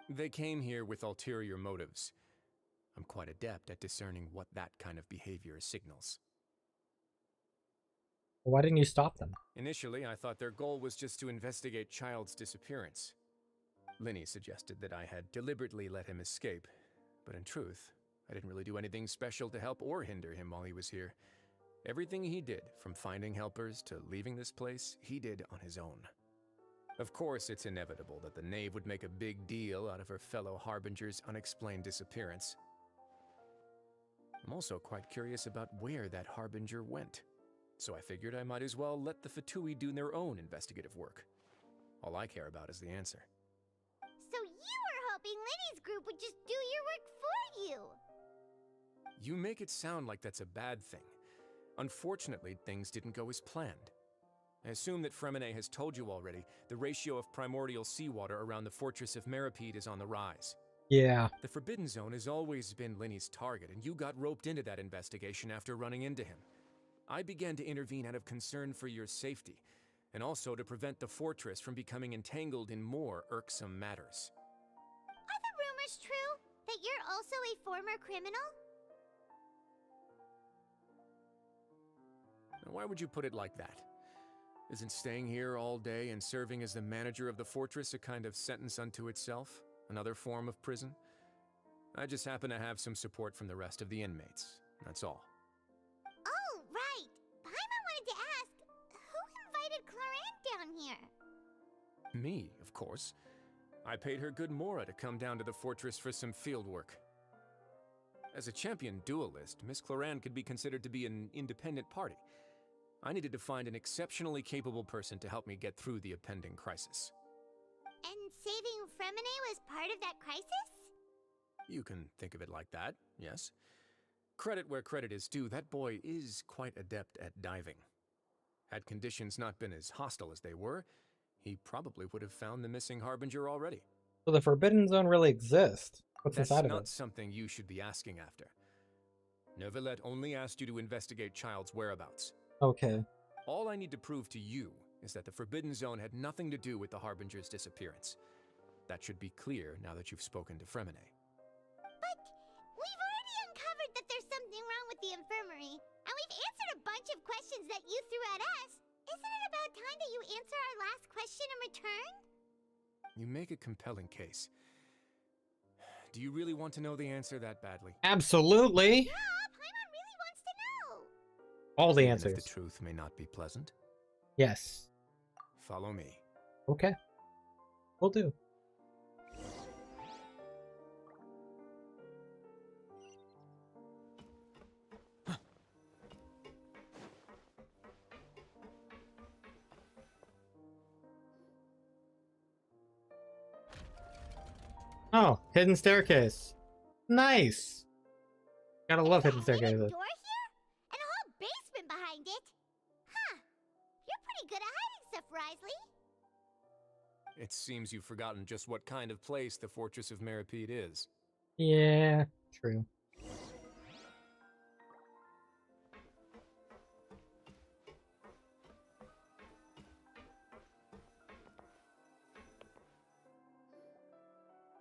do? They came here with ulterior motives. I'm quite adept at discerning what that kind of behavior signals. Why didn't you stop them? Initially, I thought their goal was just to investigate Child's disappearance. Linny suggested that I had deliberately let him escape, but in truth, I didn't really do anything special to help or hinder him while he was here. Everything he did, from finding helpers to leaving this place, he did on his own. Of course, it's inevitable that the Knave would make a big deal out of her fellow Harbinger's unexplained disappearance. I'm also quite curious about where that Harbinger went. So I figured I might as well let the Fatui do their own investigative work. All I care about is the answer. So you were hoping Lenny's group would just do your work for you! You make it sound like that's a bad thing. Unfortunately, things didn't go as planned. I assume that Fremenay has told you already, the ratio of primordial seawater around the Fortress of Meropede is on the rise. Yeah. The Forbidden Zone has always been Linny's target, and you got roped into that investigation after running into him. I began to intervene out of concern for your safety, and also to prevent the fortress from becoming entangled in more irksome matters. Are the rumors true? That you're also a former criminal? Now, why would you put it like that? Isn't staying here all day and serving as the manager of the fortress a kind of sentence unto itself? Another form of prison? I just happen to have some support from the rest of the inmates, that's all. Oh, right! Paimon wanted to ask, who invited Cloran down here? Me, of course. I paid her good mora to come down to the fortress for some field work. As a champion duelist, Miss Cloran could be considered to be an independent party. I needed to find an exceptionally capable person to help me get through the impending crisis. And saving Fremine was part of that crisis? You can think of it like that, yes. Credit where credit is due, that boy is quite adept at diving. Had conditions not been as hostile as they were, he probably would have found the missing Harbinger already. So the Forbidden Zone really exists. What's That's inside of not it? something you should be asking after. Neuvillette only asked you to investigate Child's whereabouts. Okay. All I need to prove to you is that the Forbidden Zone had nothing to do with the Harbinger's disappearance. That should be clear now that you've spoken to Fremine. But we've already uncovered that there's something wrong with the infirmary, and we've answered a bunch of questions that you threw at us. Isn't it about time that you answer our last question in return? You make a compelling case. Do you really want to know the answer that badly? Absolutely. Yeah, Paimon really wants to know. All the Even answers. if the truth may not be pleasant. Yes. Follow me. Okay. Will do. Oh, hidden staircase. Nice. Gotta love hidden staircases. Door here? And a whole basement behind it? Huh. You're pretty good at hiding stuff, Risley. It seems you've forgotten just what kind of place the Fortress of Meropede is. Yeah, true.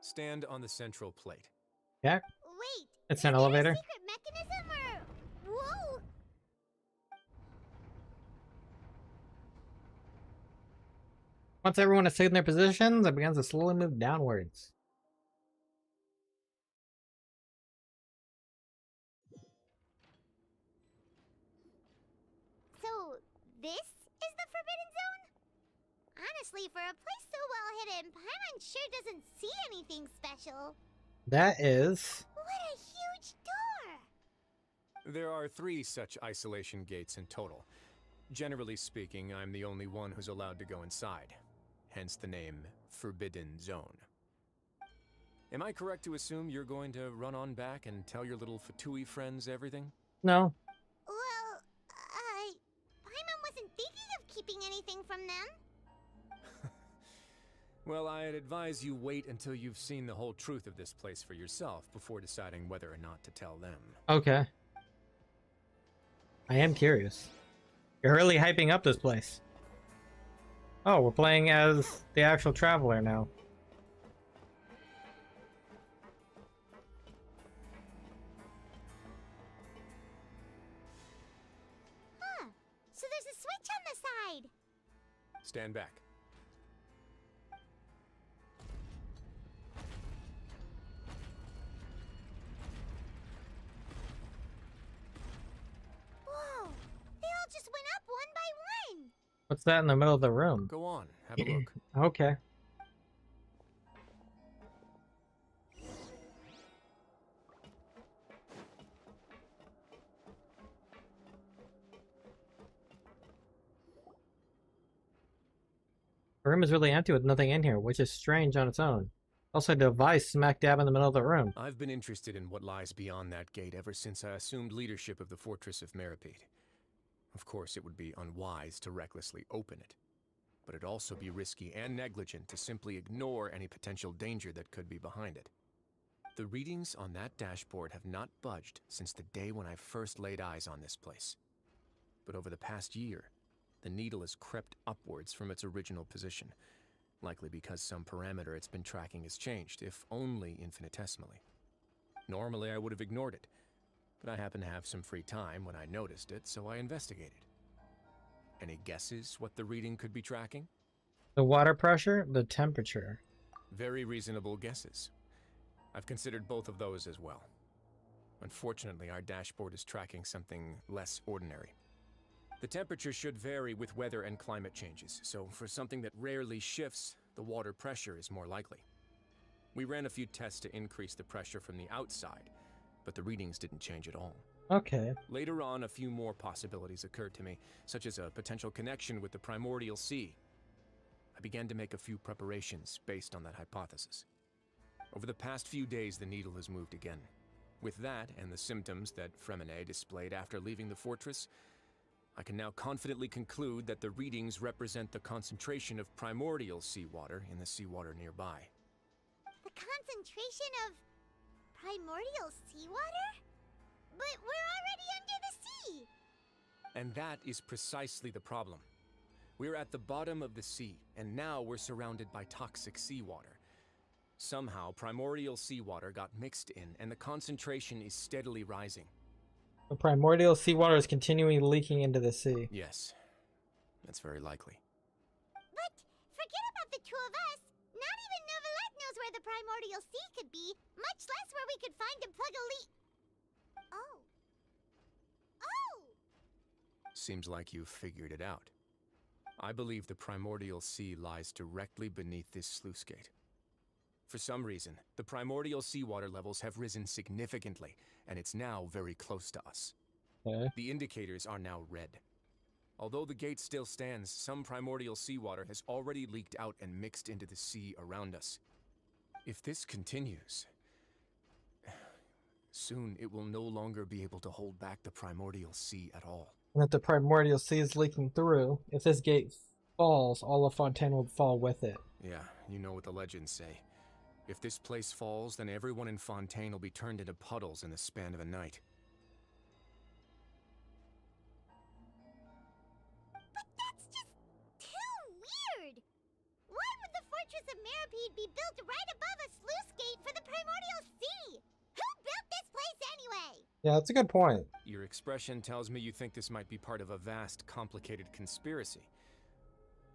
Stand on the central plate. Yeah. Wait. It's an elevator. Secret mechanism or... Whoa! Once everyone is in their positions, it begins to slowly move downwards. So, this is the Forbidden Zone? Honestly, for a place so well hidden, Paimon sure doesn't see anything special. That is... What a huge door! There are 3 such isolation gates in total. Generally speaking, I'm the only one who's allowed to go inside. Hence the name Forbidden Zone. Am I correct to assume you're going to run on back and tell your little Fatui friends everything? No. Well, Paimon wasn't thinking of keeping anything from them. Well, I'd advise you wait until you've seen the whole truth of this place for yourself before deciding whether or not to tell them. Okay. I am curious. You're really hyping up this place. Oh, we're playing as the actual traveler now. Huh. So there's a switch on the side. Stand back. Whoa. They all just went up one by one. What's that in the middle of the room? Go on, have a look. Okay. The room is really empty with nothing in here, which is strange on its own. Also, a device smack dab in the middle of the room. I've been interested in what lies beyond that gate ever since I assumed leadership of the Fortress of Meropede. Of course, it would be unwise to recklessly open it, but it'd also be risky and negligent to simply ignore any potential danger that could be behind it. The readings on that dashboard have not budged since the day when I first laid eyes on this place. But over the past year, the needle has crept upwards from its original position, likely because some parameter it's been tracking has changed, if only infinitesimally. Normally, I would have ignored it, but I happened to have some free time when I noticed it, so I investigated. Any guesses what the reading could be tracking? The water pressure, the temperature. Very reasonable guesses. I've considered both of those as well. Unfortunately, our dashboard is tracking something less ordinary. The temperature should vary with weather and climate changes, so for something that rarely shifts, the water pressure is more likely. We ran a few tests to increase the pressure from the outside, but the readings didn't change at all. Okay. Later on, a few more possibilities occurred to me, such as a potential connection with the primordial sea. I began to make a few preparations based on that hypothesis. Over the past few days, the needle has moved again. With that, and the symptoms that Fréminet displayed after leaving the fortress, I can now confidently conclude that the readings represent the concentration of primordial seawater in the seawater nearby. The concentration of primordial seawater? But we're already under the sea! And that is precisely the problem. We're at the bottom of the sea, and now we're surrounded by toxic seawater. Somehow, primordial seawater got mixed in, and the concentration is steadily rising. The primordial seawater is continually leaking into the sea. Yes, that's very likely. But forget about the two of us. Not even Neuvillette knows where the primordial sea could be, much less where we could find and plug a leak. Oh. Oh! Seems like you've figured it out. I believe the primordial sea lies directly beneath this sluice gate. For some reason, the primordial seawater levels have risen significantly, and it's now very close to us. Okay. The indicators are now red. Although the gate still stands, some primordial seawater has already leaked out and mixed into the sea around us. If this continues, soon it will no longer be able to hold back the primordial sea at all. And that the primordial sea is leaking through. If this gate falls, all of Fontaine would fall with it. Yeah, you know what the legends say. If this place falls, then everyone in Fontaine will be turned into puddles in the span of a night. But that's just too weird! Why would the Fortress of Meropede be built right above a sluice gate for the primordial sea? Who built this place anyway? Yeah, that's a good point. Your expression tells me you think this might be part of a vast, complicated conspiracy.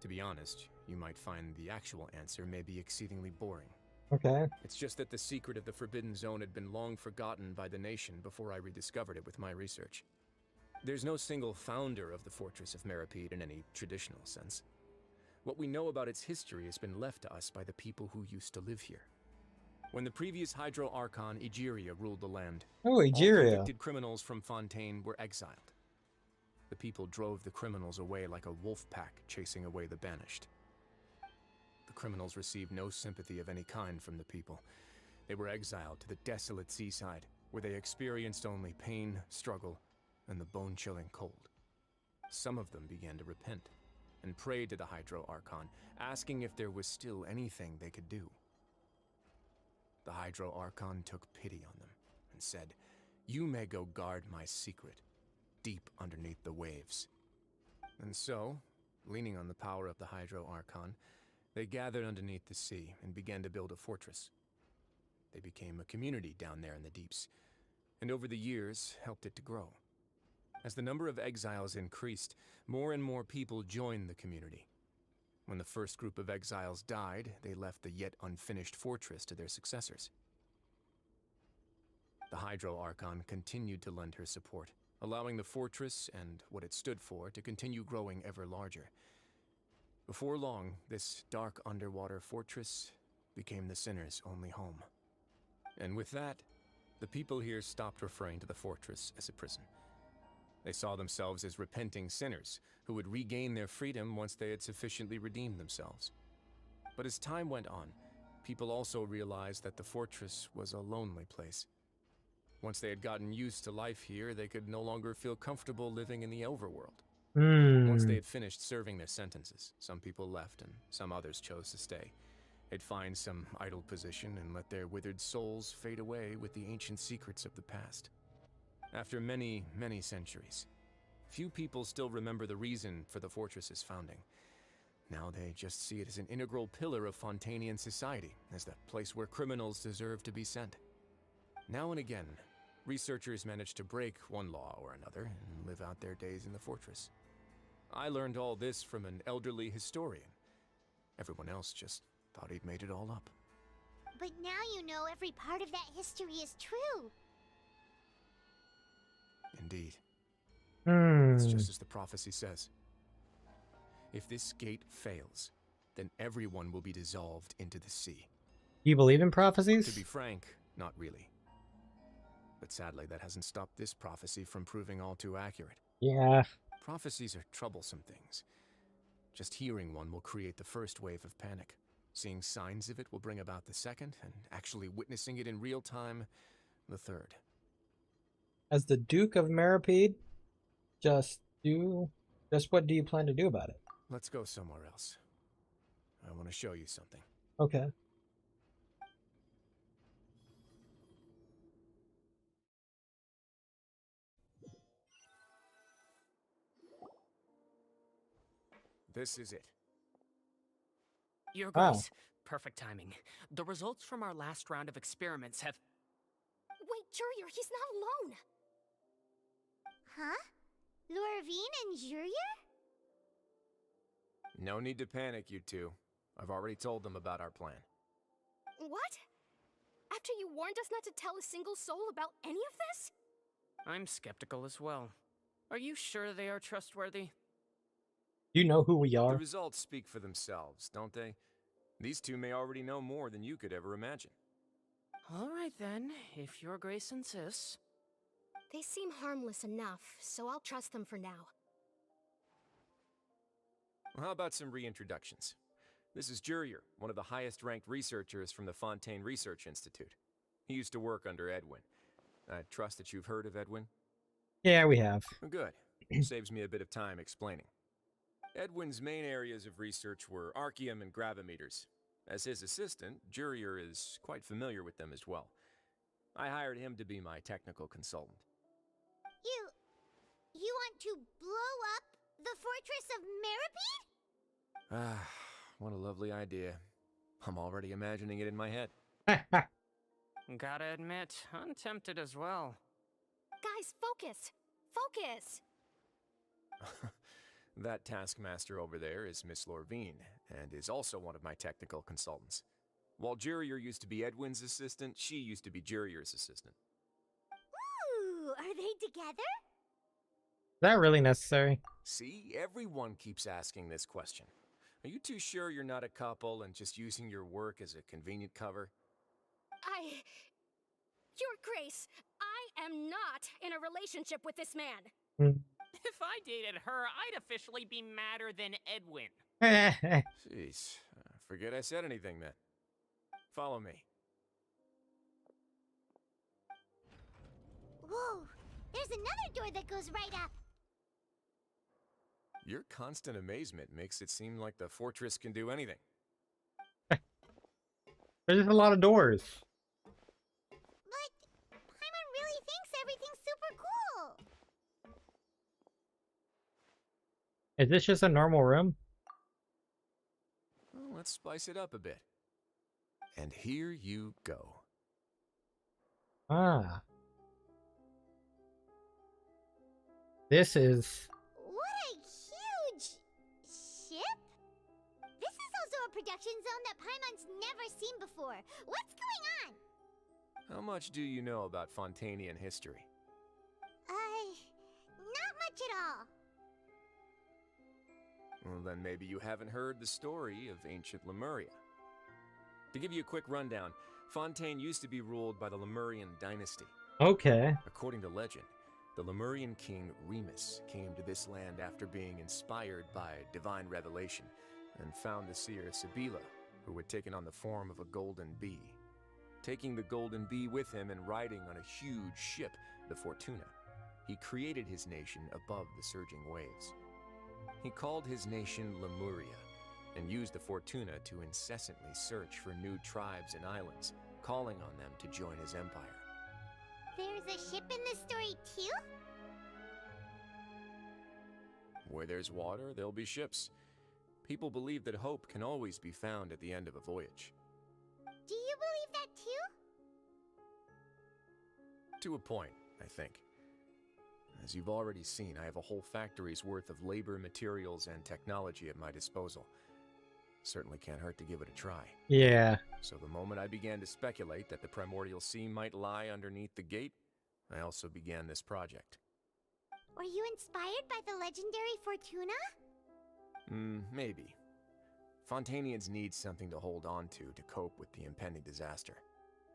To be honest, you might find the actual answer may be exceedingly boring. Okay. It's just that the secret of the Forbidden Zone had been long forgotten by the nation before I rediscovered it with my research. There's no single founder of the Fortress of Meropede in any traditional sense. What we know about its history has been left to us by the people who used to live here. When the previous Hydro Archon, Egeria, ruled the land, Oh, Egeria. all convicted criminals from Fontaine were exiled. The people drove the criminals away like a wolf pack chasing away the banished. The criminals received no sympathy of any kind from the people. They were exiled to the desolate seaside, where they experienced only pain, struggle, and the bone-chilling cold. Some of them began to repent, and prayed to the Hydro Archon, asking if there was still anything they could do. The Hydro Archon took pity on them, and said, "You may go guard my secret, deep underneath the waves." And so, leaning on the power of the Hydro Archon, they gathered underneath the sea and began to build a fortress. They became a community down there in the deeps, and over the years helped it to grow. As the number of exiles increased, more and more people joined the community. When the first group of exiles died, they left the yet unfinished fortress to their successors. The Hydro Archon continued to lend her support, allowing the fortress and what it stood for to continue growing ever larger. Before long, this dark underwater fortress became the sinner's only home. And with that, the people here stopped referring to the fortress as a prison. They saw themselves as repenting sinners who would regain their freedom once they had sufficiently redeemed themselves. But as time went on, people also realized that the fortress was a lonely place. Once they had gotten used to life here, they could no longer feel comfortable living in the overworld. Once they had finished serving their sentences, some people left and some others chose to stay. They'd find some idle position and let their withered souls fade away with the ancient secrets of the past. After many, many centuries, few people still remember the reason for the fortress's founding. Now they just see it as an integral pillar of Fontanian society, as the place where criminals deserve to be sent. Now and again, researchers manage to break one law or another and live out their days in the fortress. I learned all this from an elderly historian. Everyone else just thought he'd made it all up. But now you know every part of that history is true. Indeed. It's just as the prophecy says. If this gate fails, then everyone will be dissolved into the sea. You believe in prophecies? To be frank, not really. But sadly, that hasn't stopped this prophecy from proving all too accurate. Yeah. Prophecies are troublesome things. Just hearing one will create the first wave of panic. Seeing signs of it will bring about the second, and actually witnessing it in real time, the third. As the Duke of Meropede, just what do you plan to do about it? Let's go somewhere else. I want to show you something. Okay. This is it. Your Grace, perfect timing. The results from our last round of experiments have... Wait, Jurier, he's not alone! Huh? Lorvine and Jurier? No need to panic, you two. I've already told them about our plan. What? After you warned us not to tell a single soul about any of this? I'm skeptical as well. Are you sure they are trustworthy? You know who we are. The results speak for themselves, don't they? These two may already know more than you could ever imagine. All right then, if Your Grace insists. They seem harmless enough, so I'll trust them for now. Well, how about some reintroductions? This is Jurier, one of the highest-ranked researchers from the Fontanian Research Institute. He used to work under Edwin. I trust that you've heard of Edwin? Yeah, we have. Good. Saves me a bit of time explaining. Edwin's main areas of research were archaeum and gravimeters. As his assistant, Jurier is quite familiar with them as well. I hired him to be my technical consultant. You want to blow up the Fortress of Meropede? Ah, what a lovely idea. I'm already imagining it in my head. Gotta admit, I'm tempted as well. Guys, focus! Focus! That taskmaster over there is Miss Lorvine, and is also one of my technical consultants. While Jurier used to be Edwin's assistant, she used to be Jurier's assistant. Ooh, are they together? Is that really necessary? See, everyone keeps asking this question. Are you too sure you're not a couple and just using your work as a convenient cover? Your Grace, I am not in a relationship with this man. If I dated her, I'd officially be madder than Edwin. Jeez, forget I said anything then. Follow me. Whoa, there's another door that goes right up. Your constant amazement makes it seem like the fortress can do anything. There's just a lot of doors. But Paimon really thinks everything's super cool. Is this just a normal room? Well, let's spice it up a bit. And here you go. Ah. This is... What a huge ship? This is also a production zone that Paimon's never seen before. What's going on? How much do you know about Fontanian history? Not much at all. Well, then maybe you haven't heard the story of ancient Lemuria. To give you a quick rundown, Fontaine used to be ruled by the Lemurian dynasty. Okay. According to legend, the Lemurian king Remus came to this land after being inspired by divine revelation and found the seer Sibila, who had taken on the form of a golden bee. Taking the golden bee with him and riding on a huge ship, the Fortuna, he created his nation above the surging waves. He called his nation Lemuria and used the Fortuna to incessantly search for new tribes and islands, calling on them to join his empire. There's a ship in this story too? Where there's water, there'll be ships. People believe that hope can always be found at the end of a voyage. Do you believe that too? To a point, I think. As you've already seen, I have a whole factory's worth of labor, materials, and technology at my disposal. Certainly can't hurt to give it a try. Yeah. So the moment I began to speculate that the primordial sea might lie underneath the gate, I also began this project. Were you inspired by the legendary Fortuna? Maybe. Fontanians need something to hold on to cope with the impending disaster.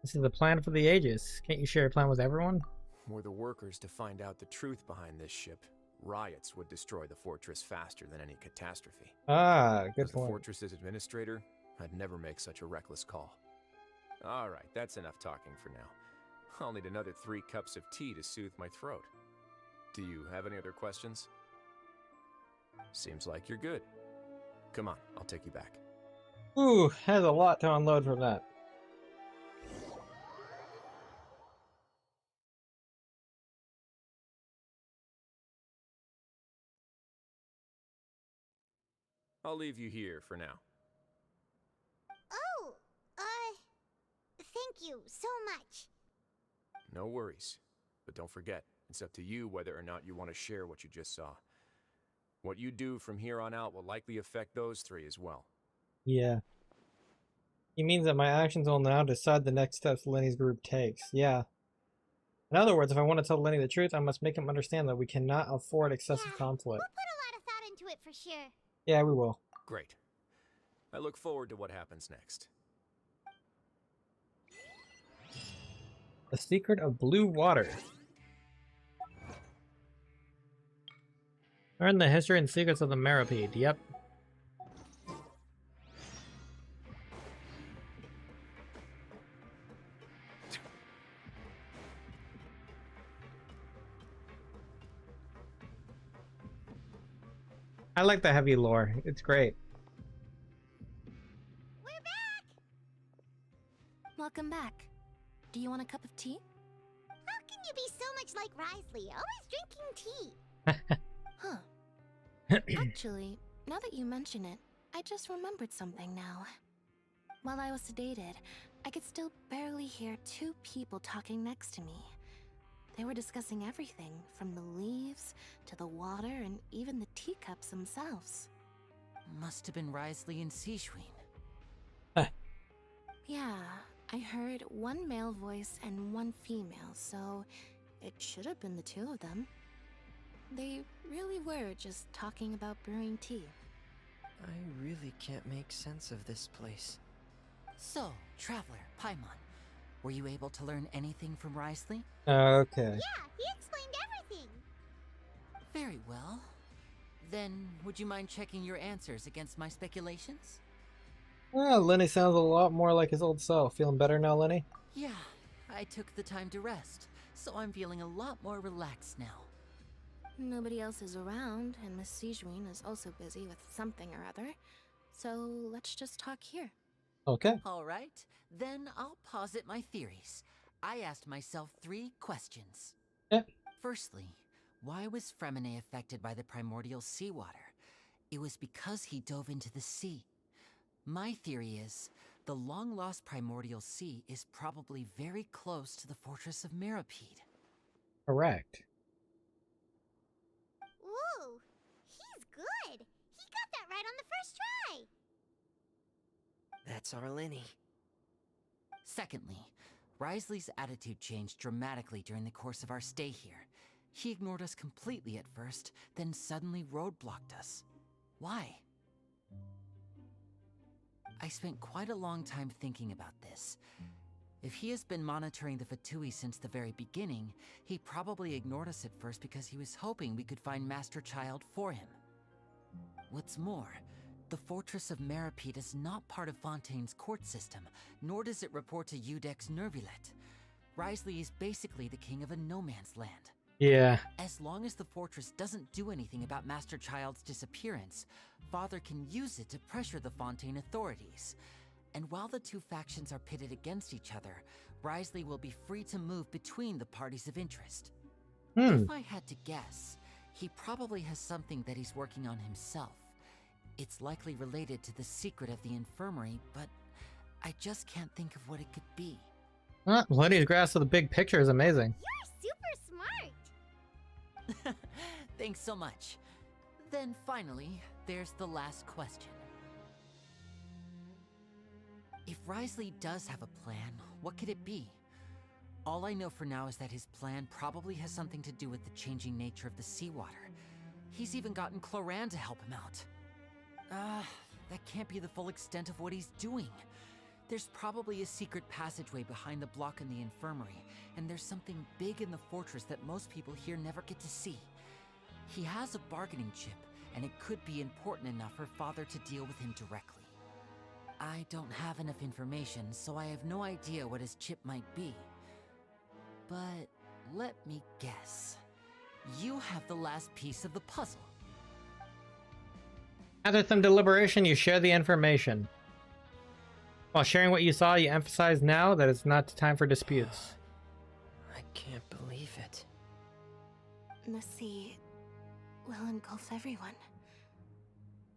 This is the plan for the ages. Can't you share your plan with everyone? Were the workers to find out the truth behind this ship, riots would destroy the fortress faster than any catastrophe. Ah, good As the point. fortress's administrator, I'd never make such a reckless call. Alright, that's enough talking for now. I'll need another 3 cups of tea to soothe my throat. Do you have any other questions? Seems like you're good. Come on, I'll take you back. Ooh, has a lot to unload from that. I'll leave you here for now. Oh, thank you so much. No worries. But don't forget, it's up to you whether or not you want to share what you just saw. What you do from here on out will likely affect those 3 as well. Yeah. He means that my actions will now decide the next steps Lenny's group takes. Yeah. In other words, if I want to tell Lenny the truth, I must make him understand that we cannot afford excessive conflict. We'll put a lot of thought into it for sure. Yeah, we will. Great. I look forward to what happens next. The Secret of Blue Water. Learn the history and secrets of the Meropede. Yep. I like the heavy lore. It's great. We're back! Welcome back. Do you want a cup of tea? How can you be so much like Risley, always drinking tea? Huh. Actually, now that you mention it, I just remembered something now. While I was sedated, I could still barely hear 2 people talking next to me. They were discussing everything, from the leaves, to the water, and even the teacups themselves. Must have been Risley and Sijuin. Yeah, I heard 1 male voice and 1 female, so it should have been the 2 of them. They really were just talking about brewing tea. I really can't make sense of this place. So, Traveler, Paimon, were you able to learn anything from Risley? Okay. Yeah, he explained everything. Very well. Then, would you mind checking your answers against my speculations? Well, Lenny sounds a lot more like his old self. Feeling better now, Lenny? Yeah, I took the time to rest, so I'm feeling a lot more relaxed now. Nobody else is around, and Miss Sijuin is also busy with something or other, so let's just talk here. Okay. Alright, then I'll posit my theories. I asked myself 3 questions. Yeah. Firstly, why was Fremine affected by the primordial seawater? It was because he dove into the sea. My theory is, the long-lost primordial sea is probably very close to the Fortress of Meropede. Correct. Ooh, he's good. He got that right on the first try. That's Arlecchinno. Secondly, Risley's attitude changed dramatically during the course of our stay here. He ignored us completely at first, then suddenly roadblocked us. Why? I spent quite a long time thinking about this. If he has been monitoring the Fatui since the very beginning, he probably ignored us at first because he was hoping we could find Master Child for him. What's more, the Fortress of Meropede is not part of Fontaine's court system, nor does it report to Udex Neuvillette. Risley is basically the king of a no-man's land. Yeah. As long as the fortress doesn't do anything about Master Child's disappearance, Father can use it to pressure the Fontaine authorities. And while the 2 factions are pitted against each other, Risley will be free to move between the parties of interest. If I had to guess, he probably has something that he's working on himself. It's likely related to the secret of the infirmary, but I just can't think of what it could be. Lenny's grasp of the big picture is amazing. You're super smart. Thanks so much. Then finally, there's the last question. If Risley does have a plan, what could it be? All I know for now is that his plan probably has something to do with the changing nature of the seawater. He's even gotten Cloran to help him out. that can't be the full extent of what he's doing. There's probably a secret passageway behind the block in the infirmary, and there's something big in the fortress that most people here never get to see. He has a bargaining chip, and it could be important enough for Father to deal with him directly. I don't have enough information, so I have no idea what his chip might be. But let me guess. You have the last piece of the puzzle. After some deliberation, you share the information. While sharing what you saw, you emphasize now that it's not time for disputes. I can't believe it. The sea will engulf everyone.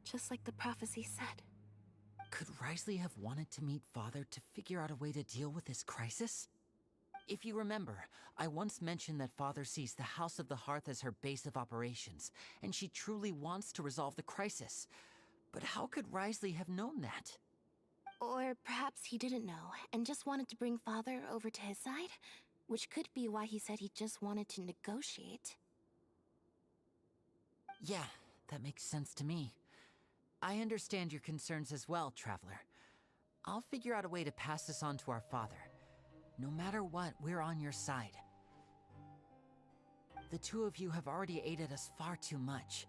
Just like the prophecy said. Could Risley have wanted to meet Father to figure out a way to deal with this crisis? If you remember, I once mentioned that Father sees the House of the Hearth as her base of operations, and she truly wants to resolve the crisis. But how could Risley have known that? Or perhaps he didn't know, and just wanted to bring Father over to his side? Which could be why he said he just wanted to negotiate. Yeah, that makes sense to me. I understand your concerns as well, Traveler. I'll figure out a way to pass this on to our Father. No matter what, we're on your side. The two of you have already aided us far too much.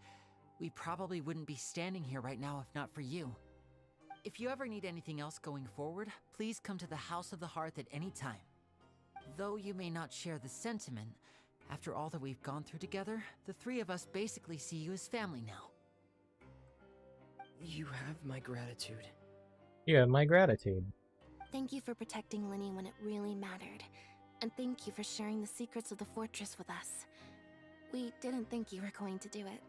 We probably wouldn't be standing here right now if not for you. If you ever need anything else going forward, please come to the House of the Hearth at any time. Though you may not share the sentiment, after all that we've gone through together, the three of us basically see you as family now. You have my gratitude. You have my gratitude. Thank you for protecting Linny when it really mattered. And thank you for sharing the secrets of the fortress with us. We didn't think you were going to do it.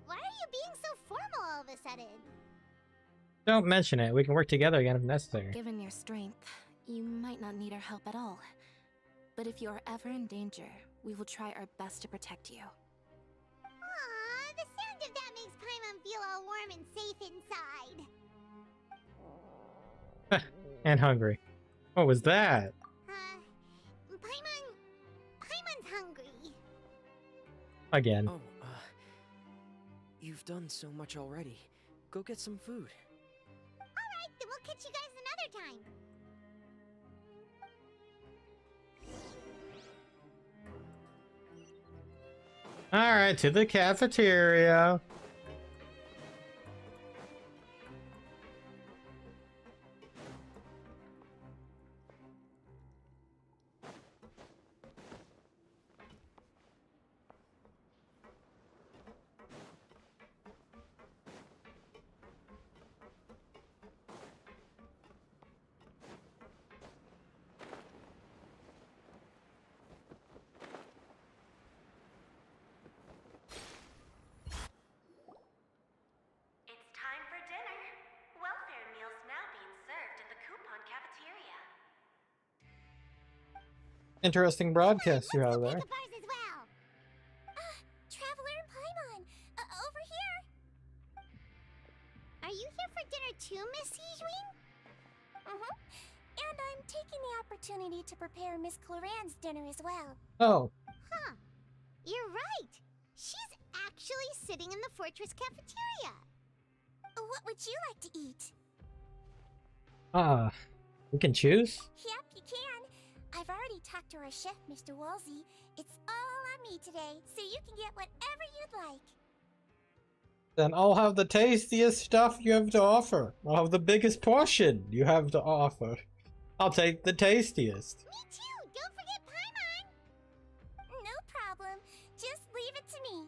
Why are you being so formal all of a sudden? Don't mention it. We can work together again if necessary. Given your strength, you might not need our help at all. But if you are ever in danger, we will try our best to protect you. Aww, the sound of that makes Paimon feel all warm and safe inside. And hungry. What was that? Paimon's hungry. Again. Oh, you've done so much already. Go get some food. Alright, then we'll catch you guys another time. Alright, to the cafeteria. Interesting broadcast you have there. Traveler and Paimon, over here. Are you here for dinner too, Miss Sijween? And I'm taking the opportunity to prepare Miss Cloran's dinner as well. Oh. Huh. You're right. She's actually sitting in the fortress cafeteria. What would you like to eat? We can choose? Yep, you can. I've already talked to our chef, Mr. Woolsey. It's all on me today, so you can get whatever you'd like. Then I'll have the tastiest stuff you have to offer. I'll have the biggest portion you have to offer. I'll take the tastiest. Me too! Don't forget Paimon! No problem. Just leave it to me.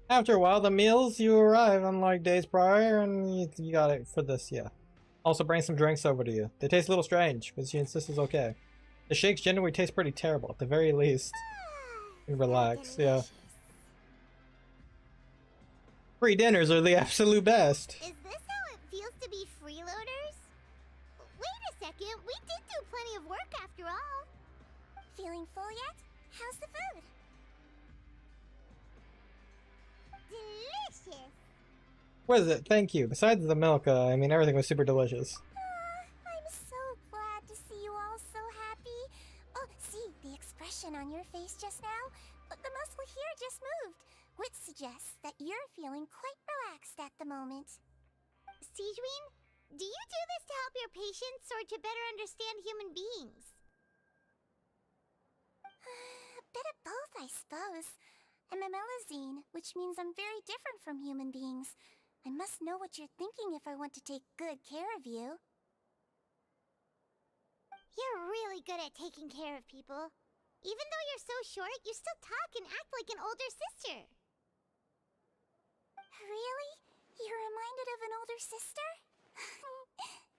After a while, the meals you arrive, unlike days prior, and you got it for this, yeah. Also bring some drinks over to you. They taste a little strange, but she insists it's okay. The shakes generally taste pretty terrible, at the very least. You relax, yeah. Free dinners are the absolute best. Is this how it feels to be freeloaders? Wait a second, we did do plenty of work after all. Feeling full yet? How's the food? Delicious! What is it? Thank you. Besides the milk, I mean, everything was super delicious. I'm so glad to see you all so happy. Oh, see, the expression on your face just now? The muscle here just moved. which suggests that you're feeling quite relaxed at the moment. Siegeween, do you do this to help your patients or to better understand human beings? A bit of both, I suppose. I'm a Melusine, which means I'm very different from human beings. I must know what you're thinking if I want to take good care of you. You're really good at taking care of people. Even though you're so short, you still talk and act like an older sister. Really? You're reminded of an older sister?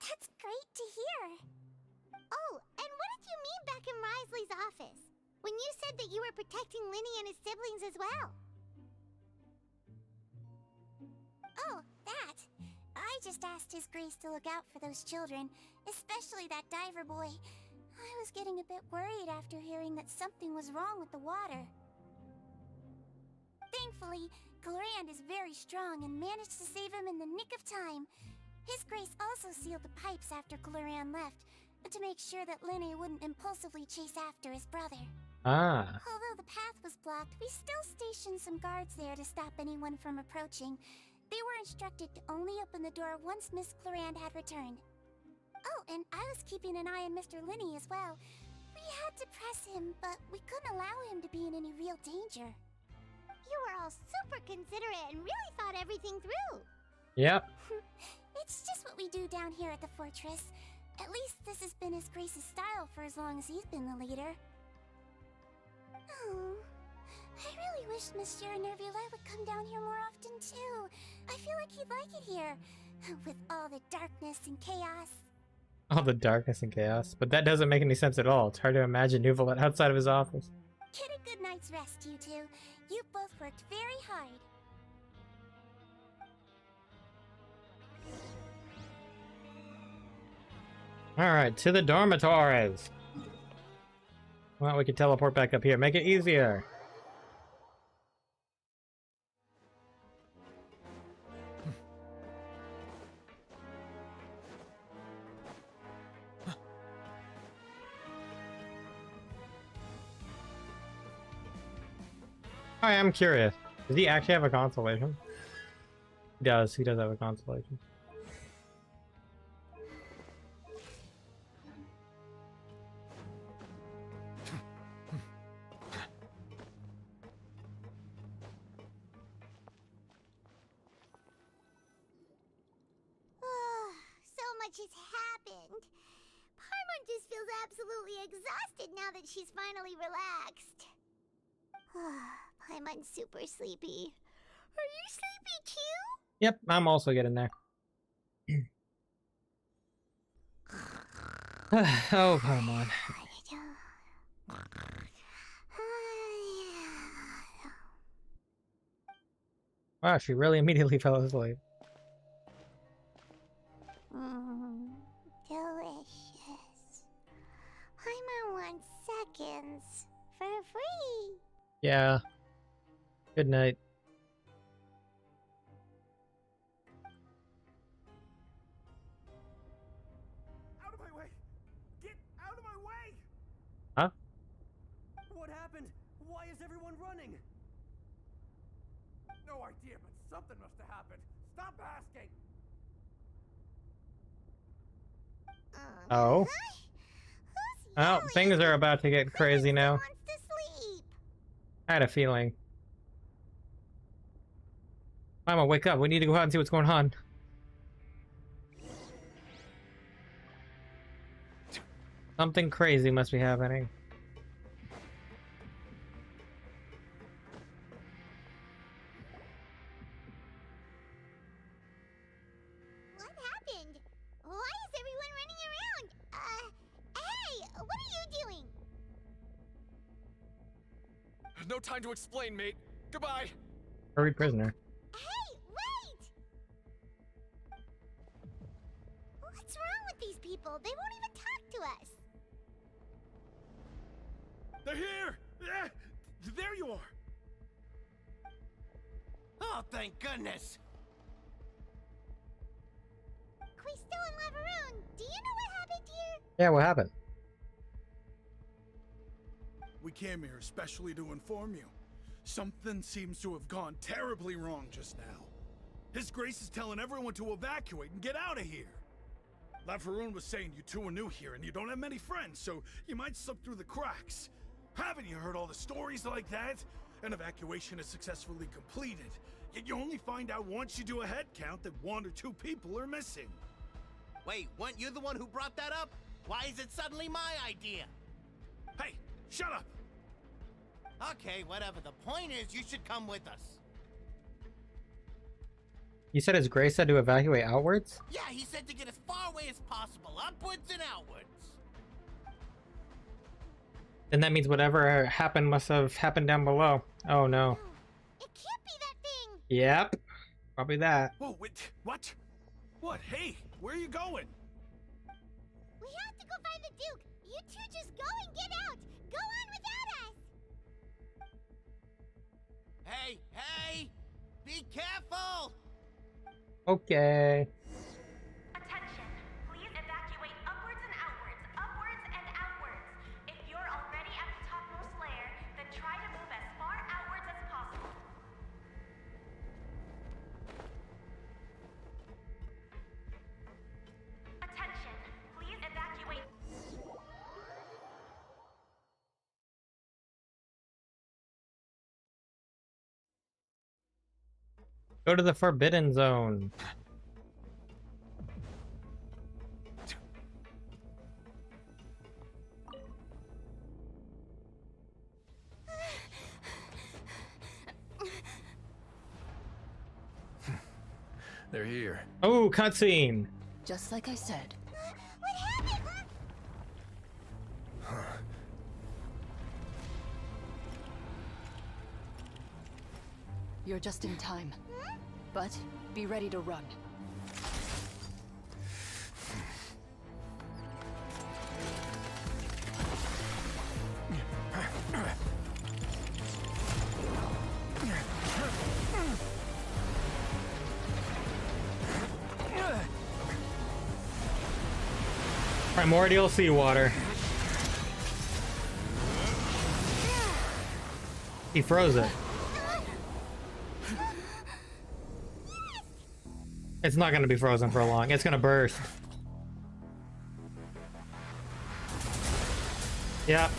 That's great to hear. Oh, and what did you mean back in Risley's office? When you said that you were protecting Linny and his siblings as well. Oh, that. I just asked His Grace to look out for those children, especially that diver boy. I was getting a bit worried after hearing that something was wrong with the water. Thankfully, Glorand is very strong and managed to save him in the nick of time. His Grace also sealed the pipes after Glorand left, to make sure that Linny wouldn't impulsively chase after his brother. Ah. Although the path was blocked, we still stationed some guards there to stop anyone from approaching. They were instructed to only open the door once Miss Glorand had returned. Oh, and I was keeping an eye on Mr. Linny as well. We had to press him, but we couldn't allow him to be in any real danger. You were all super considerate and really thought everything through. Yep. It's just what we do down here at the fortress. At least this has been His Grace's style for as long as he's been the leader. Oh, I really wish Monsieur Neuvillette would come down here more often too. I feel like he'd like it here, with all the darkness and chaos. All the darkness and chaos. But that doesn't make any sense at all. It's hard to imagine Neuvillette outside of his office. Get a good night's rest, you two. You both worked very hard. Alright, to the dormitories. Well, we can teleport back up here. Make it easier. I am curious. Does he actually have a constellation? He does. He does have a constellation. So much has happened. Paimon just feels absolutely exhausted now that she's finally relaxed. Paimon's super sleepy. Are you sleepy too? Yep, I'm also getting there. Oh, Paimon. Wow, she really immediately fell asleep. Delicious. Paimon wants seconds for free. Yeah. Good night. Out of my way! Get out of my way! Huh? What happened? Why is everyone running? No idea, but something must have happened. Stop asking! Oh. Oh, things are about to get crazy now. I had a feeling. Mama, wake up. We need to go out and see what's going on. Something crazy must be happening. What happened? Why is everyone running around? Hey, what are you doing? No time to explain, mate. Goodbye. Hurry, prisoner. Hey, wait! What's wrong with these people? They won't even talk to us. They're here! There you are! Oh, thank goodness! We're still in Lavaroon. Do you know what happened here? Yeah, what happened? We came here especially to inform you. Something seems to have gone terribly wrong just now. His Grace is telling everyone to evacuate and get out of here. La Furina was saying you two are new here and you don't have many friends, so you might slip through the cracks. Haven't you heard all the stories like that? An evacuation is successfully completed, yet you only find out once you do a head count that 1 or 2 people are missing. Wait, weren't you the one who brought that up? Why is it suddenly my idea? Hey, shut up! Okay, whatever. The point is, you should come with us. You said His Grace said to evacuate outwards? Yeah, he said to get as far away as possible, upwards and outwards. And that means whatever happened must have happened down below. Oh no. It can't be that thing! Yep. Probably that. Whoa, wait, what? What? Hey, where are you going? We have to go find the Duke! You two just go and get out! Go on without us! Hey, hey! Be careful! Okay. Attention, please evacuate upwards and outwards, upwards and outwards. If you're already at the topmost layer, then try to move as far outwards as possible. Attention, please evacuate. Go to the Forbidden Zone. They're here. Oh, cutscene. Just like I said. What happened? You're just in time. But be ready to run. Primordial seawater. He froze it. It's not going to be frozen for long. It's going to burst. Yep.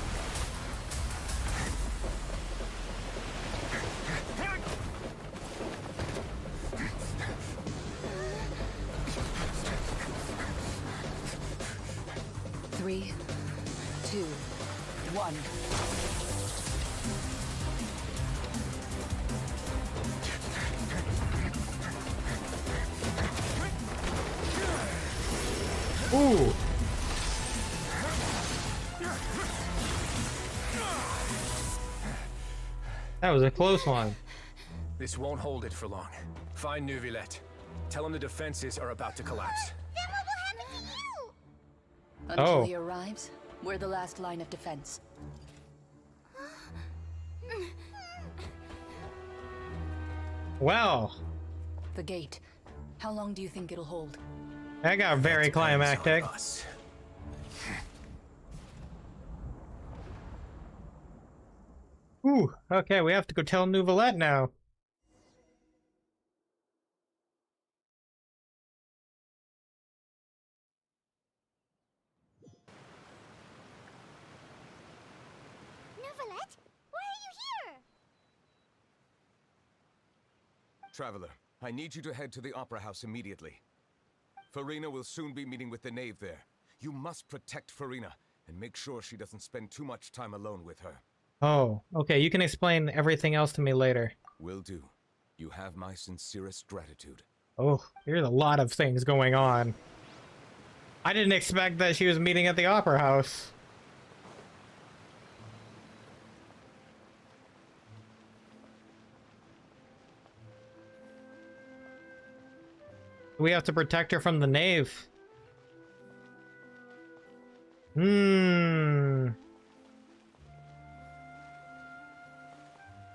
Three, two, one. Ooh. That was a close one. This won't hold it for long. Find Neuvillette. Tell him the defenses are about to collapse. Then what will happen to you? Until he arrives, we're the last line of defense. Well. The gate. How long do you think it'll hold? That got very climactic. Ooh, okay, we have to go tell Neuvillette now. Neuvillette? Why are you here? Traveler, I need you to head to the Opera House immediately. Furina will soon be meeting with the knave there. You must protect Furina and make sure she doesn't spend too much time alone with her. Oh, okay, you can explain everything else to me later. Will do. You have my sincerest gratitude. Oh, there's a lot of things going on. I didn't expect that she was meeting at the Opera House. We have to protect her from the knave.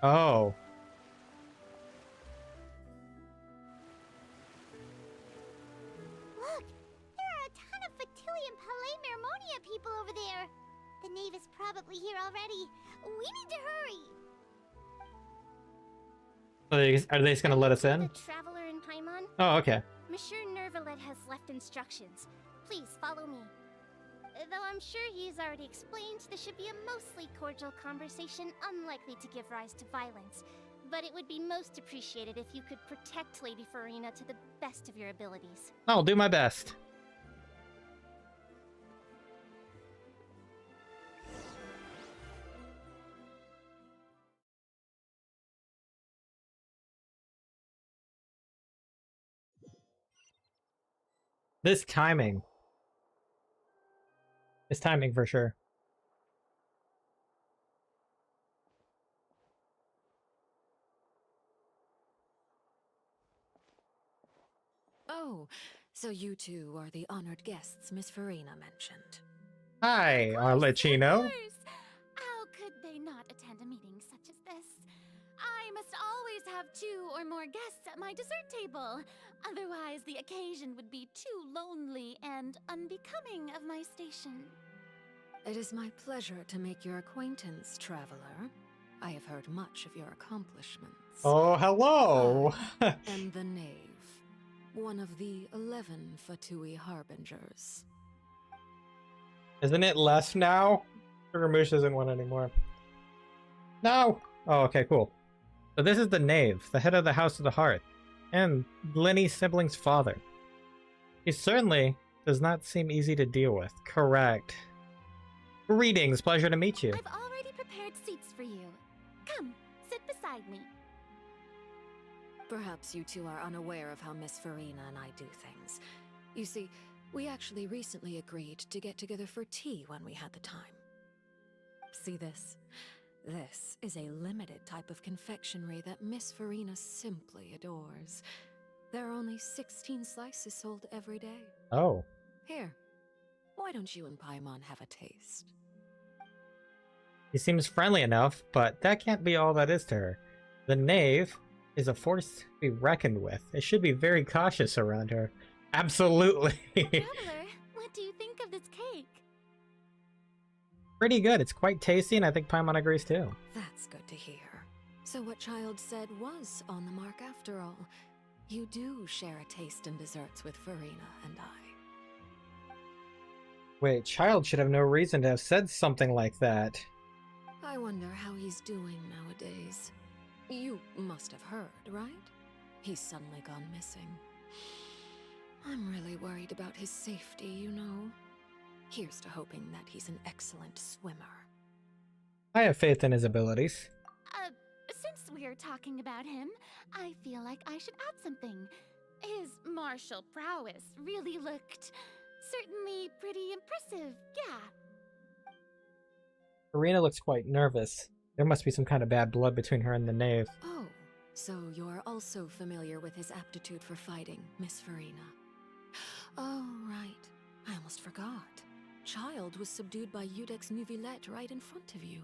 Oh. Look, there are a ton of Fatilian Palais Mermonia people over there. The knave is probably here already. We need to hurry. Are they just gonna let us in? The traveler in Paimon? Oh, okay. Monsieur Neuvillette has left instructions. Please follow me. Though I'm sure he's already explained, this should be a mostly cordial conversation, unlikely to give rise to violence. But it would be most appreciated if you could protect Lady Furina to the best of your abilities. I'll do my best. This timing. This timing for sure. Oh, so you two are the honored guests Miss Furina mentioned. Hi, Arlecchinno. How could they not attend a meeting such as this? I must always have 2 or more guests at my dessert table. Otherwise, the occasion would be too lonely and unbecoming of my station. It is my pleasure to make your acquaintance, traveler. I have heard much of your accomplishments. Oh, hello! And the Knave, one of the 11 Fatui Harbingers. Isn't it less now? Ramush isn't one anymore. No! Oh, okay, cool. So this is the Knave, the head of the House of the Hearth, and Lenny's sibling's father. He certainly does not seem easy to deal with. Correct. Greetings, pleasure to meet you. I've already prepared seats for you. Come, sit beside me. Perhaps you two are unaware of how Miss Furina and I do things. You see, we actually recently agreed to get together for tea when we had the time. See this? This is a limited type of confectionery that Miss Furina simply adores. There are only 16 slices sold every day. Oh. Here, why don't you and Paimon have a taste? He seems friendly enough, but that can't be all that is to her. The Knave is a force to be reckoned with. They should be very cautious around her. Absolutely. Traveler, what do you think of this cake? Pretty good. It's quite tasty, and I think Paimon agrees too. That's good to hear. So what Child said was on the mark after all. You do share a taste in desserts with Furina and I. Wait, Child should have no reason to have said something like that. I wonder how he's doing nowadays. You must have heard, right? He's suddenly gone missing. I'm really worried about his safety, you know. Here's to hoping that he's an excellent swimmer. I have faith in his abilities. Since we're talking about him, I feel like I should add something. His martial prowess really looked certainly pretty impressive, yeah. Furina looks quite nervous. There must be some kind of bad blood between her and the Knave. Oh, so you're also familiar with his aptitude for fighting, Miss Furina. Oh, right. I almost forgot. Child was subdued by Udex Neuvillette right in front of you.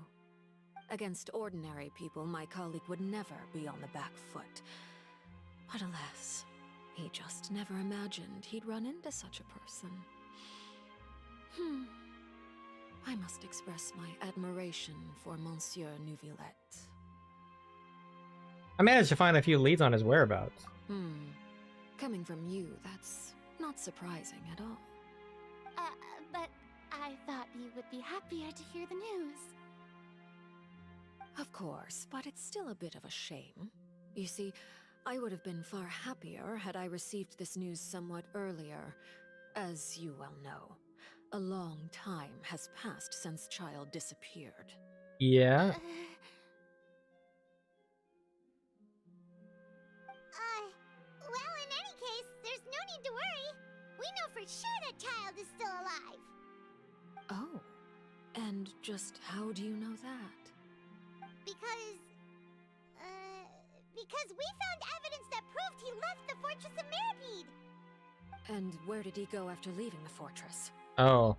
Against ordinary people, my colleague would never be on the back foot. But alas, he just never imagined he'd run into such a person. I must express my admiration for Monsieur Neuvillette. I managed to find a few leads on his whereabouts. Coming from you, that's not surprising at all. But I thought you would be happier to hear the news. Of course, but it's still a bit of a shame. You see, I would have been far happier had I received this news somewhat earlier. As you well know, a long time has passed since Child disappeared. Yeah? Well, in any case, there's no need to worry. We know for sure that Child is still alive. Oh, and just how do you know that? Because we found evidence that proved he left the Fortress of Meropede. And where did he go after leaving the fortress? Oh.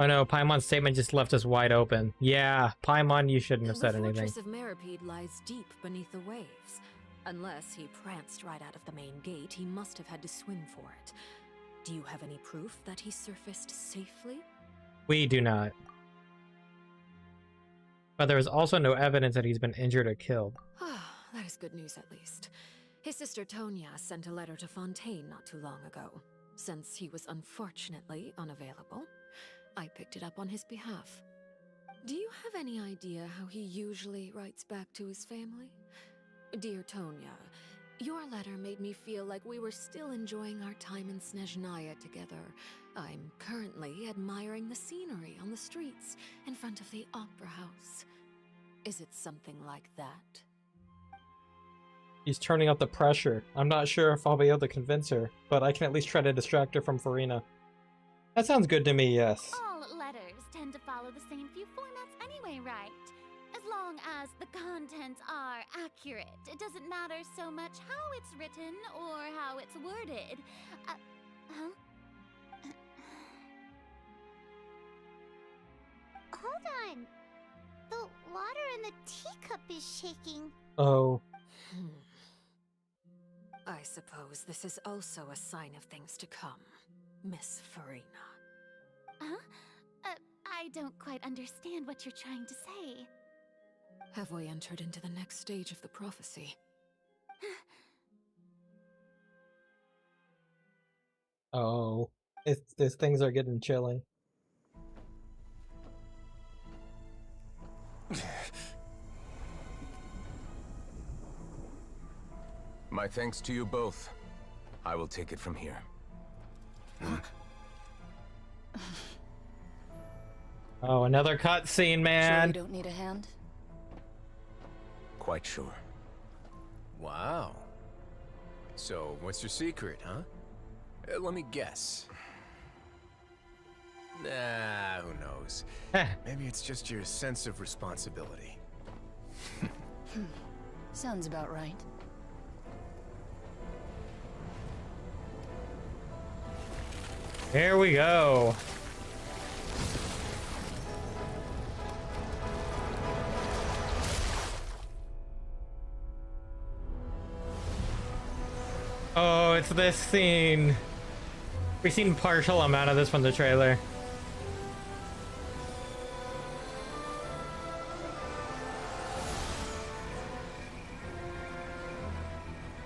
Oh no, Paimon's statement just left us wide open. Yeah, Paimon, you shouldn't have said anything. The Fortress of Meropede lies deep beneath the waves. Unless he pranced right out of the main gate, he must have had to swim for it. Do you have any proof that he surfaced safely? We do not. But there is also no evidence that he's been injured or killed. That is good news at least. His sister Tonya sent a letter to Fontaine not too long ago. Since he was unfortunately unavailable, I picked it up on his behalf. Do you have any idea how he usually writes back to his family? Dear Tonya, your letter made me feel like we were still enjoying our time in Snezhnaya together. I'm currently admiring the scenery on the streets in front of the Opera House. Is it something like that? He's turning up the pressure. I'm not sure if I'll be able to convince her, but I can at least try to distract her from Furina. That sounds good to me, yes. All letters tend to follow the same few formats anyway, right? As long as the contents are accurate, it doesn't matter so much how it's written or how it's worded. Huh? Hold on. The water in the teacup is shaking. Oh. I suppose this is also a sign of things to come, Miss Furina. Huh? I don't quite understand what you're trying to say. Have we entered into the next stage of the prophecy? Oh. These things are getting chilly. My thanks to you both. I will take it from here. Oh, another cutscene, man. Sure you don't need a hand? Quite sure. Wow. So, what's your secret, huh? Let me guess. Nah, who knows? Maybe it's just your sense of responsibility. Sounds about right. Here we go. Oh, it's this scene. We've seen partial amount of this from the trailer.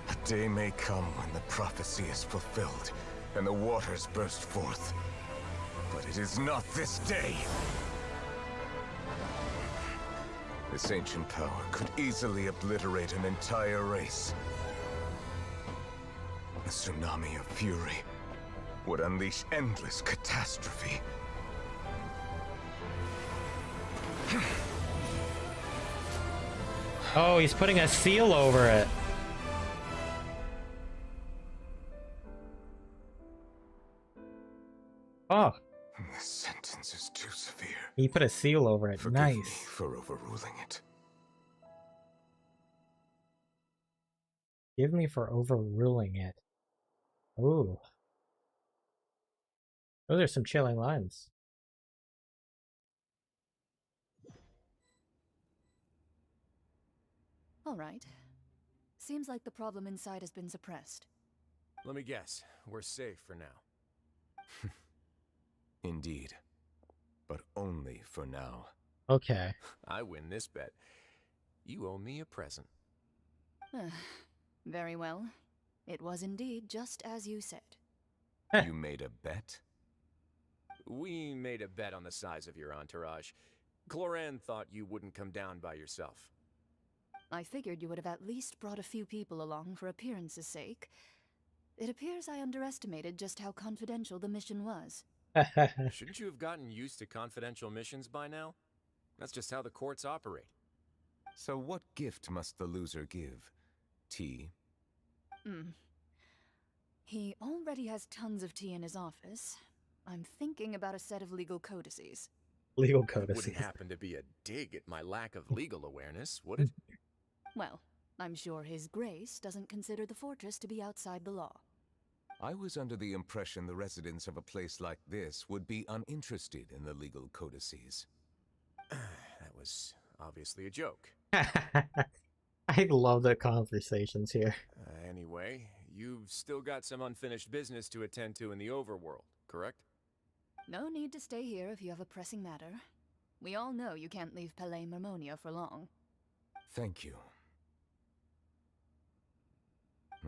A day may come when the prophecy is fulfilled and the waters burst forth. But it is not this day. This ancient power could easily obliterate an entire race. A tsunami of fury would unleash endless catastrophe. Oh, he's putting a seal over it. Oh. This sentence is too severe. He put a seal over it. Forgive Nice. me for overruling it. Give me for overruling it. Ooh. Those are some chilling lines. All right. Seems like the problem inside has been suppressed. Let me guess. We're safe for now. Indeed. But only for now. Okay. I win this bet. You owe me a present. Very well. It was indeed just as you said. You made a bet? We made a bet on the size of your entourage. Cloran thought you wouldn't come down by yourself. I figured you would have at least brought a few people along for appearance's sake. It appears I underestimated just how confidential the mission was. Shouldn't you have gotten used to confidential missions by now? That's just how the courts operate. So what gift must the loser give? Tea? He already has tons of tea in his office. I'm thinking about a set of legal codices. Legal That codices. wouldn't happen to be a dig at my lack of legal awareness, would it? Well, I'm sure His Grace doesn't consider the fortress to be outside the law. I was under the impression the residents of a place like this would be uninterested in the legal codices. That was obviously a joke. I love the conversations here. Anyway, you've still got some unfinished business to attend to in the overworld, correct? No need to stay here if you have a pressing matter. We all know you can't leave Palais Mermonia for long. Thank you.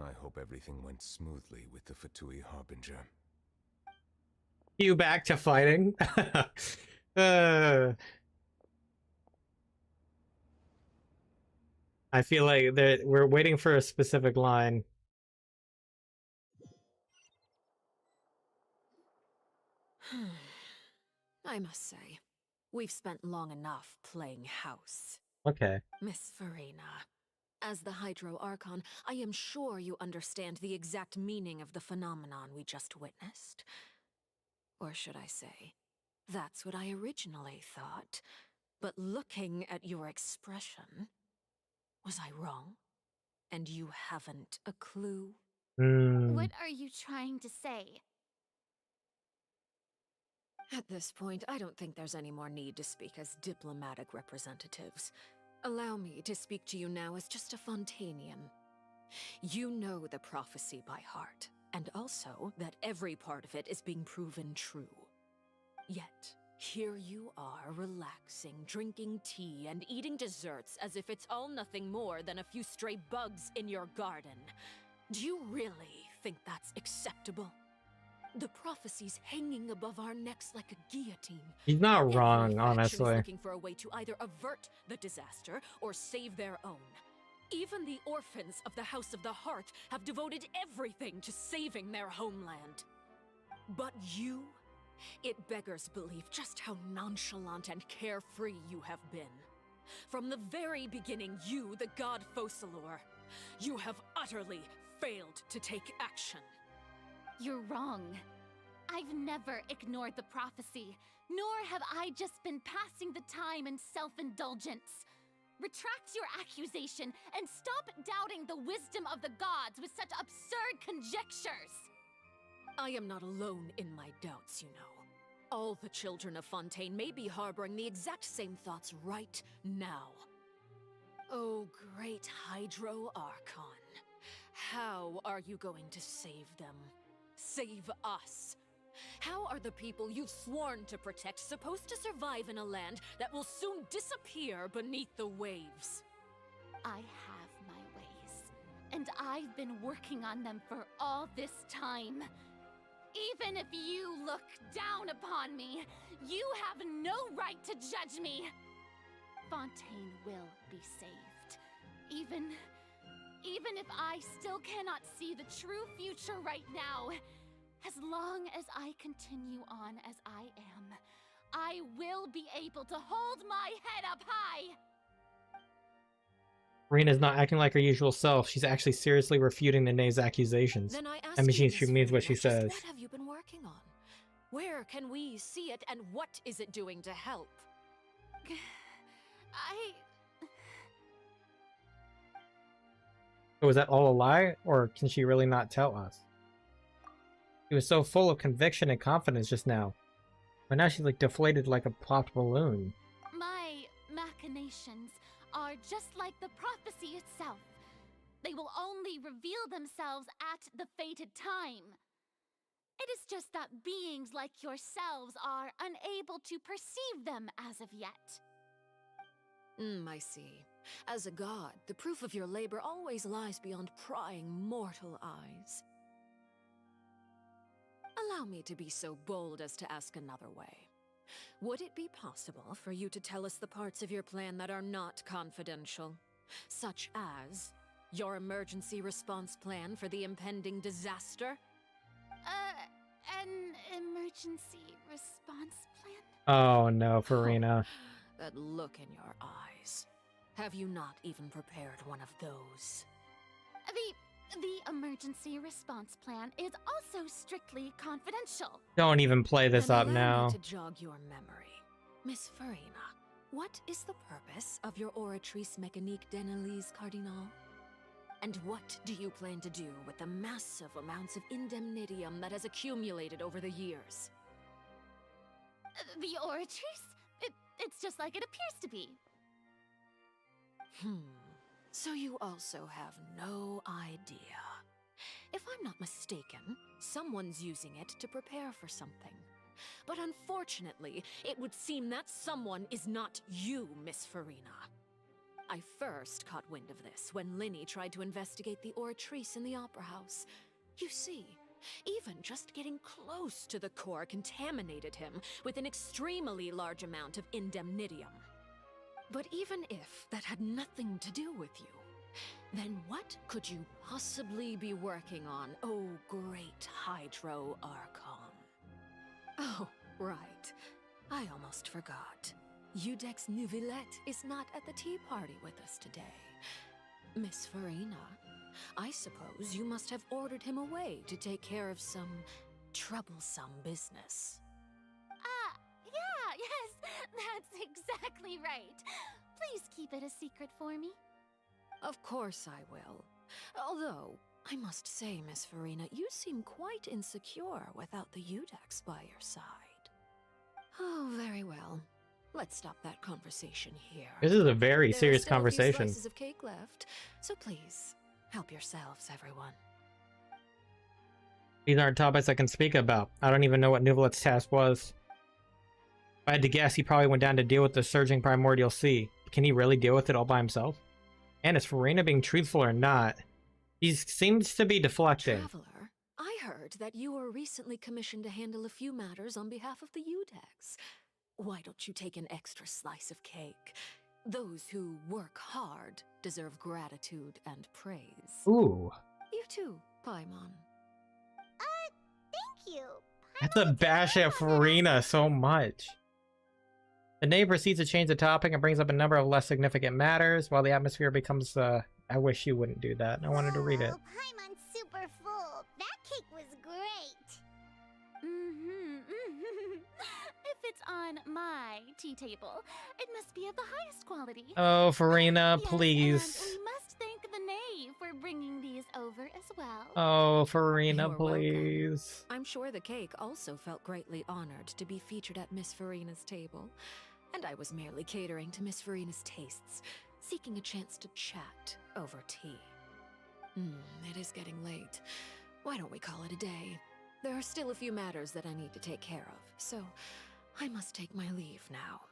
I hope everything went smoothly with the Fatui Harbinger. You back to fighting? I feel like we're waiting for a specific line. I must say, we've spent long enough playing house. Okay. Miss Furina, as the Hydro Archon, I am sure you understand the exact meaning of the phenomenon we just witnessed. Or should I say, that's what I originally thought. But looking at your expression, was I wrong? And you haven't a clue? What are you trying to say? At this point, I don't think there's any more need to speak as diplomatic representatives. Allow me to speak to you now as just a Fontanian. You know the prophecy by heart, and also that every part of it is being proven true. Yet, here you are relaxing, drinking tea, and eating desserts as if it's all nothing more than a few stray bugs in your garden. Do you really think that's acceptable? The prophecy's hanging above our necks like a guillotine. He's not Every wrong, faction honestly. is looking for a way to either avert the disaster or save their own. Even the orphans of the House of the Heart have devoted everything to saving their homeland. But you? It beggars belief just how nonchalant and carefree you have been. From the very beginning, you, the god Focalor, you have utterly failed to take action. You're wrong. I've never ignored the prophecy, nor have I just been passing the time in self-indulgence. Retract your accusation and stop doubting the wisdom of the gods with such absurd conjectures. I am not alone in my doubts, you know. All the children of Fontaine may be harboring the exact same thoughts right now. Oh, great Hydro Archon. How are you going to save them? Save us? How are the people you've sworn to protect supposed to survive in a land that will soon disappear beneath the waves? I have my ways, and I've been working on them for all this time. Even if you look down upon me, you have no right to judge me. Fontaine will be saved. Even if I still cannot see the true future right now, as long as I continue on as I am, I will be able to hold my head up high. Rena's not acting like her usual self. She's actually seriously refuting Nene's accusations. Then I ask I mean, you, she Miss means what Furina, she says. Just what have you been working on? Where can we see it, and what is it doing to help? Was that all a lie, or can she really not tell us? She was so full of conviction and confidence just now. But now she's like deflated like a popped balloon. My machinations are just like the prophecy itself. They will only reveal themselves at the fated time. It is just that beings like yourselves are unable to perceive them as of yet. I see. As a god, the proof of your labor always lies beyond prying mortal eyes. Allow me to be so bold as to ask another way. Would it be possible for you to tell us the parts of your plan that are not confidential? Such as your emergency response plan for the impending disaster? An emergency response plan? Oh no, Furina. That look in your eyes. Have you not even prepared one of those? The emergency response plan is also strictly confidential. Don't even play this Then up allow now. me to jog your memory. Miss Furina, what is the purpose of your Oratrice Mécanique d'Annelise Cardinal? And what do you plan to do with the massive amounts of indemnitium that has accumulated over the years? The Oratrice? It's just like it appears to be. So you also have no idea. If I'm not mistaken, someone's using it to prepare for something. But unfortunately, it would seem that someone is not you, Miss Furina. I first caught wind of this when Linny tried to investigate the Oratrice in the Opera House. You see, even just getting close to the core contaminated him with an extremely large amount of indemnitium. But even if that had nothing to do with you, then what could you possibly be working on, oh great Hydro Archon? Oh, right. I almost forgot. Udex Neuvillette is not at the tea party with us today. Miss Furina, I suppose you must have ordered him away to take care of some troublesome business. Yeah, yes, that's exactly right. Please keep it a secret for me. Of course I will. Although, I must say, Miss Furina, you seem quite insecure without the Udex by your side. Oh, very well. Let's stop that conversation here. This is a very serious There are still a few conversation. slices of cake left, so please, help yourselves, everyone. These aren't topics I can speak about. I don't even know what Neuvillette's task was. If I had to guess, he probably went down to deal with the surging primordial sea. Can he really deal with it all by himself? And is Furina being truthful or not? He seems to be deflecting. Traveler, I heard that you were recently commissioned to handle a few matters on behalf of the Udex. Why don't you take an extra slice of cake? Those who work hard deserve gratitude and praise. Ooh. You too, Paimon. Thank you. I have to bash at Furina so much. The name proceeds to change the topic and brings up a number of less significant matters, while the atmosphere becomes, I wish you wouldn't do that. I wanted to read it. Paimon's super full. That cake was great. If it's on my tea table, it must be of the highest quality. Oh, Furina, Yes, please. and we must thank the knave for bringing these over as well. Oh, Furina, You're please. I'm sure the cake also felt greatly honored to be featured at Miss Furina's table. And I was merely catering to Miss Furina's tastes, seeking a chance to chat over tea. It is getting late. Why don't we call it a day? There are still a few matters that I need to take care of, so I must take my leave now.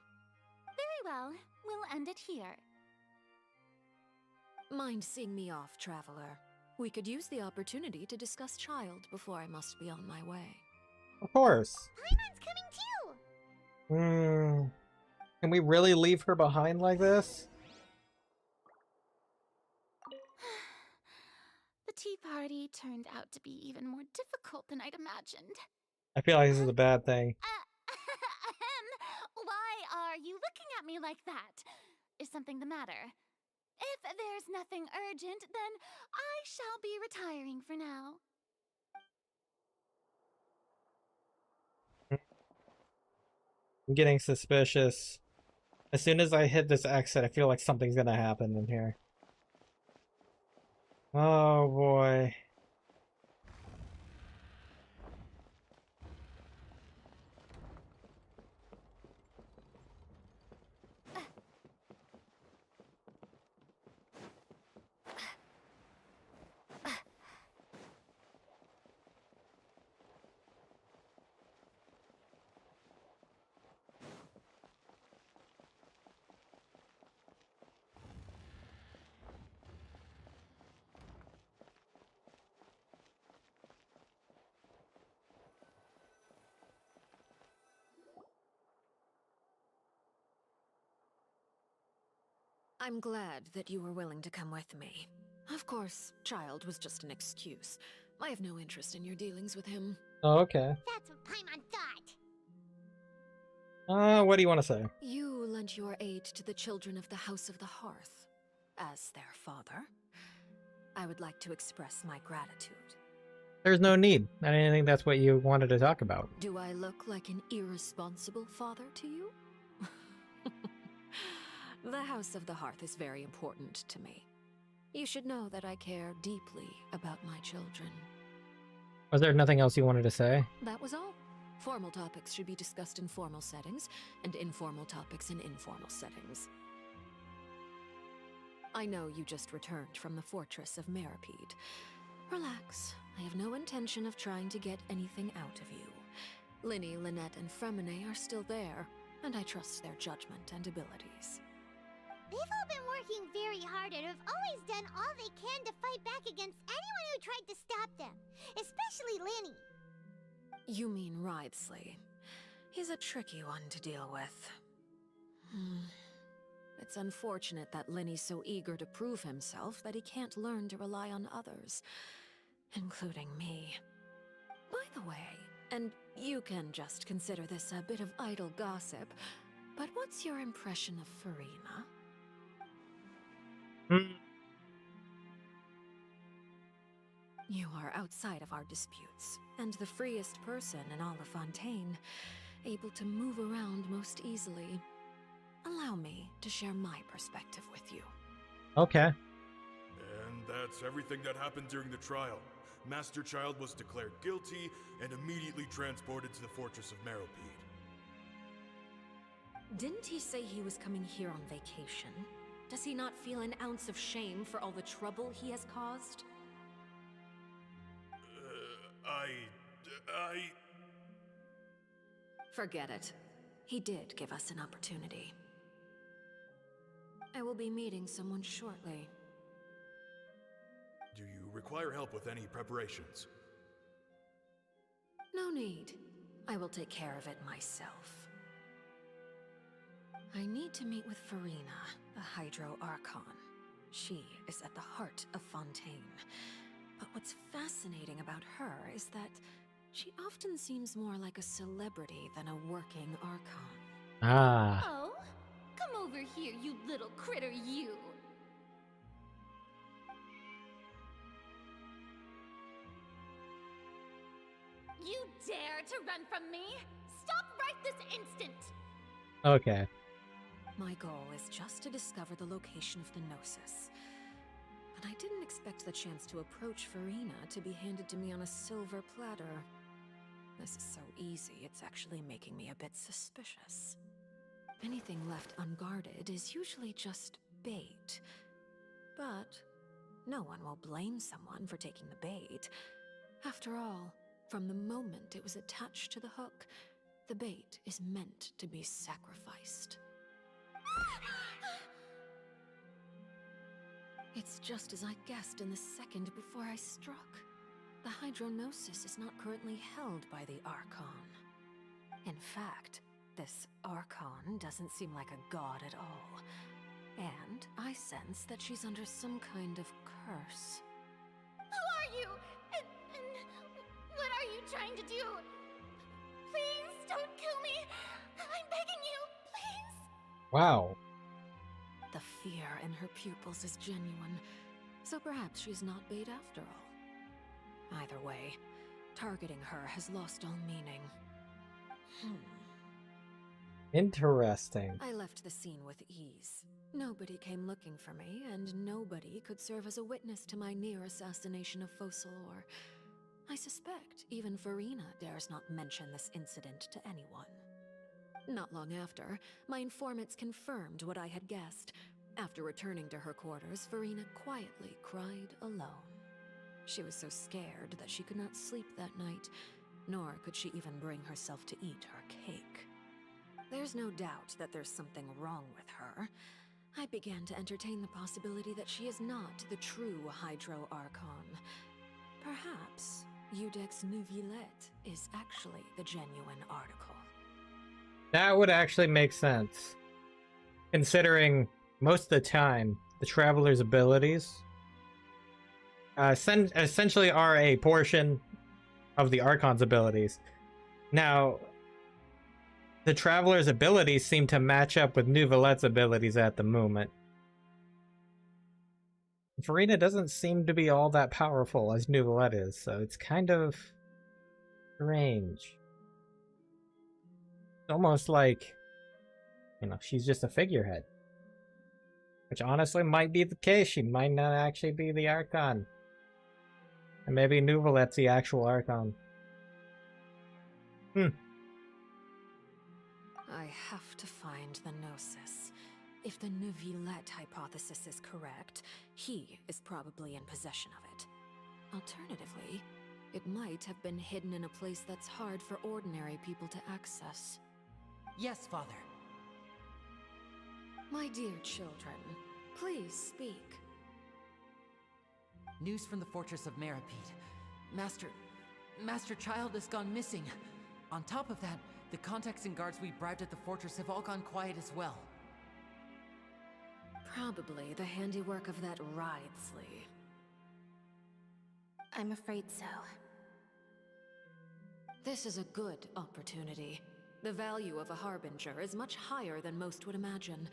Very well. We'll end it here. Mind seeing me off, traveler? We could use the opportunity to discuss Child before I must be on my way. Of course. Paimon's coming too. Can we really leave her behind like this? The tea party turned out to be even more difficult than I'd imagined. I feel like this is a bad thing. Why are you looking at me like that? Is something the matter? If there's nothing urgent, then I shall be retiring for now. I'm getting suspicious. As soon as I hit this exit, I feel like something's gonna happen in here. Oh boy. I'm glad that you were willing to come with me. Of course, Child was just an excuse. I have no interest in your dealings with him. Oh, okay. That's what Paimon thought. What do you want to say? You lent your aid to the children of the House of the Hearth. As their father, I would like to express my gratitude. There's no need. I didn't think that's what you wanted to talk about. Do I look like an irresponsible father to you? The House of the Hearth is very important to me. You should know that I care deeply about my children. Was there nothing else you wanted to say? That was all. Formal topics should be discussed in formal settings, and informal topics in informal settings. I know you just returned from the Fortress of Meropede. Relax. I have no intention of trying to get anything out of you. Linny, Lynette, and Furina are still there, and I trust their judgment and abilities. They've all been working very hard and have always done all they can to fight back against anyone who tried to stop them, especially Linny. You mean Writhsley. He's a tricky one to deal with. It's unfortunate that Linny's so eager to prove himself that he can't learn to rely on others, including me. By the way, and you can just consider this a bit of idle gossip, but what's your impression of Furina? You are outside of our disputes, and the freest person in all of Fontaine, able to move around most easily. Allow me to share my perspective with you. Okay. And that's everything that happened during the trial. Master Child was declared guilty and immediately transported to the Fortress of Meropede. Didn't he say he was coming here on vacation? Does he not feel an ounce of shame for all the trouble he has caused? Forget it. He did give us an opportunity. I will be meeting someone shortly. Do you require help with any preparations? No need. I will take care of it myself. I need to meet with Furina, the Hydro Archon. She is at the heart of Fontaine. But what's fascinating about her is that she often seems more like a celebrity than a working Archon. Ah. Oh, come over here, you little critter, you. You dare to run from me? Stop right this instant! Okay. My goal is just to discover the location of the Gnosis. But I didn't expect the chance to approach Furina to be handed to me on a silver platter. This is so easy, it's actually making me a bit suspicious. Anything left unguarded is usually just bait. But no one will blame someone for taking the bait. After all, from the moment it was attached to the hook, the bait is meant to be sacrificed. It's just as I guessed in the second before I struck. The Hydronosis is not currently held by the Archon. In fact, this Archon doesn't seem like a god at all. And I sense that she's under some kind of curse. Who are you? And what are you trying to do? Please don't kill me. I'm begging you, please. Wow. The fear in her pupils is genuine, so perhaps she's not bait after all. Either way, targeting her has lost all meaning. Interesting. I left the scene with ease. Nobody came looking for me, and nobody could serve as a witness to my near assassination of Focalor. I suspect even Furina dares not mention this incident to anyone. Not long after, my informants confirmed what I had guessed. After returning to her quarters, Furina quietly cried alone. She was so scared that she could not sleep that night, nor could she even bring herself to eat her cake. There's no doubt that there's something wrong with her. I began to entertain the possibility that she is not the true Hydro Archon. Perhaps Iudex Neuvillette is actually the genuine article. That would actually make sense, considering most of the time the Traveler's abilities essentially are a portion of the Archon's abilities. Now, the Traveler's abilities seem to match up with Neuvillette's abilities at the moment. Furina doesn't seem to be all that powerful as Neuvillette is, so it's kind of strange. It's almost like, you know, she's just a figurehead. Which honestly might be the case. She might not actually be the Archon. And maybe Neuvillette's the actual Archon. I have to find the Gnosis. If the Neuvillette hypothesis is correct, he is probably in possession of it. Alternatively, It might have been hidden in a place that's hard for ordinary people to access. Yes, Father. My dear children, please speak. News from the Fortress of Meropede. Master Child has gone missing. On top of that, the contacts and guards we bribed at the fortress have all gone quiet as well. Probably the handiwork of that Wriothesley. I'm afraid so. This is a good opportunity. The value of a harbinger is much higher than most would imagine.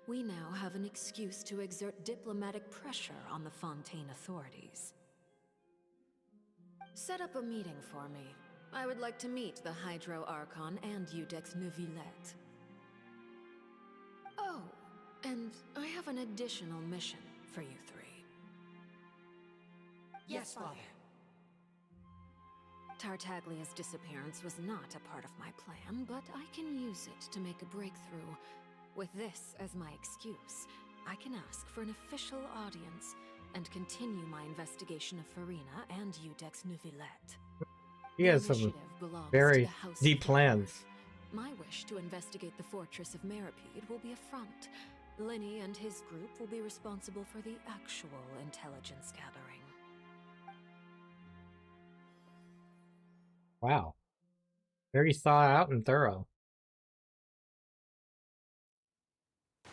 We now have an excuse to exert diplomatic pressure on the Fontaine authorities. Set up a meeting for me. I would like to meet the Hydro Archon and Iudex Neuvillette. Oh, and I have an additional mission for you three. Yes, Father. Tartaglia's disappearance was not a part of my plan, but I can use it to make a breakthrough. With this as my excuse, I can ask for an official audience and continue my investigation of Furina and Iudex Neuvillette. He has some very deep plans. My wish to investigate the Fortress of Meropede will be a front. Lenny and his group will be responsible for the actual intelligence gathering. Wow. Very thought out and thorough.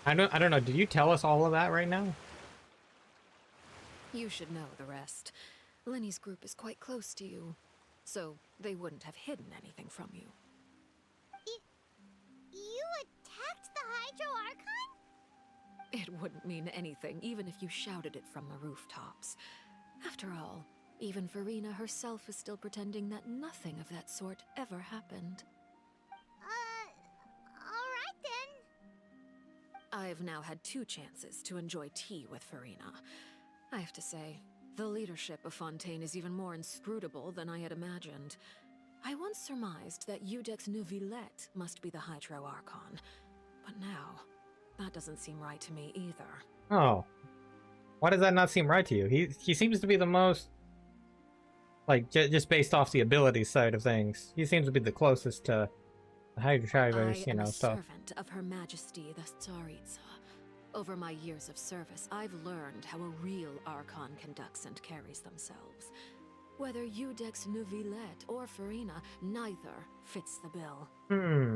I don't know, did you tell us all of that right now? You should know the rest. Lenny's group is quite close to you, so they wouldn't have hidden anything from you. You attacked the Hydro Archon? It wouldn't mean anything, even if you shouted it from the rooftops. After all, even Furina herself is still pretending that nothing of that sort ever happened. Alright then. I've now had 2 chances to enjoy tea with Furina. I have to say, the leadership of Fontaine is even more inscrutable than I had imagined. I once surmised that Iudex Neuvillette must be the Hydro Archon, but now, that doesn't seem right to me either. Oh. Why does that not seem right to you? He seems to be the most, like, just based off the ability side of things. He seems to be the closest to the Hydro, you know, stuff. I am a servant of Her Majesty the Tsaritsa. Over my years of service, I've learned how a real Archon conducts and carries themselves. Whether Iudex Neuvillette or Furina, neither fits the bill.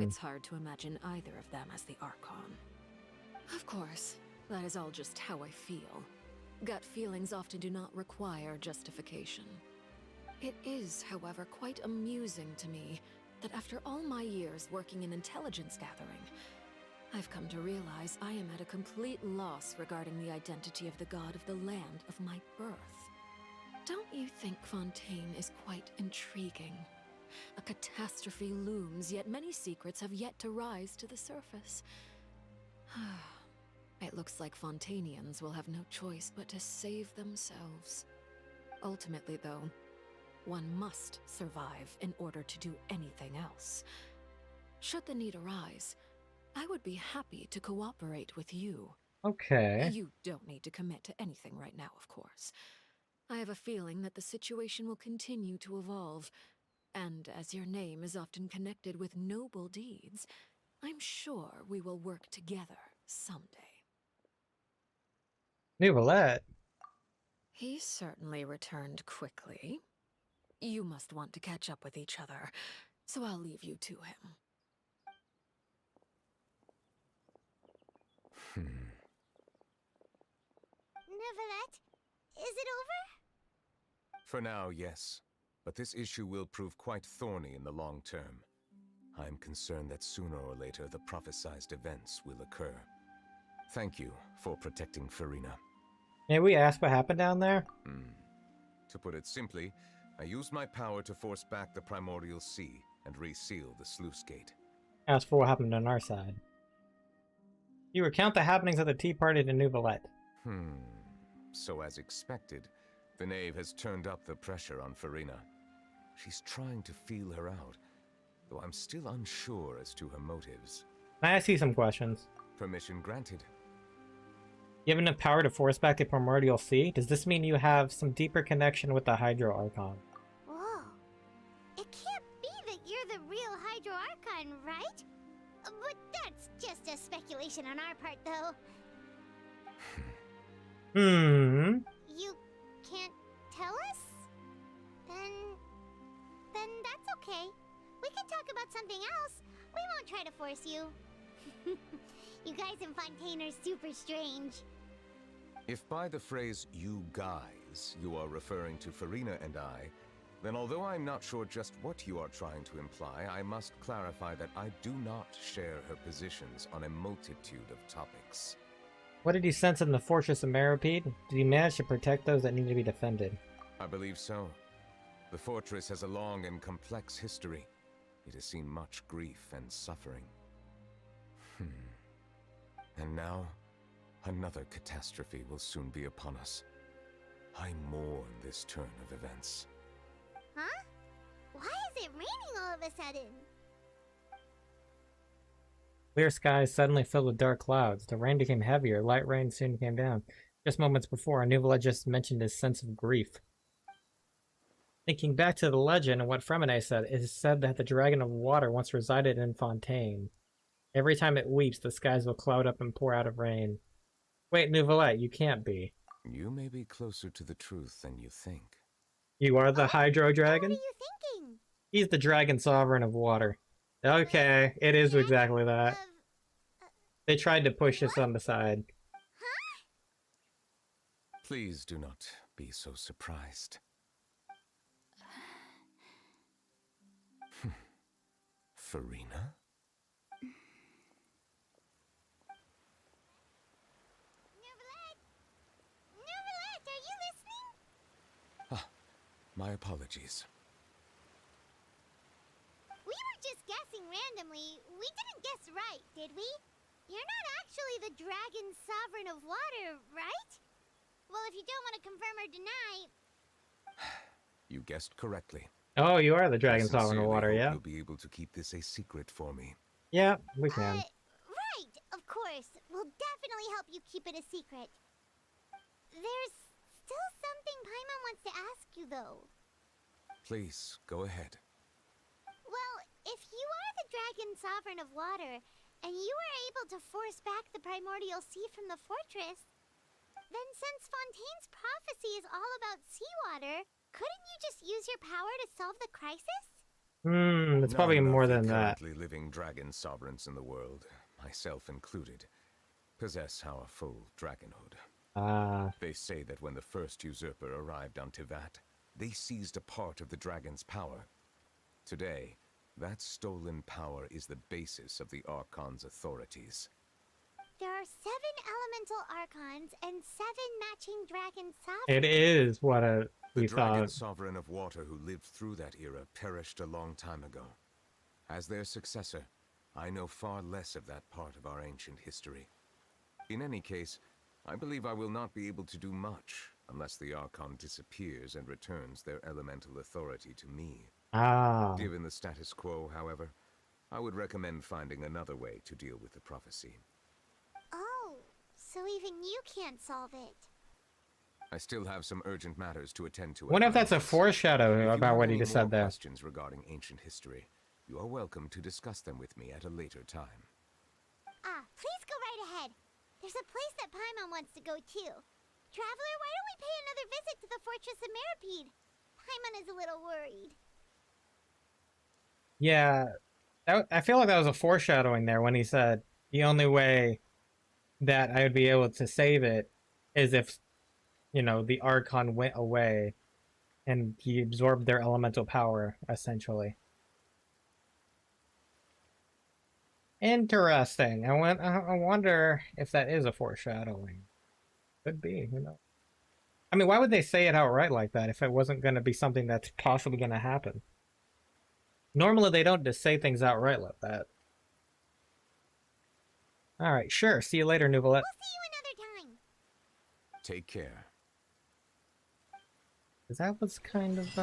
It's hard to imagine either of them as the Archon. Of course, that is all just how I feel. Gut feelings often do not require justification. It is, however, quite amusing to me that after all my years working in intelligence gathering, I've come to realize I am at a complete loss regarding the identity of the god of the land of my birth. Don't you think Fontaine is quite intriguing? A catastrophe looms, yet many secrets have yet to rise to the surface. It looks like Fontanians will have no choice but to save themselves. Ultimately, though, one must survive in order to do anything else. Should the need arise, I would be happy to cooperate with you. Okay. You don't need to commit to anything right now, of course. I have a feeling that the situation will continue to evolve, and as your name is often connected with noble deeds, I'm sure we will work together someday. Neuvillette? He certainly returned quickly. You must want to catch up with each other, so I'll leave you to him. Neuvillette, is it over? For now, yes. But this issue will prove quite thorny in the long term. I'm concerned that sooner or later the prophesized events will occur. Thank you for protecting Furina. May we ask what happened down there? To put it simply, I used my power to force back the Primordial Sea and reseal the sluice gate. As for what happened on our side. You recount the happenings of the tea party to Neuvillette. So as expected, the knave has turned up the pressure on Furina. She's trying to feel her out, though I'm still unsure as to her motives. Can I ask you some questions? Permission granted. Given the power to force back the Primordial Sea, does this mean you have some deeper connection with the Hydro Archon? Whoa. Archon, right? But that's just a speculation on our part, though. You can't tell us? Then that's okay. We can talk about something else. We won't try to force you. You guys in Fontaine are super strange. If by the phrase, you guys, you are referring to Furina and I, then although I'm not sure just what you are trying to imply, I must clarify that I do not share her positions on a multitude of topics. What did you sense in the Fortress of Meropede? Did you manage to protect those that need to be defended? I believe so. The fortress has a long and complex history. It has seen much grief and suffering. And now, another catastrophe will soon be upon us. I mourn this turn of events. Huh? Why is it raining all of a sudden? Clear skies suddenly filled with dark clouds. The rain became heavier. Light rain soon came down. Just moments before, Neuvillette just mentioned his sense of grief. Thinking back to the legend and what Fremine said, it is said that the Dragon of Water once resided in Fontaine. Every time it weeps, the skies will cloud up and pour out of rain. Wait, Neuvillette, you can't be. You may be closer to the truth than you think. You are the Hydro Dragon? What are you thinking? He's the Dragon Sovereign of Water. Okay, it is exactly that. They tried to push us on the side. Please do not be so surprised. Furina? Neuvillette, are you listening? My apologies. We were just guessing randomly. We didn't guess right, did we? You're not actually the Dragon Sovereign of Water, right? Well, if you don't want to confirm or deny... You guessed correctly. Oh, you are the Dragon I Sovereign of sincerely Water, hope yeah? You'll be able to keep this a secret for me. Yeah, we can. Right, of course. We'll definitely help you keep it a secret. There's still something Paimon wants to ask you, though. Please, go ahead. Well, if you are the Dragon Sovereign of Water, and you were able to force back the primordial sea from the fortress, then since Fontaine's prophecy is all about seawater, couldn't you just use your power to solve the crisis? It's probably None more of the than that. currently living dragon sovereigns in the world, myself included, possess our full dragonhood. They say that when the first usurper arrived on Teyvat, they seized a part of the dragon's power. Today, that stolen power is the basis of the Archon's authorities. There are 7 elemental Archons and 7 matching dragon sovereigns. It is what we The dragon thought. sovereign of water who lived through that era perished a long time ago. As their successor, I know far less of that part of our ancient history. In any case, I believe I will not be able to do much unless the Archon disappears and returns their elemental authority to me. Given the status quo, however, I would recommend finding another way to deal with the prophecy. Oh, so even you can't solve it. I still have some urgent matters to attend to. Wonder if that's a foreshadow about what he just said there. Questions regarding ancient history, you are welcome to discuss them with me at a later time. Please go right ahead. There's a place that Paimon wants to go too. Traveler, why don't we pay another visit to the Fortress of Meropede? Paimon is a little worried. Yeah, I feel like that was a foreshadowing there when he said the only way that I would be able to save it is if, you know, the Archon went away and he absorbed their elemental power, essentially. Interesting. I wonder if that is a foreshadowing. Could be, you know. I mean, why would they say it outright like that if it wasn't going to be something that's possibly going to happen? Normally, they don't just say things outright like that. Alright, sure. See you later, Neuvillette. We'll see you another time. Take care. Because that was kind of,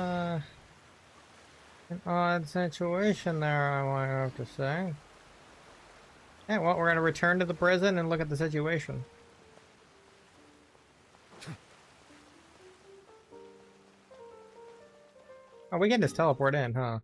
an odd situation there, I might have to say. Yeah, well, we're going to return to the prison and look at the situation. Oh, we can just teleport in, huh?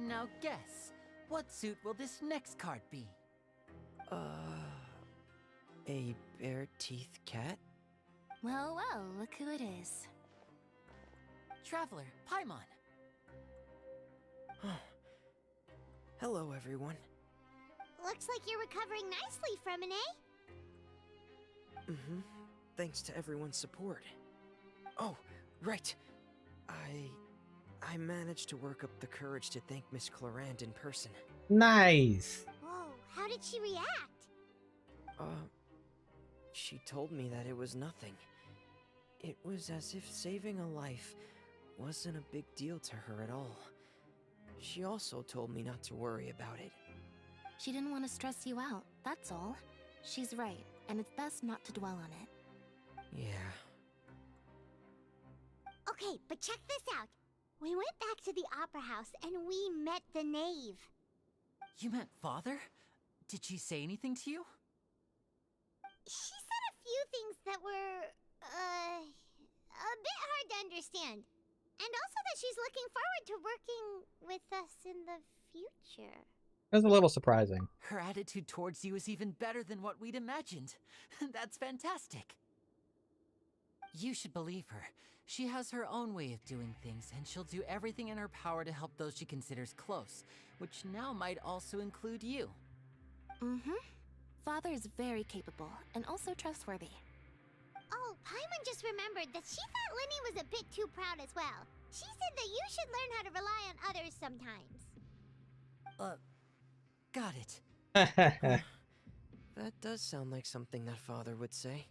Now guess, what suit will this next card be? A bare-teeth cat? Well, well, look who it is. Traveler, Paimon. Hello, everyone. Looks like you're recovering nicely, Fremine. Mm-hmm. Thanks to everyone's support. Oh, right. I managed to work up the courage to thank Miss Clorand in person. Nice. Whoa, how did she react? She told me that it was nothing. It was as if saving a life wasn't a big deal to her at all. She also told me not to worry about it. She didn't want to stress you out, that's all. She's right, and it's best not to dwell on it. Yeah. Okay, but check this out. We went back to the opera house and we met the knave. You met Father? Did she say anything to you? She said a few things that were, a bit hard to understand. And also that she's looking forward to working with us in the future. It was a little surprising. Her attitude towards you is even better than what we'd imagined. That's fantastic. You should believe her. She has her own way of doing things, and she'll do everything in her power to help those she considers close, which now might also include you. Mm-hmm. Father is very capable, and also trustworthy. Oh, Paimon just remembered that she thought Lenny was a bit too proud as well. She said that you should learn how to rely on others sometimes. Got it. That does sound like something that Father would say.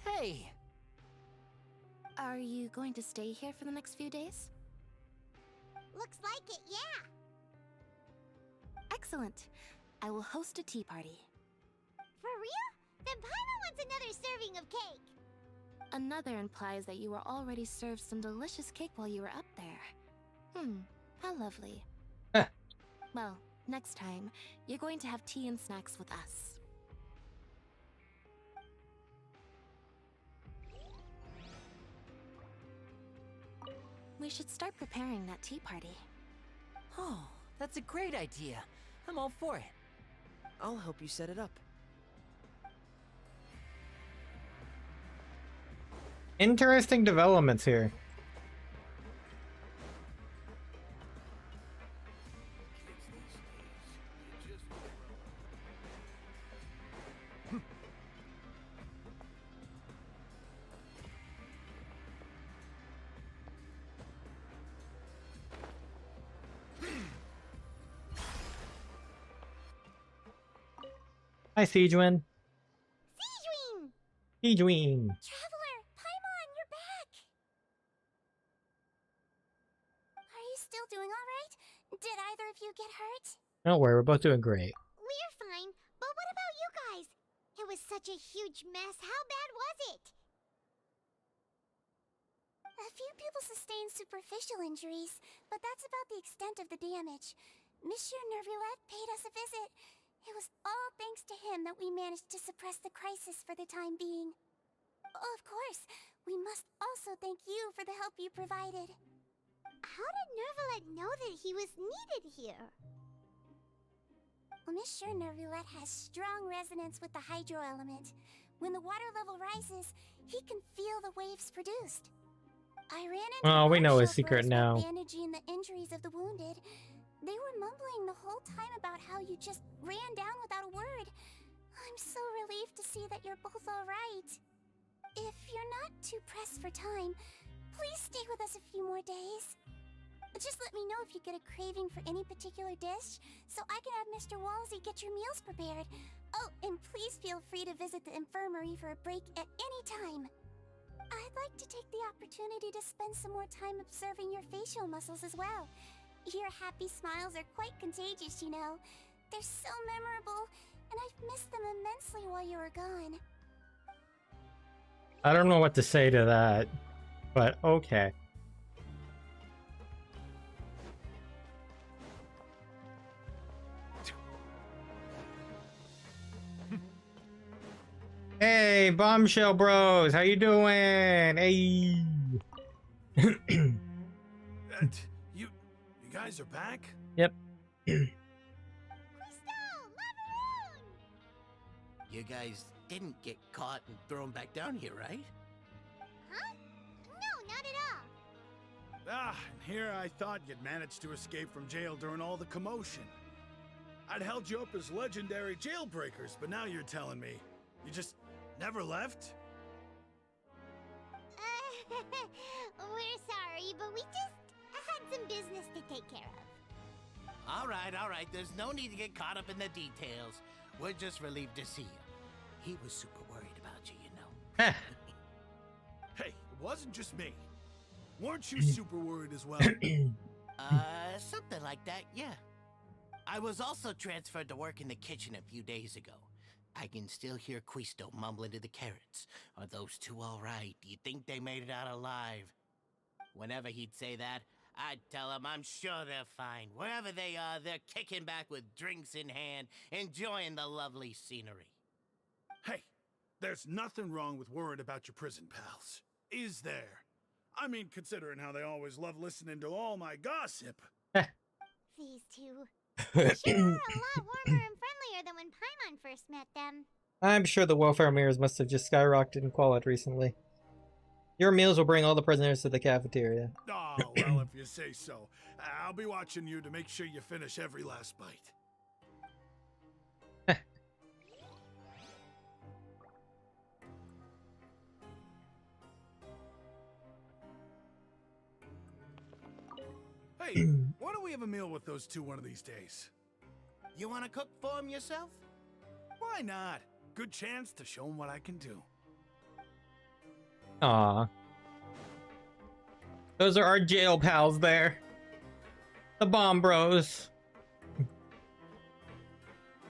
Hey! Are you going to stay here for the next few days? Looks like it, yeah. Excellent. I will host a tea party. For real? Then Paimon wants another serving of cake. Another implies that you were already served some delicious cake while you were up there. How lovely. Well, next time, you're going to have tea and snacks with us. We should start preparing that tea party. Oh, that's a great idea. I'm all for it. I'll help you set it up. Interesting developments here. Hi, Siegewin. Siegewin. Traveler, Paimon, you're back. Are you still doing all right? Did either of you get hurt? Don't worry, we're both doing great. We're fine, but what about you guys? It was such a huge mess. How bad was it? A few people sustained superficial injuries, but that's about the extent of the damage. Monsieur Neuvillette paid us a visit. It was all thanks to him that we managed to suppress the crisis for the time being. Of course, we must also thank you for the help you provided. How did Neuvillette know that he was needed here? Well, Monsieur Neuvillette has strong resonance with the hydro element. When the water level rises, he can feel the waves produced. I ran into Oh, we know his Archon secret Bros now. while bandaging the injuries of the wounded. They were mumbling the whole time about how you just ran down without a word. I'm so relieved to see that you're both all right. If you're not too pressed for time, please stay with us a few more days. Just let me know if you get a craving for any particular dish, so I can have Mr. Walsey get your meals prepared. Oh, and please feel free to visit the infirmary for a break at any time. I'd like to take the opportunity to spend some more time observing your facial muscles as well. Your happy smiles are quite contagious, you know. They're so memorable, and I've missed them immensely while you were gone. I don't know what to say to that, but okay. Hey, Bombshell Bros, how you doing? Hey. You guys are back? Yep. You guys didn't get caught and thrown back down here, right? Huh? No, not at all. Ah, and here I thought you'd managed to escape from jail during all the commotion. I'd held you up as legendary jailbreakers, but now you're telling me you just never left? We're sorry, but we just had some business to take care of. All right. There's no need to get caught up in the details. We're just relieved to see you. He was super worried about you, you know. Hey, it wasn't just me. Weren't you super worried as well? Something like that, yeah. I was also transferred to work in the kitchen a few days ago. I can still hear Quisto mumbling to the carrots. Are those two all right? Do you think they made it out alive? Whenever he'd say that, I'd tell him I'm sure they're fine. Wherever they are, they're kicking back with drinks in hand, enjoying the lovely scenery. Hey, there's nothing wrong with worrying about your prison pals, is there? I mean, considering how they always love listening to all my gossip. These two sure are a lot warmer and friendlier than when Paimon first met them. I'm sure the welfare mirrors must have just skyrocketed in quality recently. Your meals will bring all the prisoners to the cafeteria. Oh, well, if you say so. I'll be watching you to make sure you finish every last bite. Hey, why don't we have a meal with those two one of these days? You want to cook for him yourself? Why not? Good chance to show him what I can do. Aw. Those are our jail pals there. The bomb bros.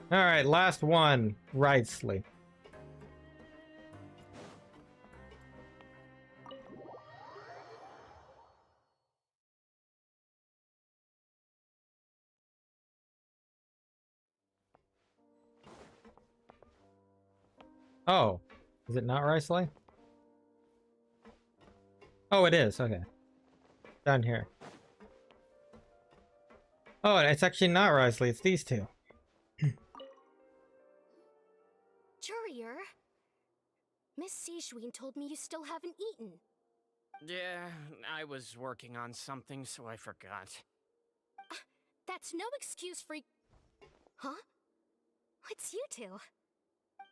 Alright, last one. Wrightsley. Oh, is it not Wrightsley? Oh, it is. Okay. Down here. Oh, it's actually not Wrightsley. It's these two. Jurier, Miss Sijween told me you still haven't eaten. Yeah, I was working on something, so I forgot. That's no excuse for... Huh? It's you two.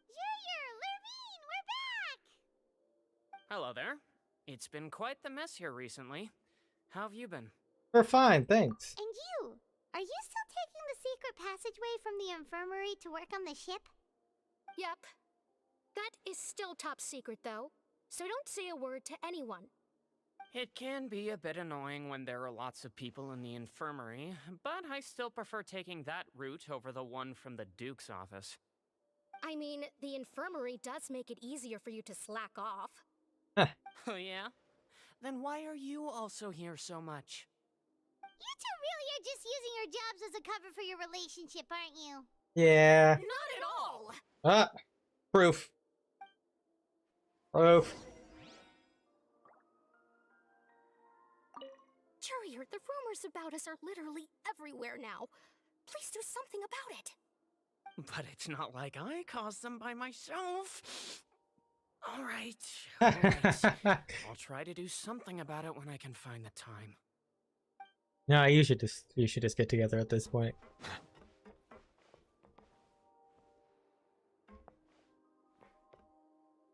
Jurier, Lurvine, we're back! Hello there. It's been quite the mess here recently. How have you been? We're fine, thanks. And you? Are you still taking the secret passageway from the infirmary to work on the ship? Yep. That is still top secret, though. So don't say a word to anyone. It can be a bit annoying when there are lots of people in the infirmary, but I still prefer taking that route over the one from the Duke's office. I mean, the infirmary does make it easier for you to slack off. Oh yeah? Then why are you also here so much? You two really are just using your jobs as a cover for your relationship, aren't you? Yeah. Not at all! Ah, proof. Proof. Jurier, the rumors about us are literally everywhere now. Please do something about it. But it's not like I caused them by myself. All right. I'll try to do something about it when I can find the time. No, you should just get together at this point.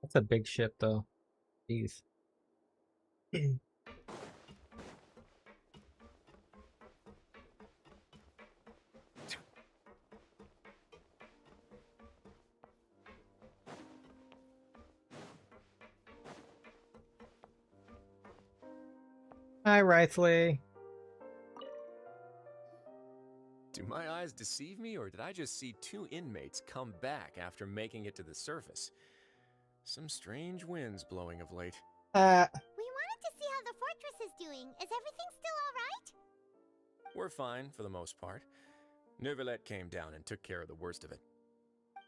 That's a big ship, though. Jeez. Hi, Wrightsley. Do my eyes deceive me, or did I just see two inmates come back after making it to the surface? Some strange winds blowing of late. We wanted to see how the fortress is doing. Is everything still alright? We're fine, for the most part. Neuvillette came down and took care of the worst of it.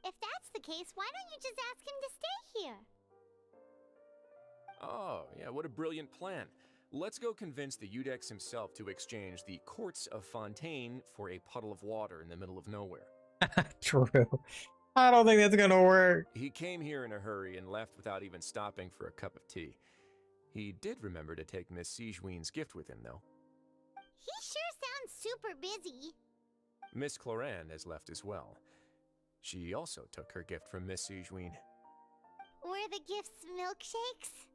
If that's the case, why don't you just ask him to stay here? Oh, yeah, what a brilliant plan. Let's go convince the Udex himself to exchange the courts of Fontaine for a puddle of water in the middle of nowhere. True. I don't think that's gonna work. He came here in a hurry and left without even stopping for a cup of tea. He did remember to take Miss Sigewinne's gift with him, though. He sure sounds super busy. Miss Cloran has left as well. She also took her gift from Miss Sigewinne. Were the gifts milkshakes?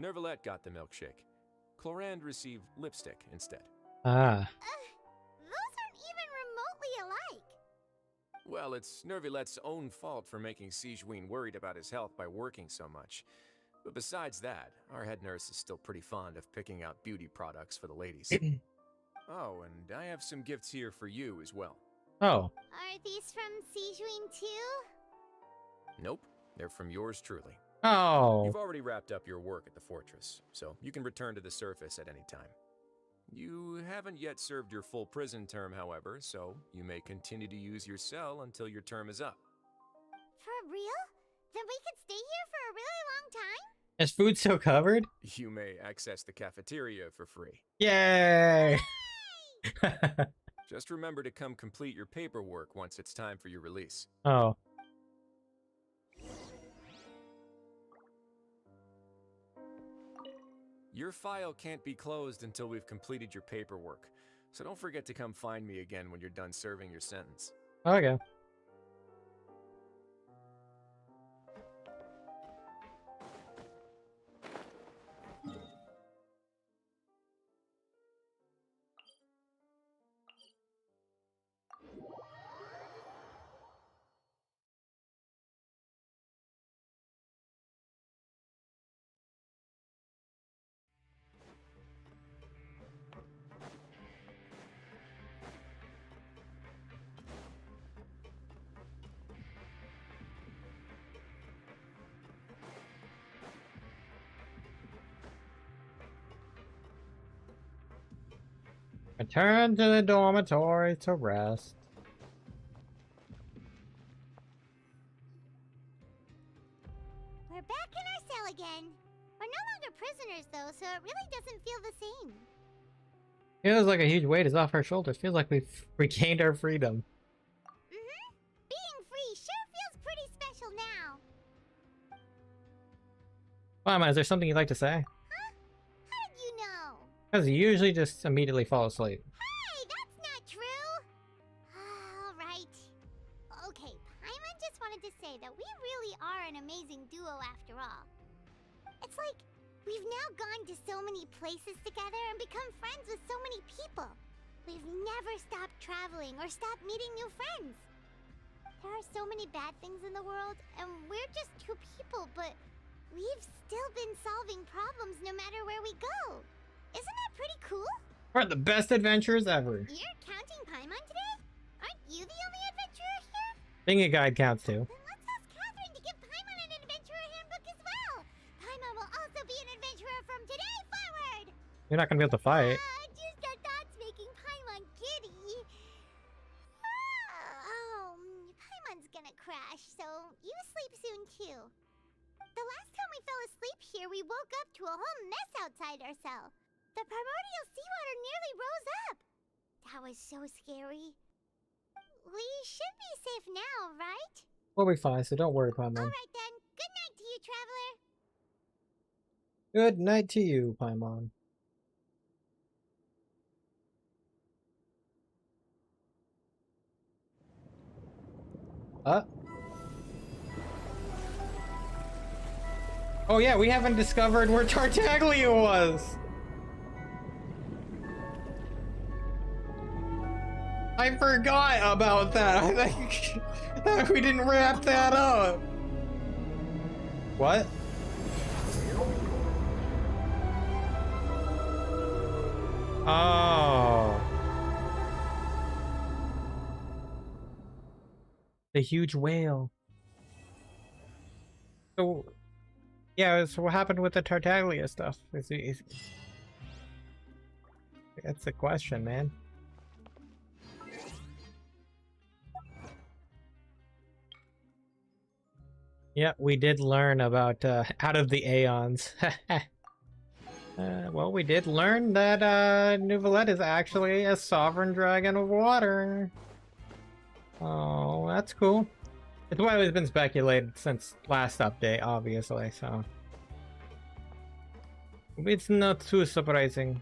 Neuvillette got the milkshake. Cloran received lipstick instead. Ah. Those aren't even remotely alike. Well, it's Neuvillette's own fault for making Sigewinne worried about his health by working so much. But besides that, our head nurse is still pretty fond of picking out beauty products for the ladies. Oh, and I have some gifts here for you as well. Oh. Are these from Sigewinne too? Nope, they're from yours truly. Oh. You've already wrapped up your work at the fortress, so you can return to the surface at any time. You haven't yet served your full prison term, however, so you may continue to use your cell until your term is up. For real? Then we could stay here for a really long time? Is food still covered? You may access the cafeteria for free. Yay! Just remember to come complete your paperwork once it's time for your release. Oh. Your file can't be closed until we've completed your paperwork, so don't forget to come find me again when you're done serving your sentence. Okay. Return to the dormitory to rest. We're back in our cell again. We're no longer prisoners though, so it really doesn't feel the same. Feels like a huge weight is off our shoulders. Feels like we've regained our freedom. Being free sure feels pretty special now. Mama, is there something you'd like to say? Huh? How did you know? Because you usually just immediately fall asleep. Hey, that's not true! Alright. Okay, Paimon just wanted to say that we really are an amazing duo after all. It's like, we've now gone to so many places together and become friends with so many people. We've never stopped traveling or stopped meeting new friends. There are so many bad things in the world, and we're just two people, but we've still been solving problems no matter where we go. Isn't that pretty cool? We're the best adventurers ever. You're counting Paimon today? Aren't you the only adventurer here? Being a guide counts too. Then let's ask Catherine to give Paimon an adventurer handbook as well. Paimon will also be an adventurer from today forward. You're not gonna be able to fight. Just the thoughts making Paimon giddy. Paimon's gonna crash, so you sleep soon too. The last time we fell asleep here, we woke up to a whole mess outside our cell. The primordial seawater nearly rose up. That was so scary. We should be safe now, right? We'll be fine, so don't worry, Paimon. Alright then. Good night to you, traveler. Good night to you, Paimon. Oh yeah, we haven't discovered where Tartaglia was! I forgot about that. I think we didn't wrap that up. What? Oh. The huge whale. So, yeah, so what happened with the Tartaglia stuff? That's the question, man. Yeah, we did learn about out of the Aeons. Well, we did learn that Neuvillette is actually a sovereign dragon of water. Oh, that's cool. It's what has been speculated since last update, obviously, so... It's not too surprising.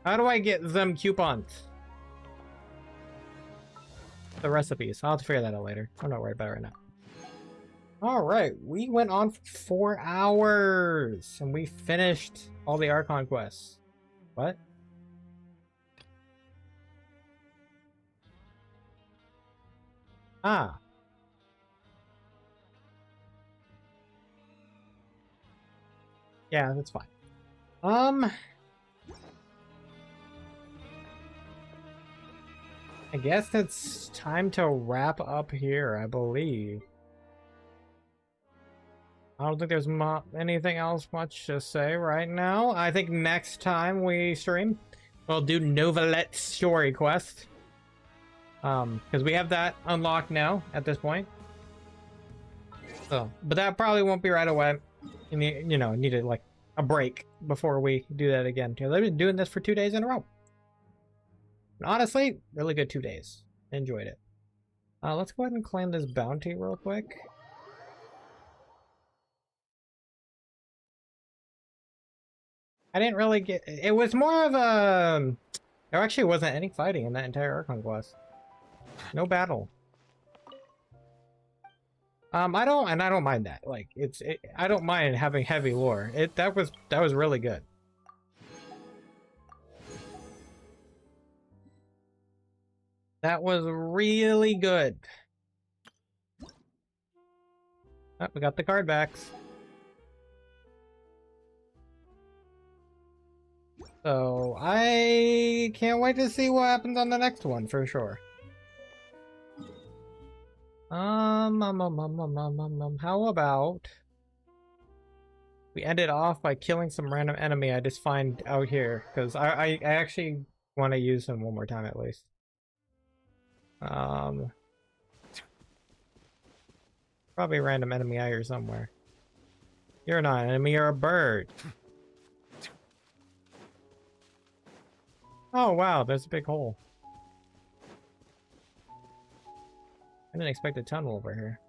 How do I get them coupons? The recipes. I'll have to figure that out later. I'm not worried about it right now. Alright, we went on for 4 hours, and we finished all the Archon quests. What? Ah. Yeah, that's fine. I guess it's time to wrap up here, I believe. I don't think there's anything else much to say right now. I think next time we stream, we'll do Neuvillette's story quest. Because we have that unlocked now at this point. So, but that probably won't be right away. You need, needed like a break before we do that again. They've been doing this for 2 days in a row. And honestly, really good 2 days. Enjoyed it. Let's go ahead and claim this bounty real quick. I didn't really get... It was more of a... There actually wasn't any fighting in that entire Archon Quest. No battle. I don't mind that. Like, I don't mind having heavy lore. That was really good. That was really good. Oh, we got the card backs. So, I can't wait to see what happens on the next one, for sure. How about... we end it off by killing some random enemy I just find out here, because I actually want to use him one more time at least. Probably a random enemy out here somewhere. You're not an enemy, you're a bird. Oh wow, there's a big hole. I didn't expect a tunnel over here.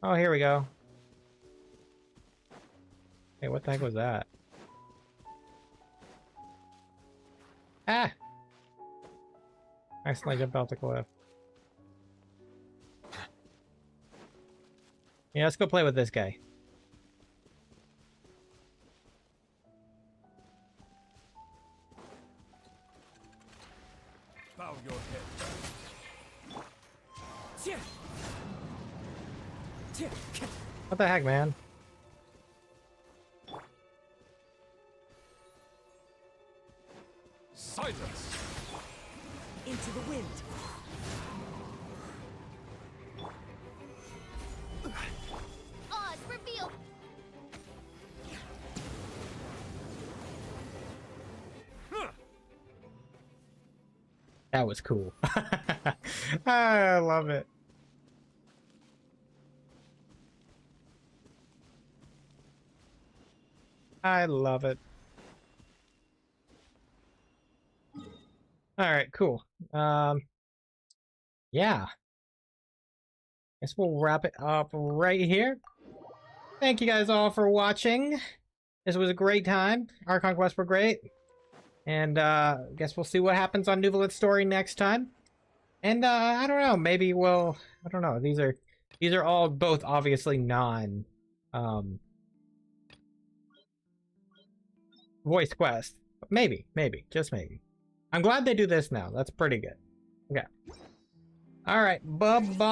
Oh, here we go. Hey, what the heck was that? Ah! I accidentally jumped off the cliff. Yeah, let's go play with this guy. Bow your head. What the heck, man? Silence! Into the wind. Oz, reveal! That was cool. I love it. I love it. Alright, cool. Yeah. Guess we'll wrap it up right here. Thank you guys all for watching. This was a great time. Archon quests were great. And guess we'll see what happens on Neuvillette's story next time. And I don't know, maybe we'll... I don't know. These are all both obviously non voice quest. Maybe, just maybe. I'm glad they do this now. That's pretty good. Okay. Alright, bye-bye.